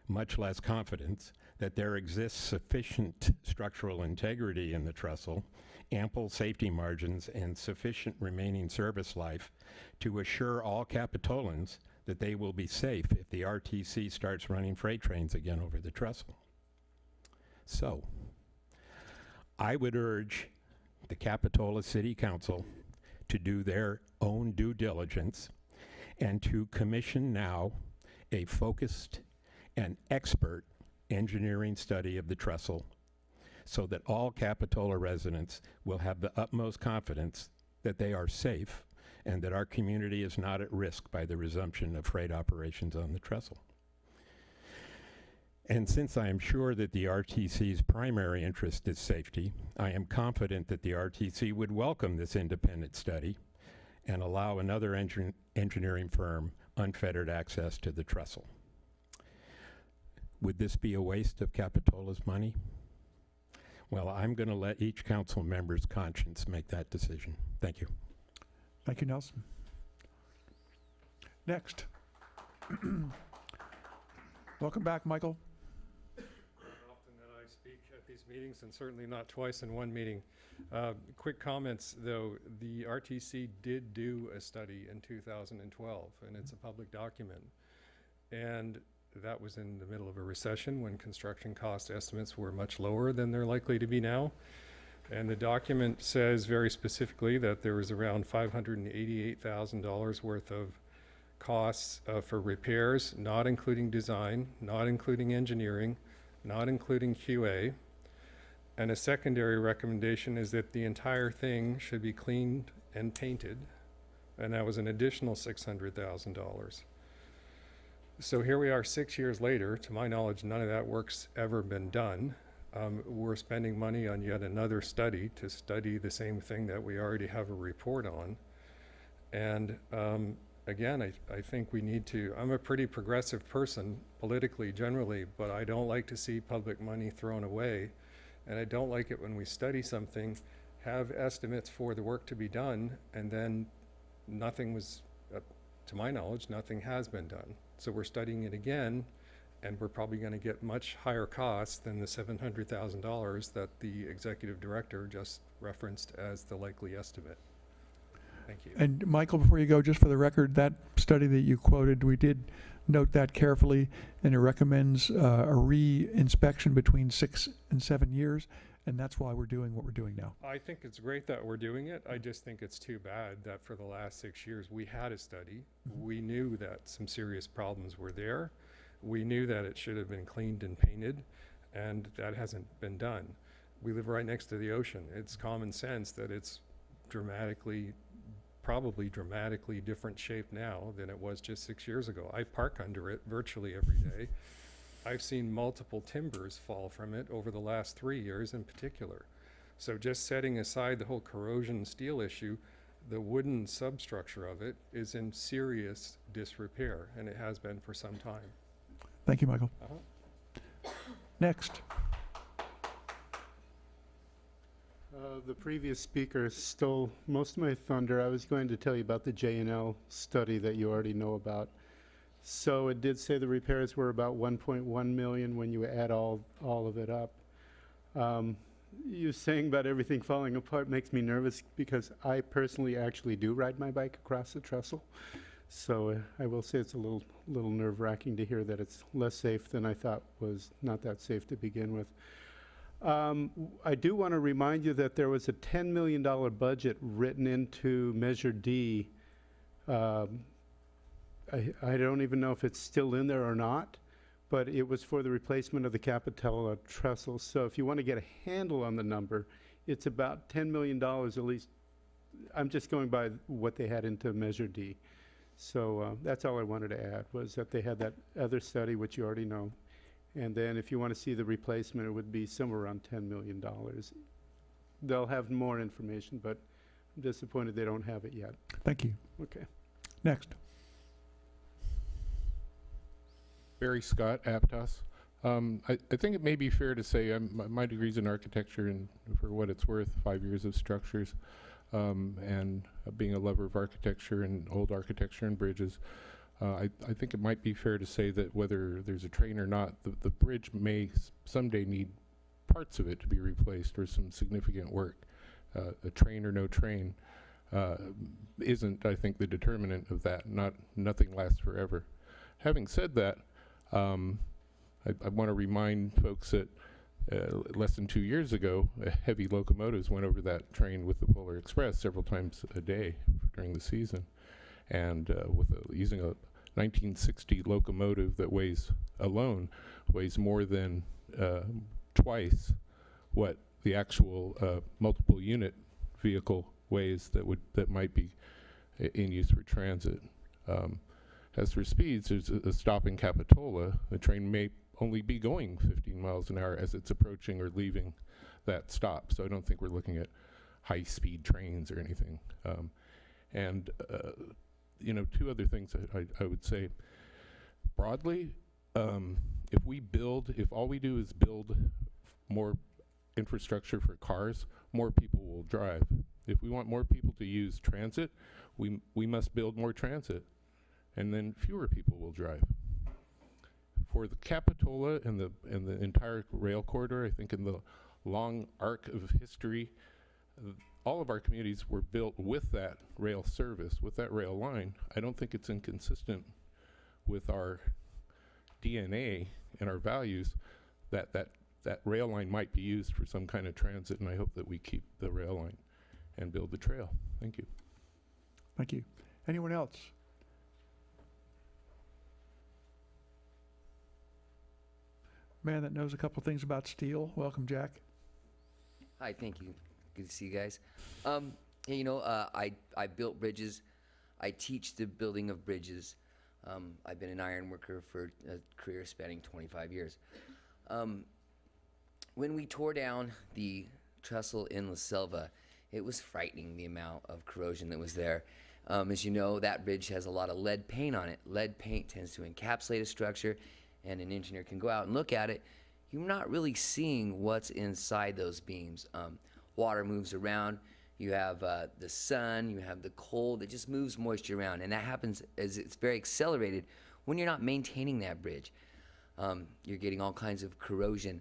much less confidence, that there exists sufficient structural integrity in the trestle, ample safety margins, and sufficient remaining service life to assure all Capitolans that they will be safe if the RTC starts running freight trains again over the trestle. So, I would urge the Capitola City Council to do their own due diligence and to commission now a focused and expert engineering study of the trestle so that all Capitola residents will have the utmost confidence that they are safe and that our community is not at risk by the resumption of freight operations on the trestle. And since I am sure that the RTC's primary interest is safety, I am confident that the RTC would welcome this independent study and allow another engineering firm unfettered access to the trestle. Would this be a waste of Capitola's money? Well, I'm going to let each council member's conscience make that decision. Thank you. Thank you, Nelson. Next. Welcome back, Michael. Often that I speak at these meetings, and certainly not twice in one meeting. Quick comments, though. The RTC did do a study in 2012, and it's a public document. And that was in the middle of a recession when construction cost estimates were much lower than they're likely to be now. And the document says very specifically that there was around $588,000 worth of costs for repairs, not including design, not including engineering, not including QA. And a secondary recommendation is that the entire thing should be cleaned and painted, and that was an additional $600,000. So here we are 6 years later. To my knowledge, none of that work's ever been done. We're spending money on yet another study to study the same thing that we already have a report on. And again, I think we need to, I'm a pretty progressive person politically generally, but I don't like to see public money thrown away. And I don't like it when we study something, have estimates for the work to be done, and then nothing was, to my knowledge, nothing has been done. So we're studying it again, and we're probably going to get much higher costs than the $700,000 that the executive director just referenced as the likely estimate. Thank you. And Michael, before you go, just for the record, that study that you quoted, we did note that carefully, and it recommends a re-inspection between 6 and 7 years, and that's why we're doing what we're doing now. I think it's great that we're doing it. I just think it's too bad that for the last 6 years we had a study. We knew that some serious problems were there. We knew that it should have been cleaned and painted, and that hasn't been done. We live right next to the ocean. It's common sense that it's dramatically probably dramatically different shape now than it was just 6 years ago. I park under it virtually every day. I've seen multiple timbers fall from it over the last 3 years in particular. So just setting aside the whole corrosion steel issue, the wooden substructure of it is in serious disrepair, and it has been for some time. Thank you, Michael. Next. The previous speaker stole most of my thunder. I was going to tell you about the J&L study that you already know about. So it did say the repairs were about 1.1 million when you add all of it up. You saying about everything falling apart makes me nervous because I personally actually do ride my bike across the trestle. So I will say it's a little nerve-wracking to hear that it's less safe than I thought was not that safe to begin with. I do want to remind you that there was a $10 million budget written into Measure D. I don't even know if it's still in there or not, but it was for the replacement of the Capitola trestle. So if you want to get a handle on the number, it's about $10 million at least. I'm just going by what they had into Measure D. So that's all I wanted to add, was that they had that other study, which you already know. And then if you want to see the replacement, it would be somewhere around $10 million. They'll have more information, but I'm disappointed they don't have it yet. Thank you. Okay. Next. Barry Scott, Aptos. I think it may be fair to say my degree's in architecture, and for what it's worth, 5 years of structures, and being a lover of architecture and old architecture and bridges, I think it might be fair to say that whether there's a train or not, the bridge may someday need parts of it to be replaced or some significant work. A train or no train isn't, I think, the determinant of that. Nothing lasts forever. Having said that, I want to remind folks that less than 2 years ago, heavy locomotives went over that train with the Polar Express several times a day during the season. And using a 1960 locomotive that weighs more than twice what the actual multiple unit vehicle weighs that might be in use for transit. As for speeds, there's a stop in Capitola. The train may only be going 15 miles an hour as it's approaching or leaving that stop. So I don't think we're looking at high-speed trains or anything. Two other things I would say. Broadly, if all we do is build more infrastructure for cars, more people will drive. If we want more people to use transit, we must build more transit, and then fewer people will drive. For the Capitola and the entire rail corridor, I think in the long arc of history, all of our communities were built with that rail service, with that rail line. I don't think it's inconsistent with our DNA and our values that rail line might be used for some kind of transit, and I hope that we keep the rail line and build the trail. Thank you. Thank you. Anyone else? Man that knows a couple things about steel. Welcome, Jack. Hi, thank you. Good to see you guys. I built bridges. I teach the building of bridges. I've been an iron worker for a career spanning 25 years. When we tore down the trestle in La Selva, it was frightening the amount of corrosion that was there. As you know, that bridge has a lot of lead paint on it. Lead paint tends to encapsulate a structure, and an engineer can go out and look at it. You're not really seeing what's inside those beams. Water moves around. You have the sun, you have the cold. It just moves moisture around, and that happens as it's very accelerated when you're not maintaining that bridge. You're getting all kinds of corrosion.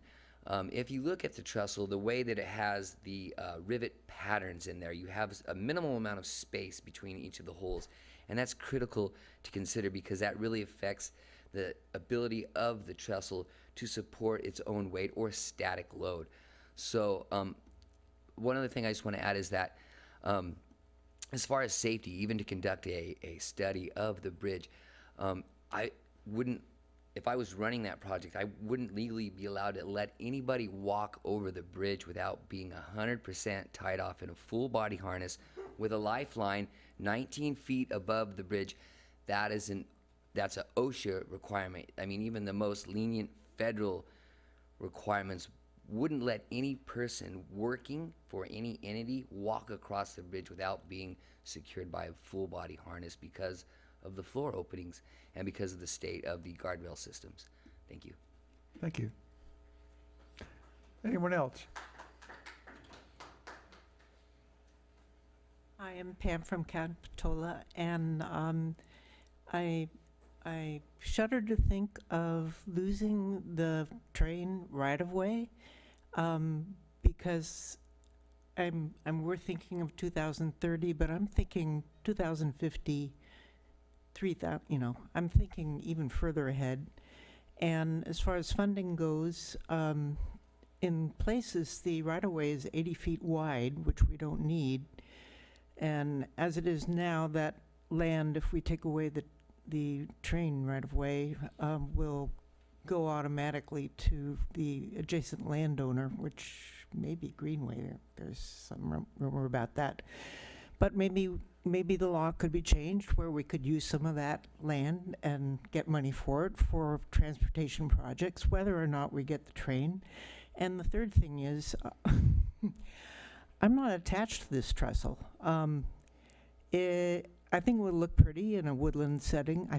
If you look at the trestle, the way that it has the rivet patterns in there, you have a minimal amount of space between each of the holes, and that's critical to consider because that really affects the ability of the trestle to support its own weight or static load. So one other thing I just want to add is that as far as safety, even to conduct a study of the bridge, if I was running that project, I wouldn't legally be allowed to let anybody walk over the bridge without being 100% tied off in a full body harness with a lifeline 19 feet above the bridge, that's an OSHA requirement. I mean, even the most lenient federal requirements wouldn't let any person working for any entity walk across the bridge without being secured by a full body harness because of the floor openings and because of the state of the guardrail systems. Thank you. Thank you. Anyone else? I am Pam from Capitola, and I shudder to think of losing the train right of way, because we're thinking of 2030, but I'm thinking 2050, 3000. You know, I'm thinking even further ahead. And as far as funding goes, in places the right of way is 80 feet wide, which we don't need. And as it is now, that land, if we take away the train right of way, will go automatically to the adjacent landowner, which may be Greenway. There's some rumor about that. But maybe the law could be changed where we could use some of that land and get money for it for transportation projects, whether or not we get the train. And the third thing is, I'm not attached to this trestle. I think it would look pretty in a woodland setting. I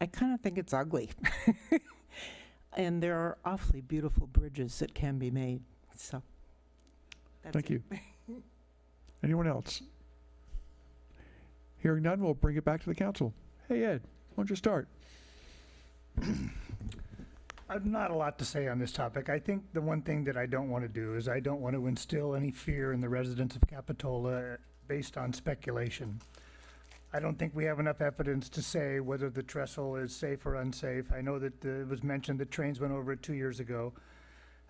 kind of think it's ugly. And there are awfully beautiful bridges that can be made. So, that's Thank it. you. Anyone else? Hearing none, we'll bring it back to the council. Hey, Ed, why don't you start? I've not a lot to say on this topic. I think the one thing that I don't want to do is I don't want to instill any fear in the residents of Capitola based on speculation. I don't think we have enough evidence to say whether the trestle is safe or unsafe. I know that it was mentioned that trains went over it 2 years ago.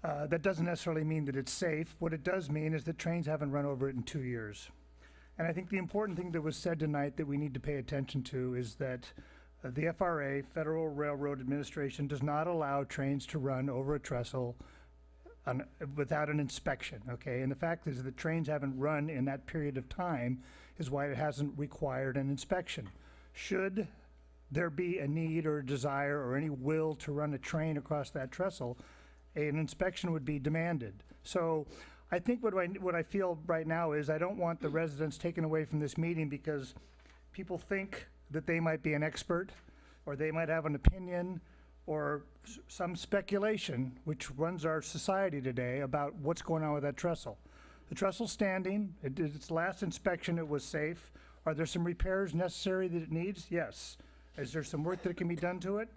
That doesn't necessarily mean that it's safe. What it does mean is that trains haven't run over it in 2 years. And I think the important thing that was said tonight that we need to pay attention to is that the FRA, Federal Railroad Administration, does not allow trains to run over a trestle without an inspection, okay? And the fact is that trains haven't run in that period of time is why it hasn't required an inspection. Should there be a need or a desire or any will to run a train across that trestle, an inspection would be demanded. So I think what I feel right now is I don't want the residents taken away from this meeting because people think that they might be an expert or they might have an opinion or some speculation which runs our society today about what's going on with that trestle. The trestle's standing. It did its last inspection. It was safe. Are there some repairs necessary that it needs? Yes. Is there some work that can be done to it?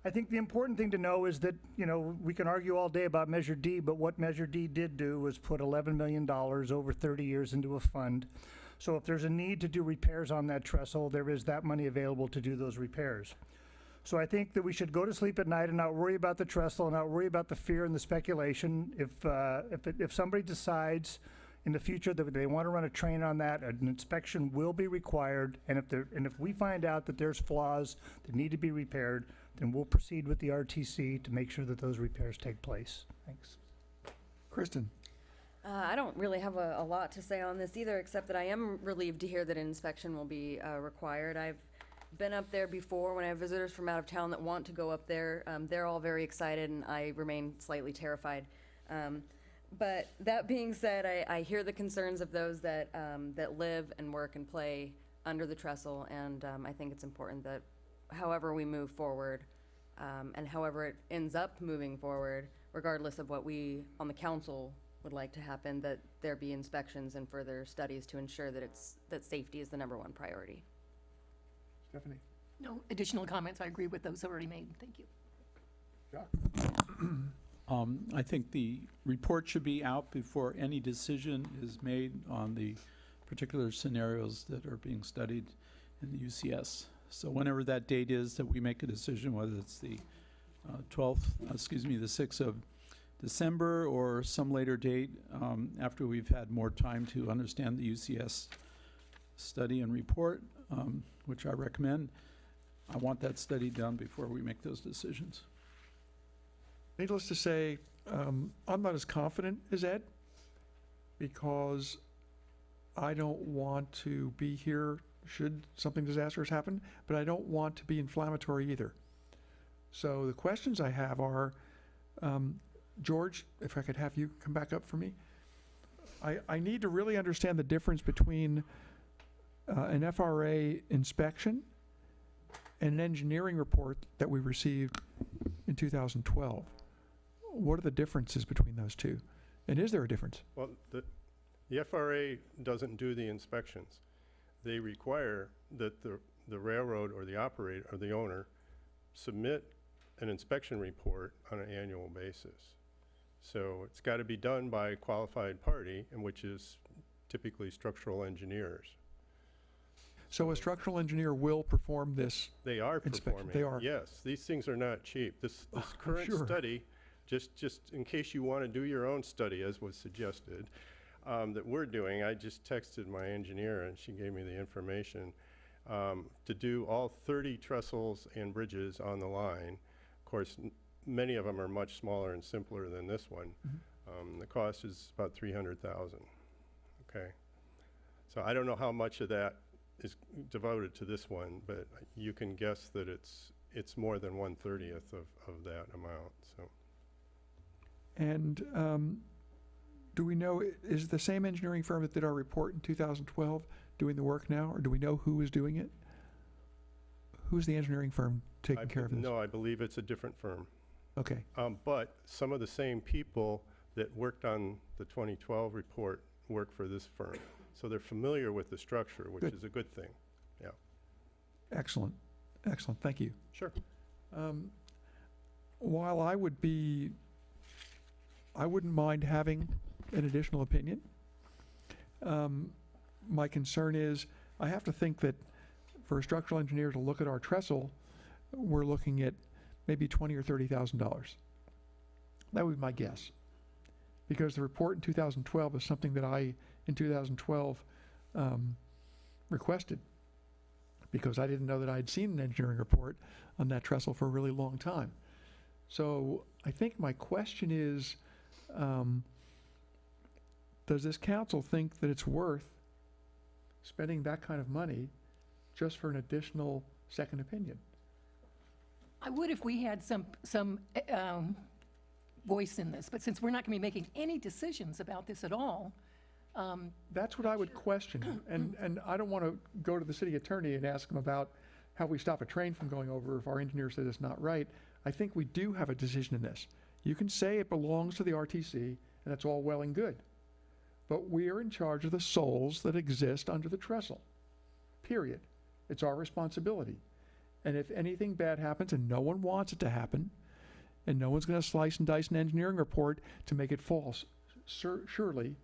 I think the important thing to know is that, you know, we can argue all day about Measure D, but what Measure D did do was put $11 million over 30 years into a fund. So if there's a need to do repairs on that trestle, there is that money available to do those repairs. So I think that we should go to sleep at night and not worry about the trestle and not worry about the fear and the speculation. If somebody decides in the future that they want to run a train on that, an inspection will be required. And if we find out that there's flaws that need to be repaired, then we'll proceed with the RTC to make sure that those repairs take place. Thanks. Kristen. I don't really have a lot to say on this either, except that I am relieved to hear that an inspection will be required. I've been up there before when I have visitors from out of town that want to go up there. They're all very excited, and I remain slightly terrified. But that being said, I hear the concerns of those that live and work and play under the trestle, and I think it's important that however we move forward, and however it ends up moving forward, regardless of what we on the council would like to happen, that there be inspections and further studies to ensure that safety is the #1 priority. Stephanie. No additional comments. I agree with those already made. Thank you. I think the report should be out before any decision is made on the particular scenarios that are being studied in the UCS. So whenever that date is that we make a decision, whether it's the 6th of December or some later date, after we've had more time to understand the UCS study and report, which I recommend, I want that study done before we make those decisions. Needless to say, I'm not as confident as Ed because I don't want to be here should something disastrous happen, but I don't want to be inflammatory either. So the questions I have are, George, if I could have you come back up for me. I need to really understand the difference between an FRA inspection and an engineering report that we received in 2012. What are the differences between those two? And is there a difference? Well, the FRA doesn't do the inspections. They require that the railroad or the operator or the owner submit an inspection report on an annual basis. So it's got to be done by a qualified party, and which is typically structural engineers. So a structural engineer will perform this? They are performing. They are? Yes, these things are not cheap. This current sure. study, just in case you want to do your own study, as was suggested, that we're doing, I just texted my engineer and she gave me the information to do all 30 trestles and bridges on the line. Of course, many of them are much smaller and simpler than this one. The cost is about $300,000. Okay, so I don't know how much of that is devoted to this one, but you can guess that it's more than 1/30 of that amount. So. And do we know, is the same engineering firm that did our report in 2012 doing the work now, or do we know who is doing it? Who's the engineering firm taking care of this? No, I believe it's a different firm. Okay. But some of the same people that worked on the 2012 report work for this firm. So they're familiar with the structure, which is a good thing. Yeah. Excellent. Excellent. Thank you. Sure. While I wouldn't mind having an additional opinion, my concern is I have to think that for a structural engineer to look at our trestle, we're looking at maybe $20,000 or $30,000. That would be my guess. Because the report in 2012 is something that I, in 2012, requested. Because I didn't know that I'd seen an engineering report on that trestle for a really long time. So I think my question is, does this council think that it's worth spending that kind of money just for an additional second opinion? I would if we had some voice in this, but since we're not going to be making any decisions about this at all. That's what I would question, and I don't want to go to the city attorney and ask him about how we stop a train from going over if our engineer says it's not right. I think we do have a decision in this. You can say it belongs to the RTC, and that's all well and good. But we are in charge of the souls that exist under the trestle, period. It's our responsibility. And if anything bad happens, and no one wants it to happen, and no one's going to slice and dice an engineering report to make it false, surely,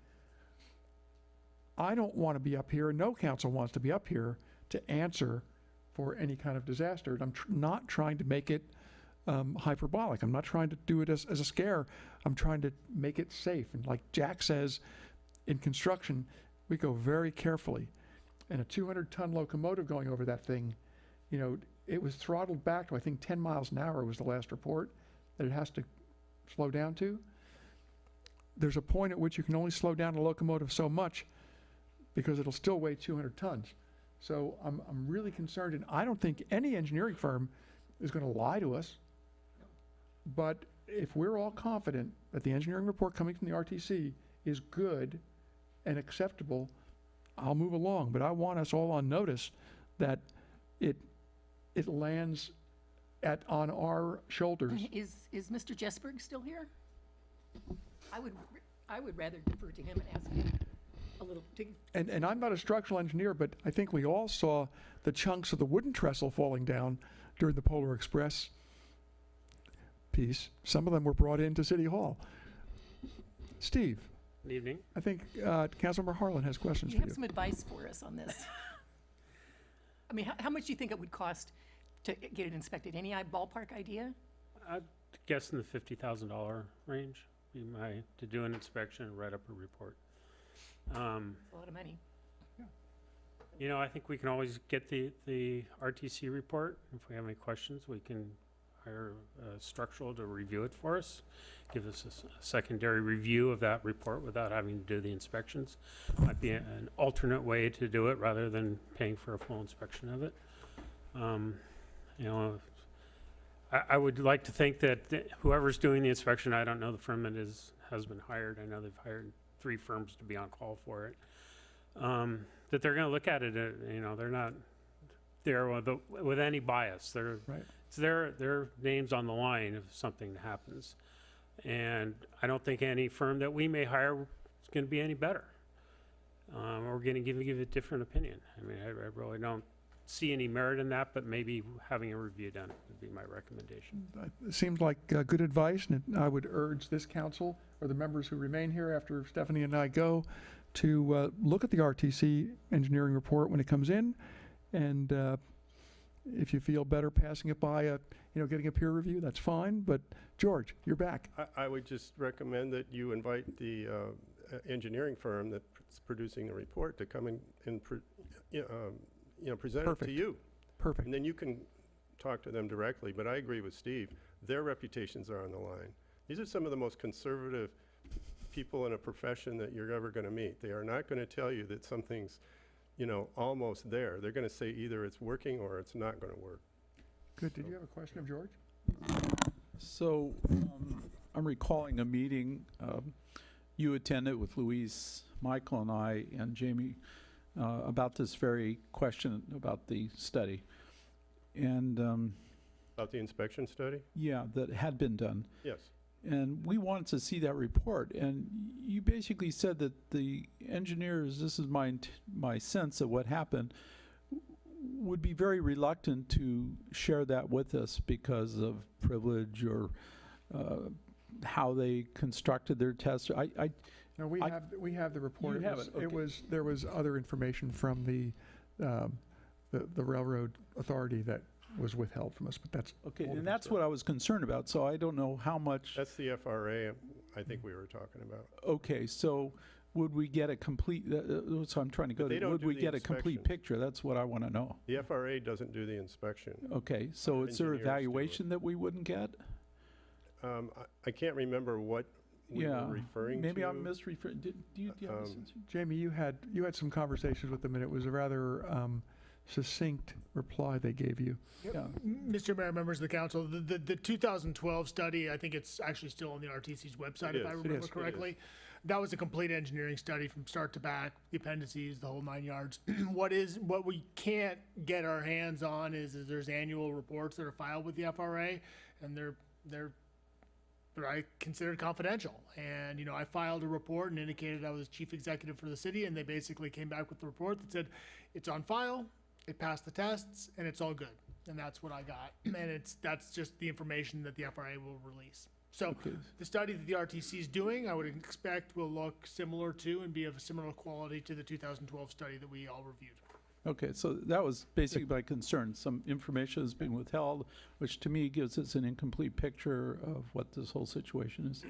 I don't want to be up here, and no council wants to be up here to answer for any kind of disaster. And I'm not trying to make it hyperbolic. I'm not trying to do it as a scare. I'm trying to make it safe. And like Jack says, in construction, we go very carefully. And a 200-ton locomotive going over that thing, you know, it was throttled back to, I think, 10 miles an hour was the last report that it has to slow down to. There's a point at which you can only slow down a locomotive so much because it'll still weigh 200 tons. So I'm really concerned, and I don't think any engineering firm is going to lie to us. But if we're all confident that the engineering report coming from the RTC is good and acceptable, I'll move along. But I want us all on notice that it lands on our shoulders. Is Mr. Jesberg still here? I would rather defer to him and ask him a little. And I'm not a structural engineer, but I think we all saw the chunks of the wooden trestle falling down during the Polar Express piece. Some of them were brought into City Hall. Steve. Good evening. I think Councilmember Harlan has questions Do for you you. have some advice for us on this? I mean, how much do you think it would cost to get it inspected? Any ballpark idea? I'd guess in the $50,000 range to do an inspection and write up a report. That's a lot of money. You know, I think we can always get the RTC report. If we have any questions, we can hire structural to review it for us, give us a secondary review of that report without having to do the inspections. Might be an alternate way to do it rather than paying for a full inspection of it. You know, I would like to think that whoever's doing the inspection, I don't know the firm that has been hired. I know they've hired 3 firms to be on call for it. That they're going to look at it. You know, they're not there with any bias. They're it's their names on the line if something happens, and I don't think any firm that we may hire is going to be any better. We're going to give a different opinion. I mean, I really don't see any merit in that, but maybe having a review done would be my recommendation. It seems like good advice, and I would urge this council or the members who remain here after Stephanie and I go to look at the RTC engineering report when it comes in, and if you feel better passing it by, getting a peer review, that's fine. But George, you're back. I would just recommend that you invite the engineering firm that's producing the report to come and present it to you. Perfect. And then you can talk to them directly. But I agree with Steve. Their reputations are on the line. These are some of the most conservative people in a profession that you're ever going to meet. They are not going to tell you that something's, almost there. They're going to say either it's working or it's not going to work. Good. Did you have a question of George? So I'm recalling a meeting you attended with Louise, Michael, and I, and Jamie about this very question about the study. And About the inspection study? yeah, that had been done. Yes. And we wanted to see that report. And you basically said that the engineers, this is my sense of what happened, would be very reluctant to share that with us because of privilege or how they constructed their test. No, we have the report. You have it, okay. There was other information from the railroad authority that was withheld from us, but that's okay. And that's what I was concerned about. So I don't know how much. That's the FRA. I think we were talking about. Okay, so would we get a complete? So I'm trying to go. But Would we get a complete picture? That's what I want to know. The FRA doesn't do the inspection. Okay, so it's their engineers do it. evaluation that we wouldn't get. I can't remember what we were referring maybe to. I'm misreferring. Do you have a sense? Jamie, you had some conversations with them, and it was a rather succinct reply they gave you. Yeah. Mr. Mayor, members of the council, the 2012 study, I think it's actually still on the RTC's website, if I remember correctly. That was a complete engineering study from start to back, the appendices, the whole 9 yards. What we can't get our hands on is there's annual reports that are filed with the FRA, and they're I considered confidential. And, I filed a report and indicated I was chief executive for the city, and they basically came back with the report that said, it's on file, it passed the tests, and it's all good. And that's what I got. And that's just the information that the FRA will release. So the study that the RTC is doing, I would expect will look similar to and be of a similar quality to the 2012 study that we all reviewed. Okay, so that was basically my concern. Some information is being withheld, which to me gives us an incomplete picture of what this whole situation is.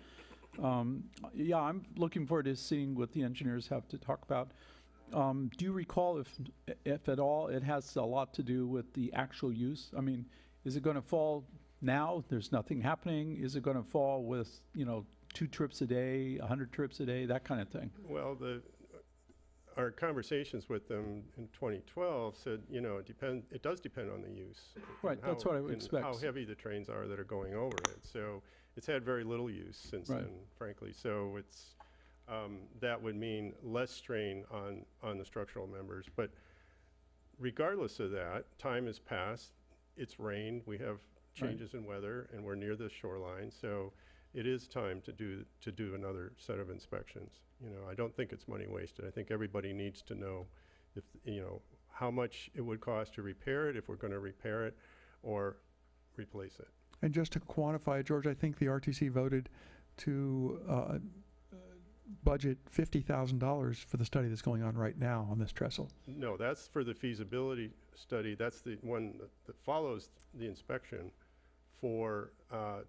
Yeah, I'm looking forward to seeing what the engineers have to talk about. Do you recall if at all it has a lot to do with the actual use? I mean, is it going to fall now? There's nothing happening. Is it going to fall with 2 trips a day, 100 trips a day, that kind of thing? Well, our conversations with them in 2012 said, it does depend on the use. Right, that's what I would expect. How heavy the trains are that are going over it. So it's had very little use since then, frankly. So it's that would mean less strain on the structural members. But regardless of that, time has passed. It's rained. We have changes in weather, and we're near the shoreline. So it is time to do another set of inspections. I don't think it's money wasted. I think everybody needs to know if how much it would cost to repair it, if we're going to repair it or replace it. And just to quantify it, George, I think the RTC voted to budget $50,000 for the study that's going on right now on this trestle. No, that's for the feasibility study. That's the one that follows the inspection for to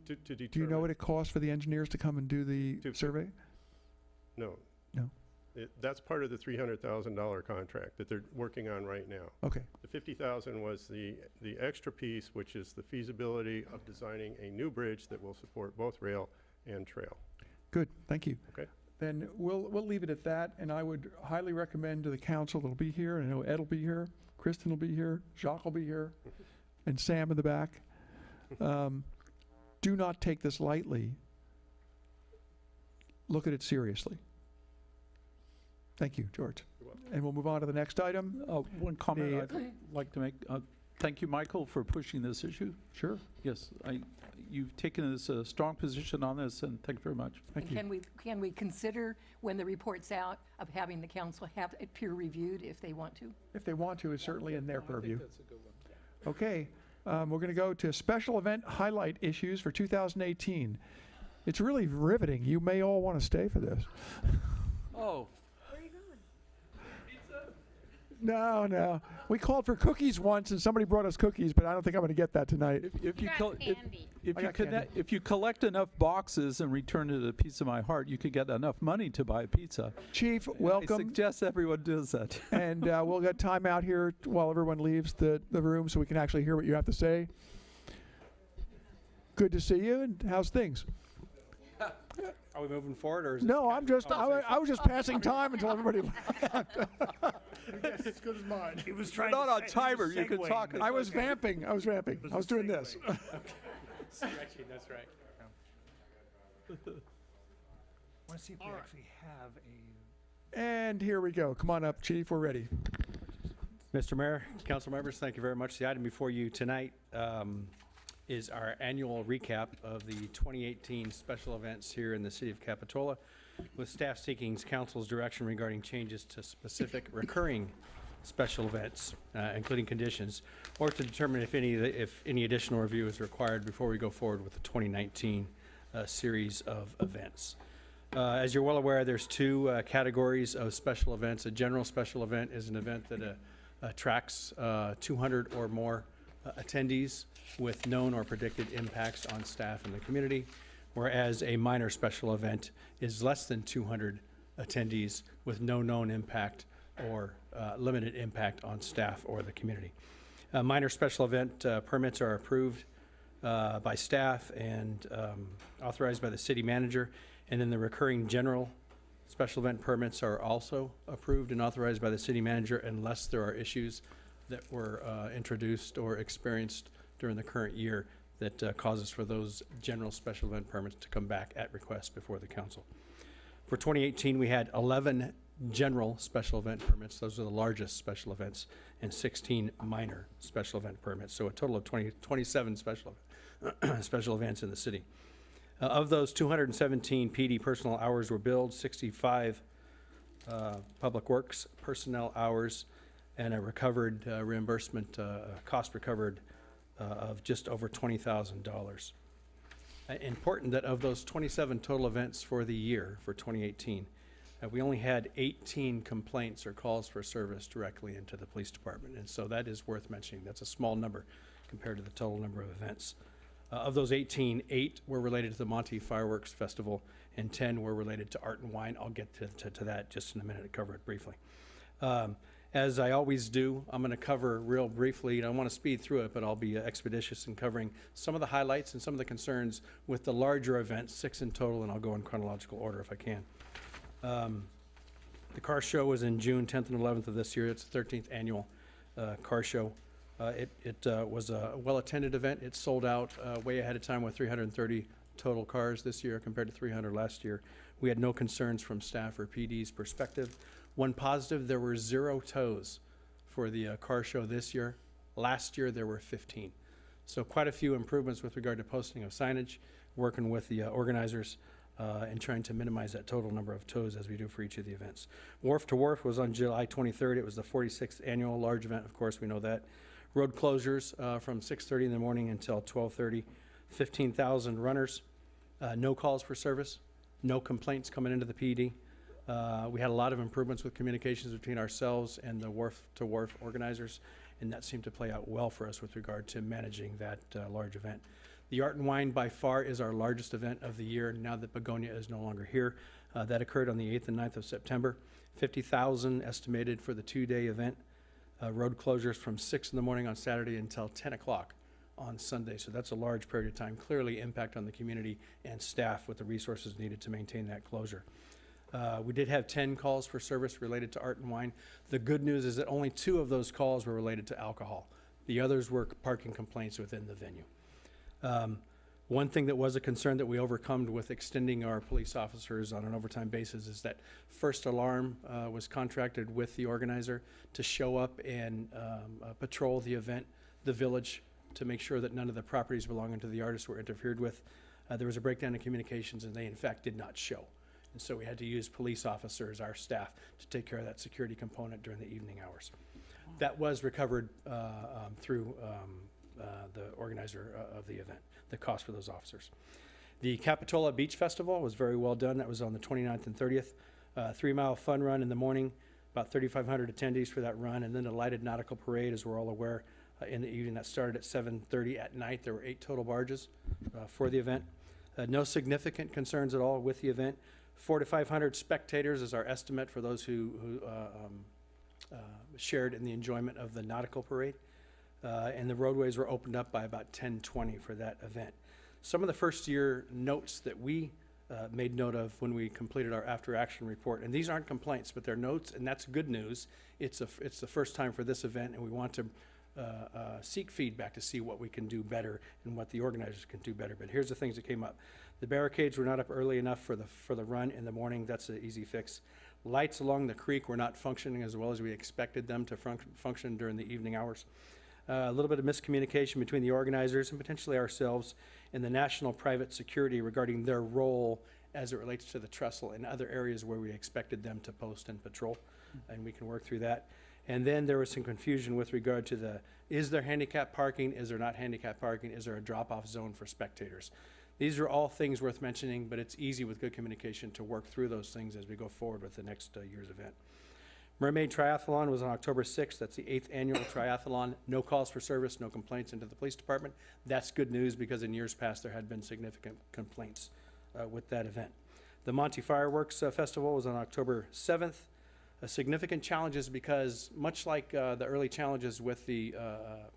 determine. Do you know what it costs for the engineers to come and do the survey? No. No. That's part of the $300,000 contract that they're working on right now. Okay. The 50,000 was the extra piece, which is the feasibility of designing a new bridge that will support both rail and trail. Good, thank you. Okay. Then we'll leave it at that, and I would highly recommend to the council that'll be here, and I know Ed will be here, Kristen will be here, Jacques will be here, and Sam in the back. Do not take this lightly. Look at it seriously. Thank you, George. And we'll move on to the next item. One comment I'd like to make. Thank you, Michael, for pushing this issue. Sure. Yes, you've taken this a strong position on this, and thank you very much. Thank you. Can we consider, when the report's out, of having the council have it peer reviewed if they want to? If they want to, it's certainly in their purview. That's a good one. Okay, we're going to go to special event highlight issues for 2018. It's really riveting. You may all want to stay for this. Oh. No. We called for cookies once, and somebody brought us cookies, but I don't think I'm going to get that tonight. If you collect enough boxes and return it a piece of my heart, you could get enough money to buy a pizza. Chief, welcome. I suggest everyone does that. And we'll get time out here while everyone leaves the room so we can actually hear what you have to say. Good to see you, and how's things? Are we moving forward, or is No, I was just passing time until everybody left. That's as good as mine. He was trying Not to on timer. You can talk. I was vamping. I was doing this. Stretching, that's right. Want to see if we actually have a... And here we go. Come on up, Chief. We're ready. Mr. Mayor, council members, thank you very much. The item before you tonight is our annual recap of the 2018 special events here in the city of Capitola, with staff seeking council's direction regarding changes to specific recurring special events, including conditions, or to determine if any additional review is required before we go forward with the 2019 series of events. As you're well aware, there's two categories of special events. A general special event is an event that attracts 200 or more attendees with known or predicted impacts on staff and the community, whereas a minor special event is less than 200 attendees with no known impact or limited impact on staff or the community. Minor special event permits are approved by staff and authorized by the city manager, and then the recurring general special event permits are also approved and authorized by the city manager unless there are issues that were introduced or experienced during the current year that causes for those general special event permits to come back at request before the council. For 2018, we had 11 general special event permits. Those are the largest special events, and 16 minor special event permits. So a total of 27 special events in the city. Of those, 217 PD personnel hours were billed, 65 public works personnel hours, and a recovered reimbursement, cost recovered of just over $20,000. Important that of those 27 total events for the year, for 2018, we only had 18 complaints or calls for service directly into the police department. And so that is worth mentioning. That's a small number compared to the total number of events. Of those 18, 8 were related to the Monte Fireworks Festival, and 10 were related to Art and Wine. I'll get to that just in a minute to cover it briefly. As I always do, I'm going to cover real briefly, and I want to speed through it, but I'll be expeditious in covering some of the highlights and some of the concerns with the larger events, 6 in total, and I'll go in chronological order if I can. The car show was in June 10th and 11th of this year. It's the 13th annual car show. It was a well-attended event. It sold out way ahead of time with 330 total cars this year compared to 300 last year. We had no concerns from staff or PD's perspective. One positive, there were 0 tows for the car show this year. Last year, there were 15. So quite a few improvements with regard to posting of signage, working with the organizers, and trying to minimize that total number of tows as we do for each of the events. Wharf to Wharf was on July 23rd. It was the 46th annual large event. Of course, we know that. Road closures from 6:30 in the morning until 12:30. 15,000 runners. No calls for service. No complaints coming into the PD. We had a lot of improvements with communications between ourselves and the Wharf to Wharf organizers, and that seemed to play out well for us with regard to managing that large event. The Art and Wine by far is our largest event of the year now that Begonia is no longer here. That occurred on the 8th and 9th of September. 50,000 estimated for the 2-day event. Road closures from 6 in the morning on Saturday until 10 o'clock on Sunday. So that's a large period of time. Clearly impact on the community and staff with the resources needed to maintain that closure. We did have 10 calls for service related to art and wine. The good news is that only 2 of those calls were related to alcohol. The others were parking complaints within the venue. One thing that was a concern that we overcome with extending our police officers on an overtime basis is that First Alarm was contracted with the organizer to show up and patrol the event, the village, to make sure that none of the properties belonging to the artists were interfered with. There was a breakdown in communications, and they in fact did not show. And so we had to use police officers, our staff, to take care of that security component during the evening hours. That was recovered through the organizer of the event, the cost for those officers. The Capitola Beach Festival was very well done. That was on the 29th and 30th. 3-mile fun run in the morning, about 3,500 attendees for that run, and then a lighted nautical parade, as we're all aware, in the evening. That started at 7:30 at night. There were 8 total barges for the event. No significant concerns at all with the event. 400 to 500 spectators is our estimate for those who shared in the enjoyment of the nautical parade. And the roadways were opened up by about 10:20 for that event. Some of the first year notes that we made note of when we completed our after action report, and these aren't complaints, but they're notes, and that's good news. It's the first time for this event, and we want to seek feedback to see what we can do better and what the organizers can do better. But here's the things that came up. The barricades were not up early enough for the run in the morning. That's an easy fix. Lights along the creek were not functioning as well as we expected them to function during the evening hours. A little bit of miscommunication between the organizers and potentially ourselves and the National Private Security regarding their role as it relates to the trestle and other areas where we expected them to post and patrol, and we can work through that. And then there was some confusion with regard to is there handicap parking, is there not handicap parking, is there a drop-off zone for spectators? These are all things worth mentioning, but it's easy with good communication to work through those things as we go forward with the next year's event. Mermaid Triathlon was on October 6th. That's the 8th annual triathlon. No calls for service, no complaints into the police department. That's good news because in years past there had been significant complaints with that event. The Monty Fireworks Festival was on October 7th. Significant challenges because much like the early challenges with the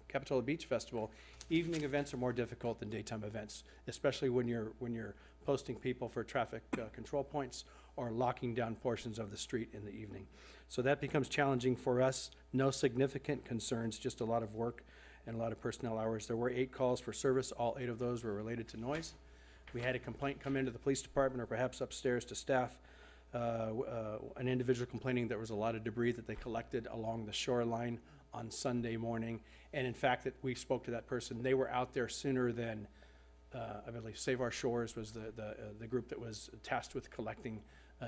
Capitola Beach Festival, evening events are more difficult than daytime events, especially when you're posting people for traffic control points or locking down portions of the street in the evening. So that becomes challenging for us. No significant concerns, just a lot of work and a lot of personnel hours. There were 8 calls for service. All 8 of those were related to noise. We had a complaint come into the police department or perhaps upstairs to staff. An individual complaining there was a lot of debris that they collected along the shoreline on Sunday morning. And in fact, that we spoke to that person. They were out there sooner than, I believe, Save Our Shores was the group that was tasked with collecting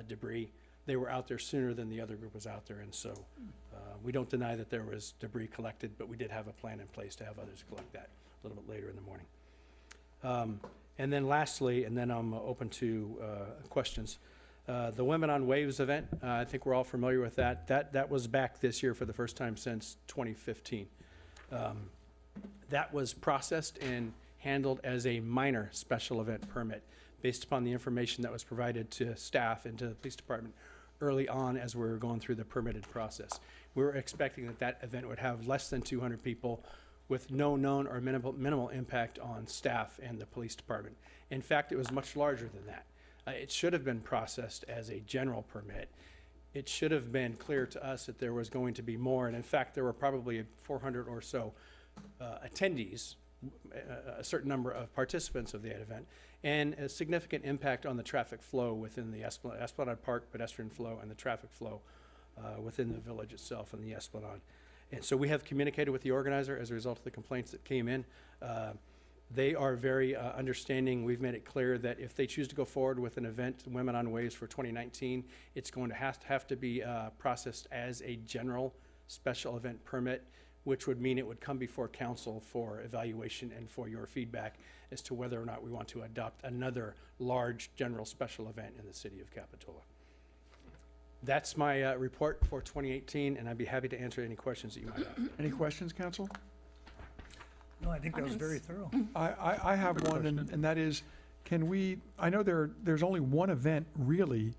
debris. They were out there sooner than the other group was out there, and so we don't deny that there was debris collected, but we did have a plan in place to have others collect that a little bit later in the morning. And then lastly, and then I'm open to questions, the Women on Waves event, I think we're all familiar with that. That was back this year for the first time since 2015. That was processed and handled as a minor special event permit based upon the information that was provided to staff and to the police department early on as we were going through the permitted process. We were expecting that event would have less than 200 people with no known or minimal impact on staff and the police department. In fact, it was much larger than that. It should have been processed as a general permit. It should have been clear to us that there was going to be more, and in fact, there were probably 400 or so attendees, a certain number of participants of that event, and a significant impact on the traffic flow within the Esplanade Park pedestrian flow and the traffic flow within the village itself and the Esplanade. And so we have communicated with the organizer as a result of the complaints that came in. They are very understanding. We've made it clear that if they choose to go forward with an event, Women on Waves for 2019, it's going to have to be processed as a general special event permit, which would mean it would come before council for evaluation and for your feedback as to whether or not we want to adopt another large general special event in the city of Capitola. That's my report for 2018, and I'd be happy to answer any questions that you might have. Any questions, council? No, I think that was very thorough. I have one, and that is, can we, I know there's only one event really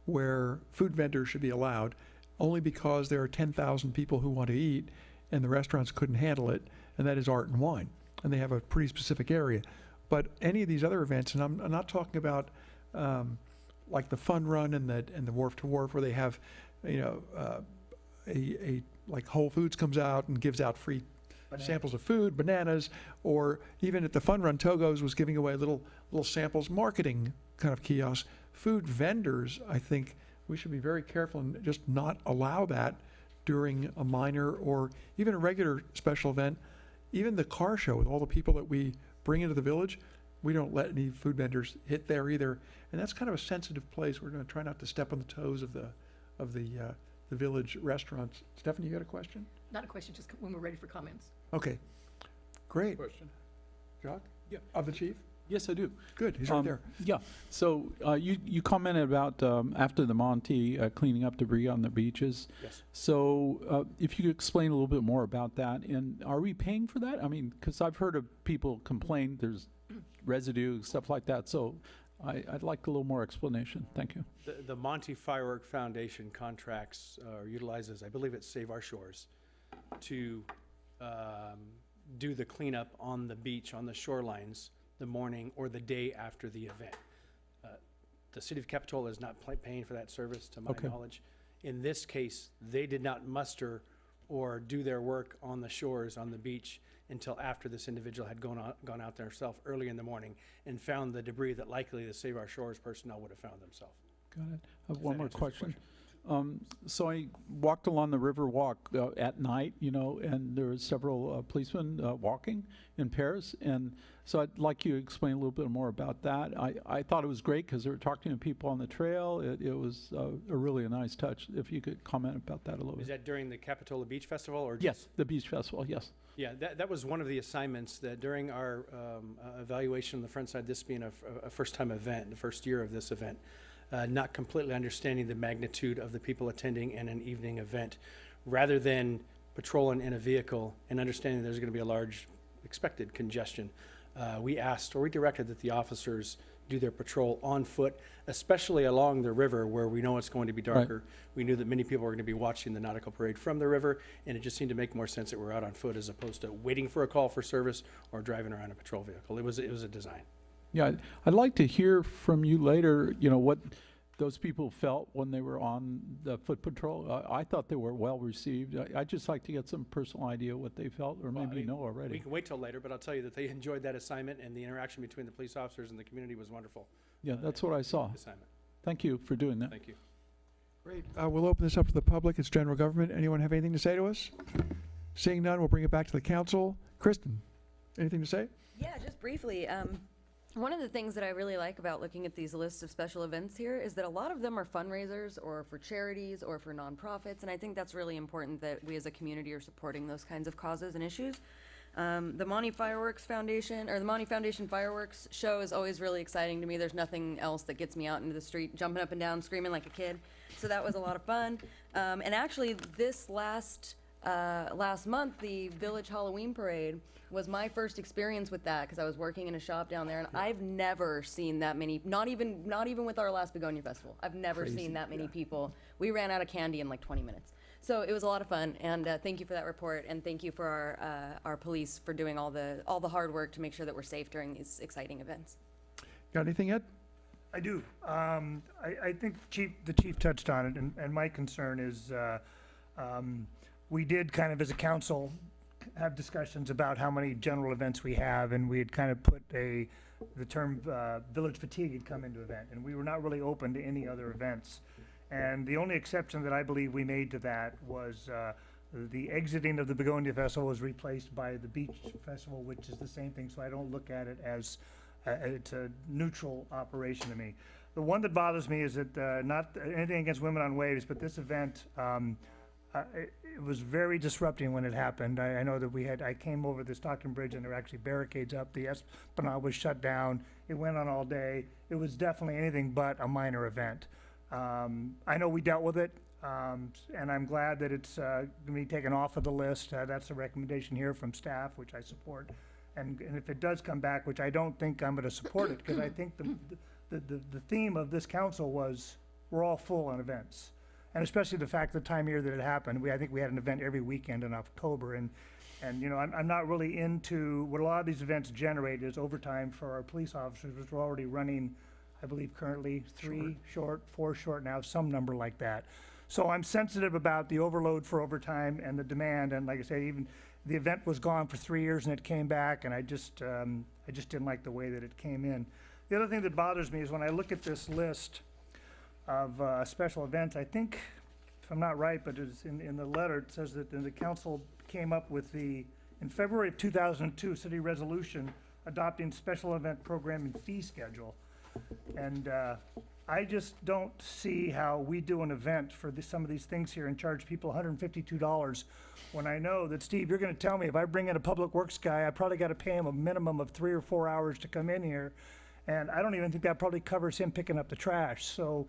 where food vendors should be allowed only because there are 10,000 people who want to eat and the restaurants couldn't handle it, and that is art and wine. And they have a pretty specific area. But any of these other events, and I'm not talking about like the Fun Run and the Wharf to Wharf, where they have, like Whole Foods comes out and gives out free samples of food, bananas, or even at the Fun Run, Togo's was giving away little samples, marketing kind of kiosks. Food vendors, I think we should be very careful and just not allow that during a minor or even a regular special event. Even the car show with all the people that we bring into the village, we don't let any food vendors hit there either. And that's kind of a sensitive place. We're going to try not to step on the toes of the village restaurants. Stephanie, you got a question? Not a question, just when we're ready for comments. Okay, great. Question. Jacques? Yeah. Of the chief? Yes, I do. Good, he's right there. Yeah, so you commented about after the Monty cleaning up debris on the beaches. Yes. So if you could explain a little bit more about that, and are we paying for that? I mean, because I've heard of people complain there's residue, stuff like that, so I'd like a little more explanation. Thank you. The Monty Firework Foundation contracts or utilizes, I believe it's Save Our Shores, to do the cleanup on the beach, on the shorelines, the morning or the day after the event. The city of Capitola is not paying for that service, to my knowledge. In this case, they did not muster or do their work on the shores, on the beach, until after this individual had gone out there herself early in the morning and found the debris that likely the Save Our Shores personnel would have found themselves. Got it. I have one more question. So I walked along the river walk at night, and there were several policemen walking in pairs. And so I'd like you to explain a little bit more about that. I thought it was great because they were talking to people on the trail. It was a really nice touch. If you could comment about that a little bit. Is that during the Capitola Beach Festival? Or Yes, the beach festival, yes. Yeah, that was one of the assignments that during our evaluation on the front side, this being a first-time event, the first year of this event, not completely understanding the magnitude of the people attending in an evening event, rather than patrolling in a vehicle and understanding there's going to be a large expected congestion. We asked, or we directed, that the officers do their patrol on foot, especially along the river where we know it's going to be darker. Right. We knew that many people were going to be watching the nautical parade from the river, and it just seemed to make more sense that we're out on foot as opposed to waiting for a call for service or driving around a patrol vehicle. It was a design. Yeah, I'd like to hear from you later, what those people felt when they were on the foot patrol. I thought they were well received. I'd just like to get some personal idea what they felt, or maybe you know already. We can wait till later, but I'll tell you that they enjoyed that assignment, and the interaction between the police officers and the community was wonderful. Yeah, that's what I saw. Assignment. Thank you for doing that. Thank you. Great. We'll open this up to the public. It's general government. Anyone have anything to say to us? Seeing none, we'll bring it back to the council. Kristen, anything to say? Yeah, just briefly. One of the things that I really like about looking at these lists of special events here is that a lot of them are fundraisers or for charities or for nonprofits, and I think that's really important that we as a community are supporting those kinds of causes and issues. The Monty Fireworks Foundation, or the Monty Foundation Fireworks show is always really exciting to me. There's nothing else that gets me out into the street, jumping up and down, screaming like a kid. So that was a lot of fun. And actually, this last month, the Village Halloween Parade was my first experience with that because I was working in a shop down there, and I've never seen that many, not even with our last Begonia Festival, I've never seen that many people. We ran out of candy in like 20 minutes. So it was a lot of fun, and thank you for that report, and thank you for our police for doing all the hard work to make sure that we're safe during these exciting events. Got anything, Ed? I do. I think the chief touched on it, and my concern is we did kind of as a council have discussions about how many general events we have, and we had kind of put the term village fatigue had come into event, and we were not really open to any other events. And the only exception that I believe we made to that was the exiting of the Begonia Festival was replaced by the Beach Festival, which is the same thing, so I don't look at it as it's a neutral operation to me. The one that bothers me is that, not anything against Women on Waves, but this event, it was very disrupting when it happened. I know that I came over the Stockton Bridge and there were actually barricades up. The Esplanade was shut down. It went on all day. It was definitely anything but a minor event. I know we dealt with it, and I'm glad that it's going to be taken off of the list. That's a recommendation here from staff, which I support. And if it does come back, which I don't think I'm going to support it, because I think the theme of this council was we're all full on events. And especially the fact the time of year that it happened, I think we had an event every weekend in October, and you know, I'm not really into, what a lot of these events generate is overtime for our police officers, which we're already running, I believe currently 3 short, 4 short now, some number like that. So I'm sensitive about the overload for overtime and the demand, and like I say, even the event was gone for 3 years and it came back, and I just didn't like the way that it came in. The other thing that bothers me is when I look at this list of special events, I think, if I'm not right, but it's in the letter, it says that the council came up with in February of 2002, city resolution adopting special event program and fee schedule. And I just don't see how we do an event for some of these things here and charge people $152 when I know that, Steve, you're gonna tell me if I bring in a public works guy, I probably gotta pay him a minimum of 3 or 4 hours to come in here. And I don't even think that probably covers him picking up the trash. So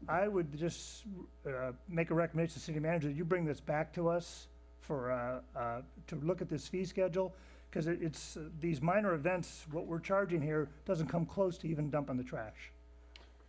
I would just make a recommendation to the city manager that you bring this back to us for, to look at this fee schedule. Because it's, these minor events, what we're charging here doesn't come close to even dumping the trash.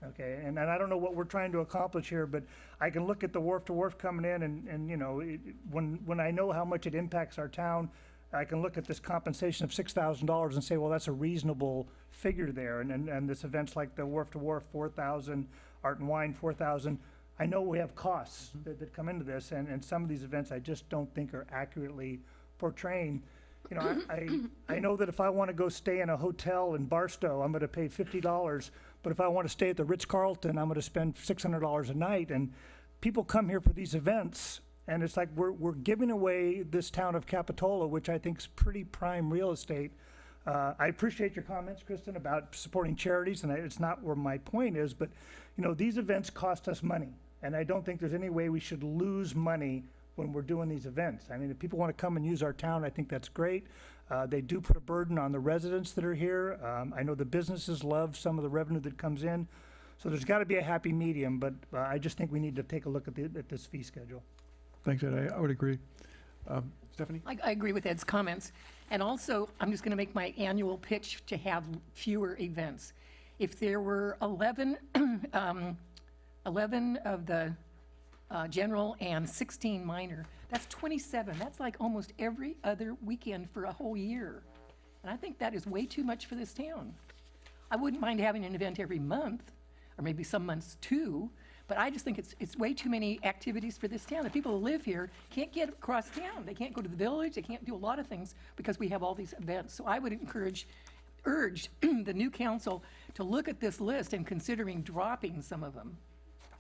Okay, and I don't know what we're trying to accomplish here, but I can look at the wharf to wharf coming in and you know, when I know how much it impacts our town, I can look at this compensation of $6,000 and say, well, that's a reasonable figure there. And this events like the wharf to wharf, 4,000, Art and Wine, 4,000. I know we have costs that come into this, and some of these events I just don't think are accurately portraying. You know, I know that if I want to go stay in a hotel in Barstow, I'm going to pay $50. But if I want to stay at the Ritz-Carlton, I'm going to spend $600 a night. And people come here for these events, and it's like we're giving away this town of Capitola, which I think is pretty prime real estate. I appreciate your comments, Kristen, about supporting charities, and it's not where my point is, but you know, these events cost us money, and I don't think there's any way we should lose money when we're doing these events. I mean, if people want to come and use our town, I think that's great. They do put a burden on the residents that are here. I know the businesses love some of the revenue that comes in, so there's got to be a happy medium, but I just think we need to take a look at this fee schedule. Thanks, Ed. I would agree. Stephanie? I agree with Ed's comments. And also, I'm just going to make my annual pitch to have fewer events. If there were 11 of the general and 16 minor, that's 27. That's like almost every other weekend for a whole year. And I think that is way too much for this town. I wouldn't mind having an event every month, or maybe some months too, but I just think it's way too many activities for this town. The people who live here can't get across town. They can't go to the village. They can't do a lot of things because we have all these events. So I would urge the new council to look at this list and considering dropping some of them,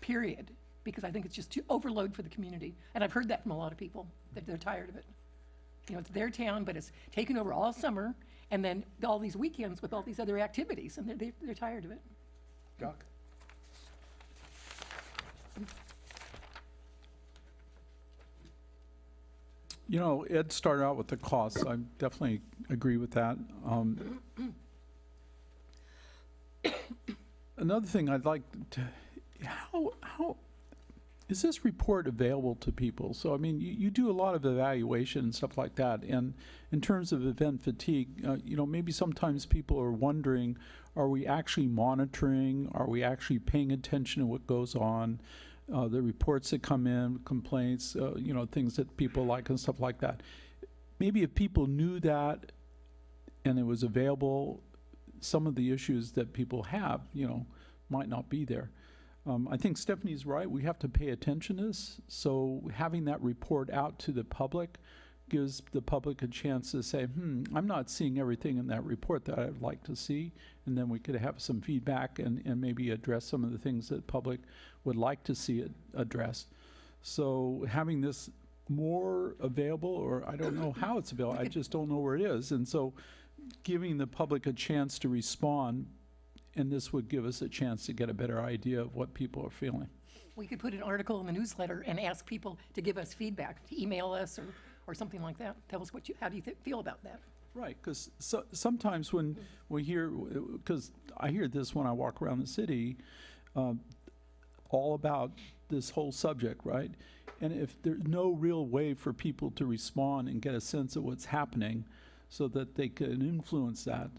period. Because I think it's just too overload for the community. And I've heard that from a lot of people, that they're tired of it. You know, it's their town, but it's taken over all summer, and then all these weekends with all these other activities, and they're tired of it. Doc? You know, Ed started out with the costs. I definitely agree with that. Another thing I'd like to, how is this report available to people? So, I mean, you do a lot of evaluation and stuff like that. And in terms of event fatigue, you know, maybe sometimes people are wondering, are we actually monitoring? Are we actually paying attention to what goes on? The reports that come in, complaints, you know, things that people like and stuff like that. Maybe if people knew that and it was available, some of the issues that people have, you know, might not be there. I think Stephanie's right. We have to pay attention to this. So having that report out to the public gives the public a chance to say, I'm not seeing everything in that report that I'd like to see. And then we could have some feedback and maybe address some of the things that public would like to see it addressed. So having this more available, or I don't know how it's available, I just don't know where it is. And so giving the public a chance to respond, and this would give us a chance to get a better idea of what people are feeling. We could put an article in the newsletter and ask people to give us feedback, to email us or something like that. Tell us how do you feel about that? Right, because sometimes when we hear, because I hear this when I walk around the city, all about this whole subject, right? And if there's no real way for people to respond and get a sense of what's happening so that they can influence that.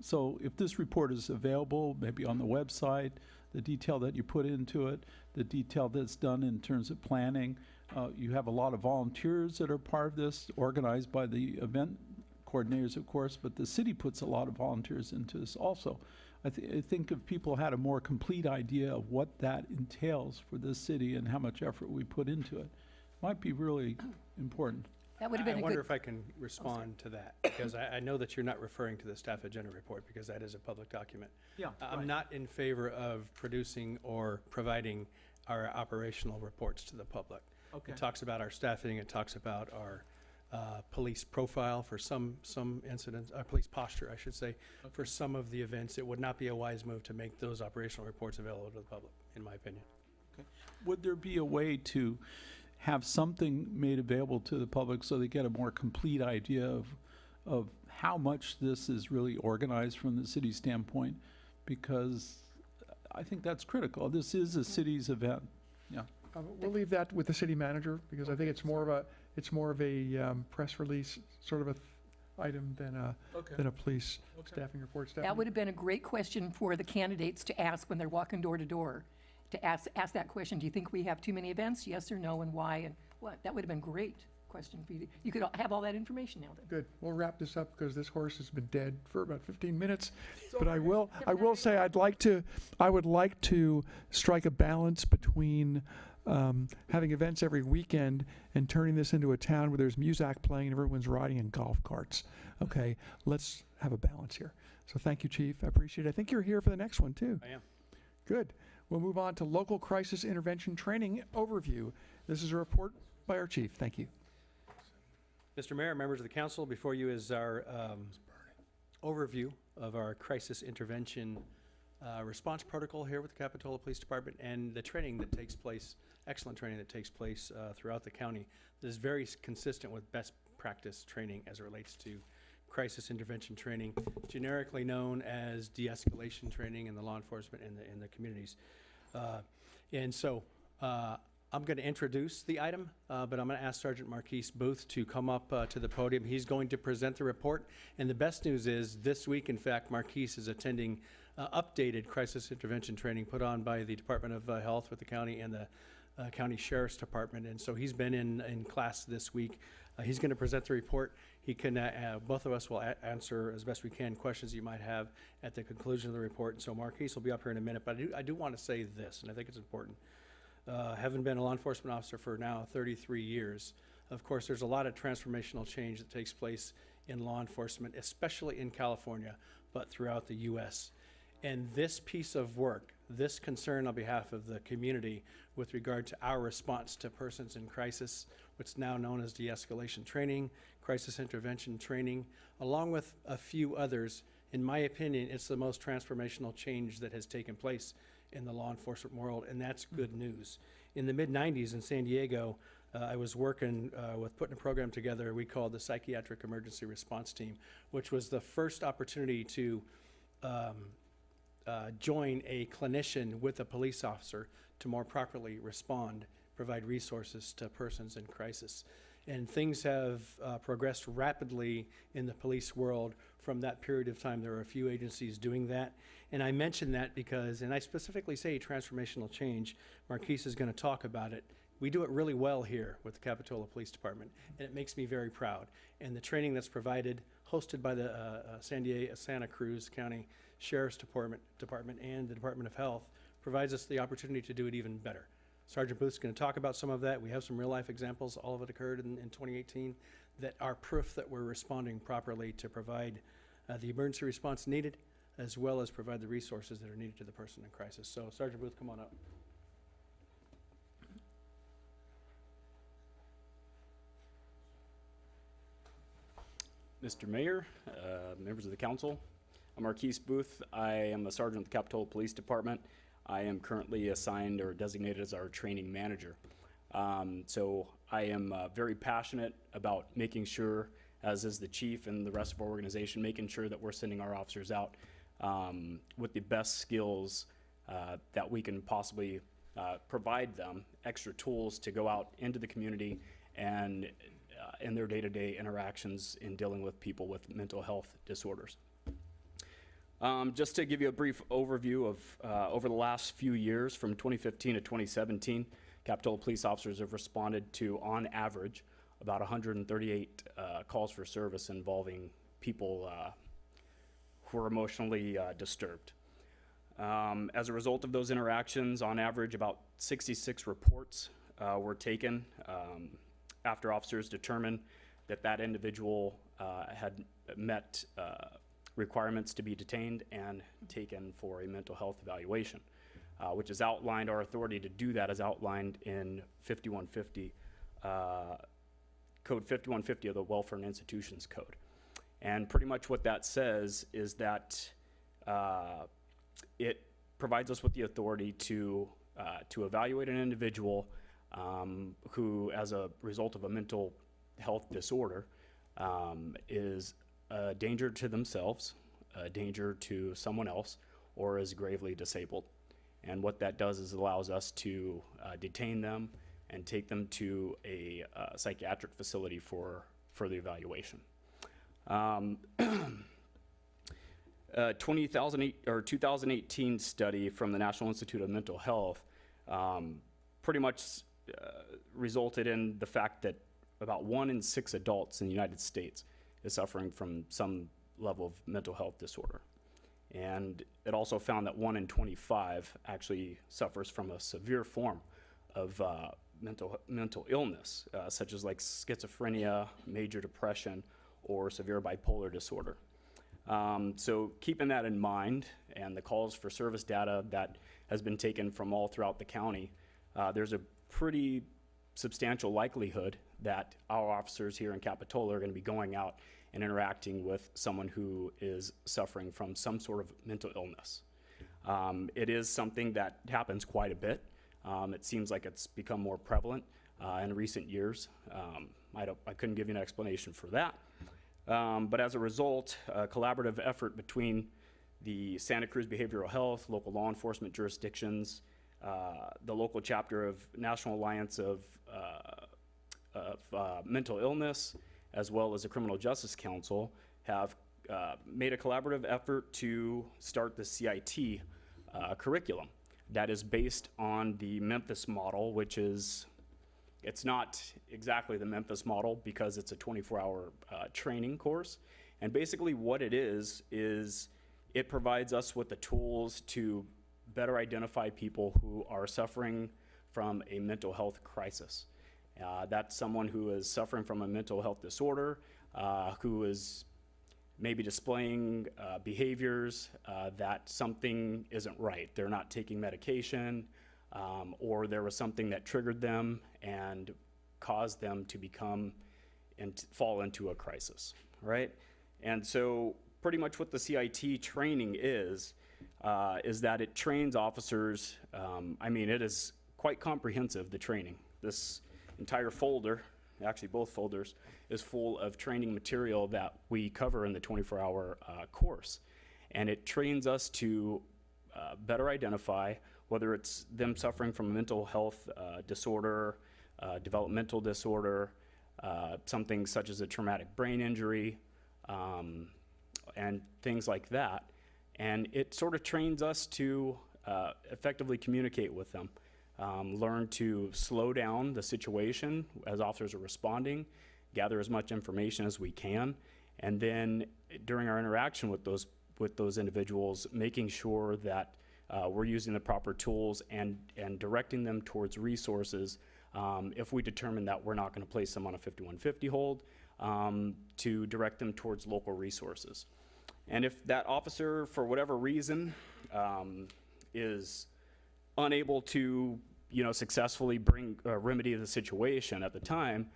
So if this report is available, maybe on the website, the detail that you put into it, the detail that's done in terms of planning. You have a lot of volunteers that are part of this, organized by the event coordinators, of course, but the city puts a lot of volunteers into this also. I think if people had a more complete idea of what that entails for this city and how much effort we put into it, might be really important. That would have been I a wonder good. if I can respond to that, because I know that you're not referring to the staff agenda report, because that is a public document. Yeah, I'm right. not in favor of producing or providing our operational reports to the public. Okay. It talks about our staffing, it talks about our police profile for some incidents, police posture, I should say, for some of the events. It would not be a wise move to make those operational reports available to the public, in my opinion. Would there be a way to have something made available to the public so they get a more complete idea of how much this is really organized from the city standpoint? Because I think that's critical. This is a city's event. Yeah. We'll leave that with the city manager, because I think it's more of a press release sort of item than a police staffing report. That would have been a great question for the candidates to ask when they're walking door to door. To ask that question, do you think we have too many events? Yes or no, and why, and what? That would have been a great question for you. You could have all that information now then. Good. We'll wrap this up because this horse has been dead for about 15 minutes. But I will say I would like to strike a balance between having events every weekend and turning this into a town where there's music playing and everyone's riding in golf carts. Okay, let's have a balance here. So thank you, Chief. I appreciate it. I think you're here for the next one too. I am. Good. We'll move on to local crisis intervention training overview. This is a report by our chief. Thank you. Mr. Mayor, members of the council, before you is our overview of our crisis intervention response protocol here with the Capitola Police Department, and the training that takes place, excellent training that takes place throughout the county. This is very consistent with best practice training as it relates to crisis intervention training, generically known as de-escalation training in the law enforcement and in the communities. And so I'm going to introduce the item, but I'm going to ask Sergeant Marquise Booth to come up to the podium. He's going to present the report. And the best news is this week, in fact, Marquise is attending updated crisis intervention training put on by the Department of Health with the county and the County Sheriff's Department. And so he's been in class this week. He's going to present the report. He can, both of us will answer as best we can questions you might have at the conclusion of the report. And so Marquise will be up here in a minute, but I do want to say this, and I think it's important. Having been a law enforcement officer for now 33 years, of course, there's a lot of transformational change that takes place in law enforcement, especially in California, but throughout the U.S. And this piece of work, this concern on behalf of the community with regard to our response to persons in crisis, what's now known as de-escalation training, crisis intervention training, along with a few others, in my opinion, it's the most transformational change that has taken place in the law enforcement world, and that's good news. In the mid-90s in San Diego, I was working with putting a program together we called the Psychiatric Emergency Response Team, which was the first opportunity to join a clinician with a police officer to more properly respond, provide resources to persons in crisis. And things have progressed rapidly in the police world from that period of time. There are a few agencies doing that. And I mention that because, and I specifically say transformational change, Marquise is going to talk about it. We do it really well here with the Capitola Police Department, and it makes me very proud. And the training that's provided, hosted by the Santa Cruz County Sheriff's Department and the Department of Health, provides us the opportunity to do it even better. Sergeant Booth's going to talk about some of that. We have some real-life examples. All of it occurred in 2018 that are proof that we're responding properly to provide the emergency response needed, as well as provide the resources that are needed to the person in crisis. So, Sergeant Booth, come on up. Mr. Mayor, members of the council, I'm Marquise Booth. I am a sergeant with the Capitola Police Department. I am currently assigned or designated as our training manager. So I am very passionate about making sure, as is the chief and the rest of our organization, making sure that we're sending our officers out with the best skills that we can possibly provide them, extra tools to go out into the community and in their day-to-day interactions in dealing with people with mental health disorders. Just to give you a brief overview of over the last few years, from 2015 to 2017, Capitola police officers have responded to, on average, about 138 calls for service involving people who are emotionally disturbed. As a result of those interactions, on average, about 66 reports were taken after officers determined that that individual had met requirements to be detained and taken for a mental health evaluation, which is outlined. Our authority to do that is outlined in 5150, Code 5150 of the Welfare and Institutions Code. And pretty much what that says is that it provides us with the authority to evaluate an individual who, as a result of a mental health disorder, is a danger to themselves, a danger to someone else, or is gravely disabled. And what that does is allows us to detain them and take them to a psychiatric facility for further evaluation. 2018 study from the National Institute of Mental Health pretty much resulted in the fact that about 1 in 6 adults in the United States is suffering from some level of mental health disorder. And it also found that 1 in 25 actually suffers from a severe form of mental illness, such as like schizophrenia, major depression, or severe bipolar disorder. So keeping that in mind, and the calls for service data that has been taken from all throughout the county, there's a pretty substantial likelihood that our officers here in Capitola are going to be going out and interacting with someone who is suffering from some sort of mental illness. It is something that happens quite a bit. It seems like it's become more prevalent in recent years. I couldn't give you an explanation for that. But as a result, a collaborative effort between the Santa Cruz Behavioral Health, local law enforcement jurisdictions, the local chapter of National Alliance of Mental Illness, as well as the Criminal Justice Council, have made a collaborative effort to start the CIT curriculum that is based on the Memphis model, which is, it's not exactly the Memphis model because it's a 24-hour training course. And basically what it is it provides us with the tools to better identify people who are suffering from a mental health crisis. That's someone who is suffering from a mental health disorder, who is maybe displaying behaviors that something isn't right. They're not taking medication, or there was something that triggered them and caused them to become and fall into a crisis, right? And so pretty much what the CIT training is that it trains officers. I mean, it is quite comprehensive, the training. This entire folder, actually both folders, is full of training material that we cover in the 24-hour course. And it trains us to better identify whether it's them suffering from a mental health disorder, developmental disorder, something such as a traumatic brain injury, and things like that. And it sort of trains us to effectively communicate with them, learn to slow down the situation as officers are responding, gather as much information as we can, and then during our interaction with those individuals, making sure that we're using the proper tools and directing them towards resources if we determine that we're not going to place them on a 5150 hold, to direct them towards local resources. And if that officer, for whatever reason, is unable to, successfully bring remedy to the situation at the time,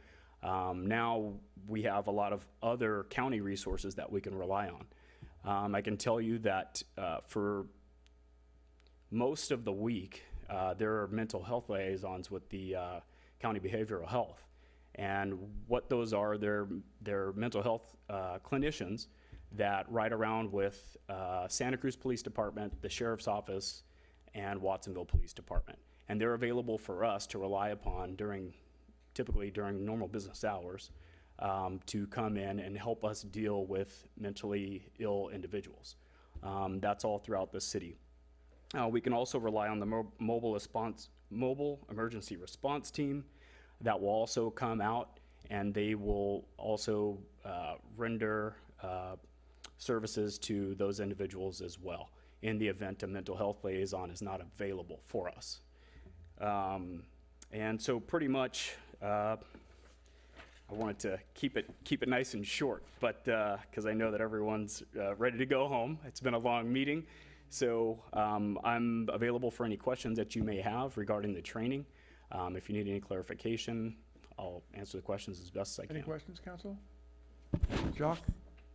now we have a lot of other county resources that we can rely on. I can tell you that for most of the week, there are mental health liaisons with the county behavioral health. And what those are, they're mental health clinicians that ride around with Santa Cruz Police Department, the Sheriff's Office, and Watsonville Police Department. And they're available for us to rely upon typically during normal business hours, to come in and help us deal with mentally ill individuals. That's all throughout the city. We can also rely on the mobile emergency response team that will also come out, and they will also render services to those individuals as well in the event a mental health liaison is not available for us. And so pretty much, I wanted to keep it nice and short, but because I know that everyone's ready to go home. It's been a long meeting, so I'm available for any questions that you may have regarding the training. If you need any clarification, I'll answer the questions as best as I can. Any questions, council? Jacques?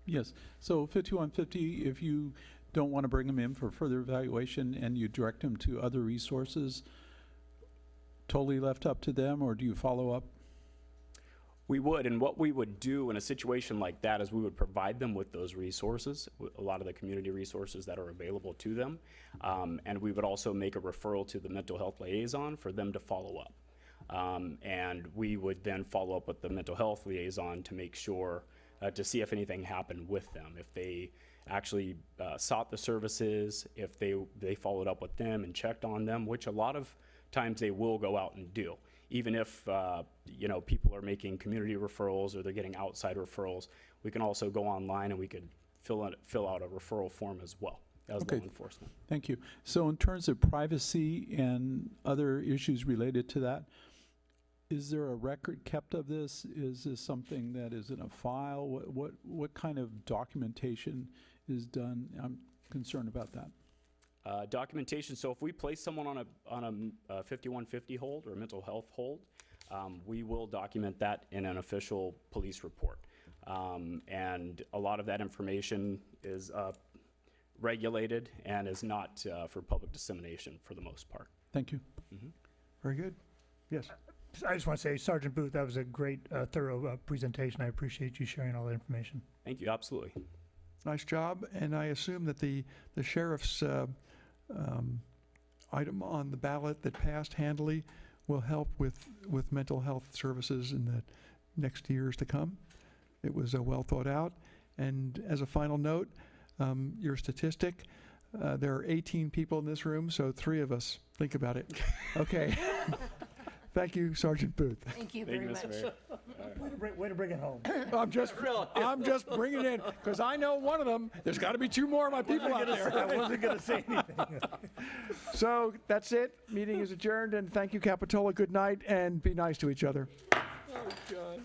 Yes. So 5150, if you don't want to bring them in for further evaluation and you direct them to other resources, totally left up to them, or do you follow up? We would, and what we would do in a situation like that is we would provide them with those resources, a lot of the community resources that are available to them, and we would also make a referral to the mental health liaison for them to follow up. And we would then follow up with the mental health liaison to make sure, to see if anything happened with them, if they actually sought the services, if they followed up with them and checked on them, which a lot of times they will go out and do. Even if you know, people are making community referrals or they're getting outside referrals, we can also go online and we could fill out a referral form as well as law enforcement. Thank you. So in terms of privacy and other issues related to that, is there a record kept of this? Is this something that is in a file? What kind of documentation is done? I'm concerned about that. Documentation, so if we place someone on a 5150 hold or a mental health hold, we will document that in an official police report. And a lot of that information is regulated and is not for public dissemination for the most part. Thank you. Very good. Yes. I just want to say, Sergeant Booth, that was a great, thorough presentation. I appreciate you sharing all that information. Thank you, absolutely. Nice job, and I assume that the sheriff's item on the ballot that passed handily will help with mental health services in the next years to come. It was well thought out. And as a final note, your statistic, there are 18 people in this room, so 3 of us. Think about it. Okay. Thank you, Sergeant Booth. Thank you very much. Way to bring it home. I'm just bringing it in because I know one of them. There's got to be 2 more of my people out there. I wasn't going to say anything. So that's it. Meeting is adjourned, and thank you, Capitola. Good night, and be nice to each other. Oh, God.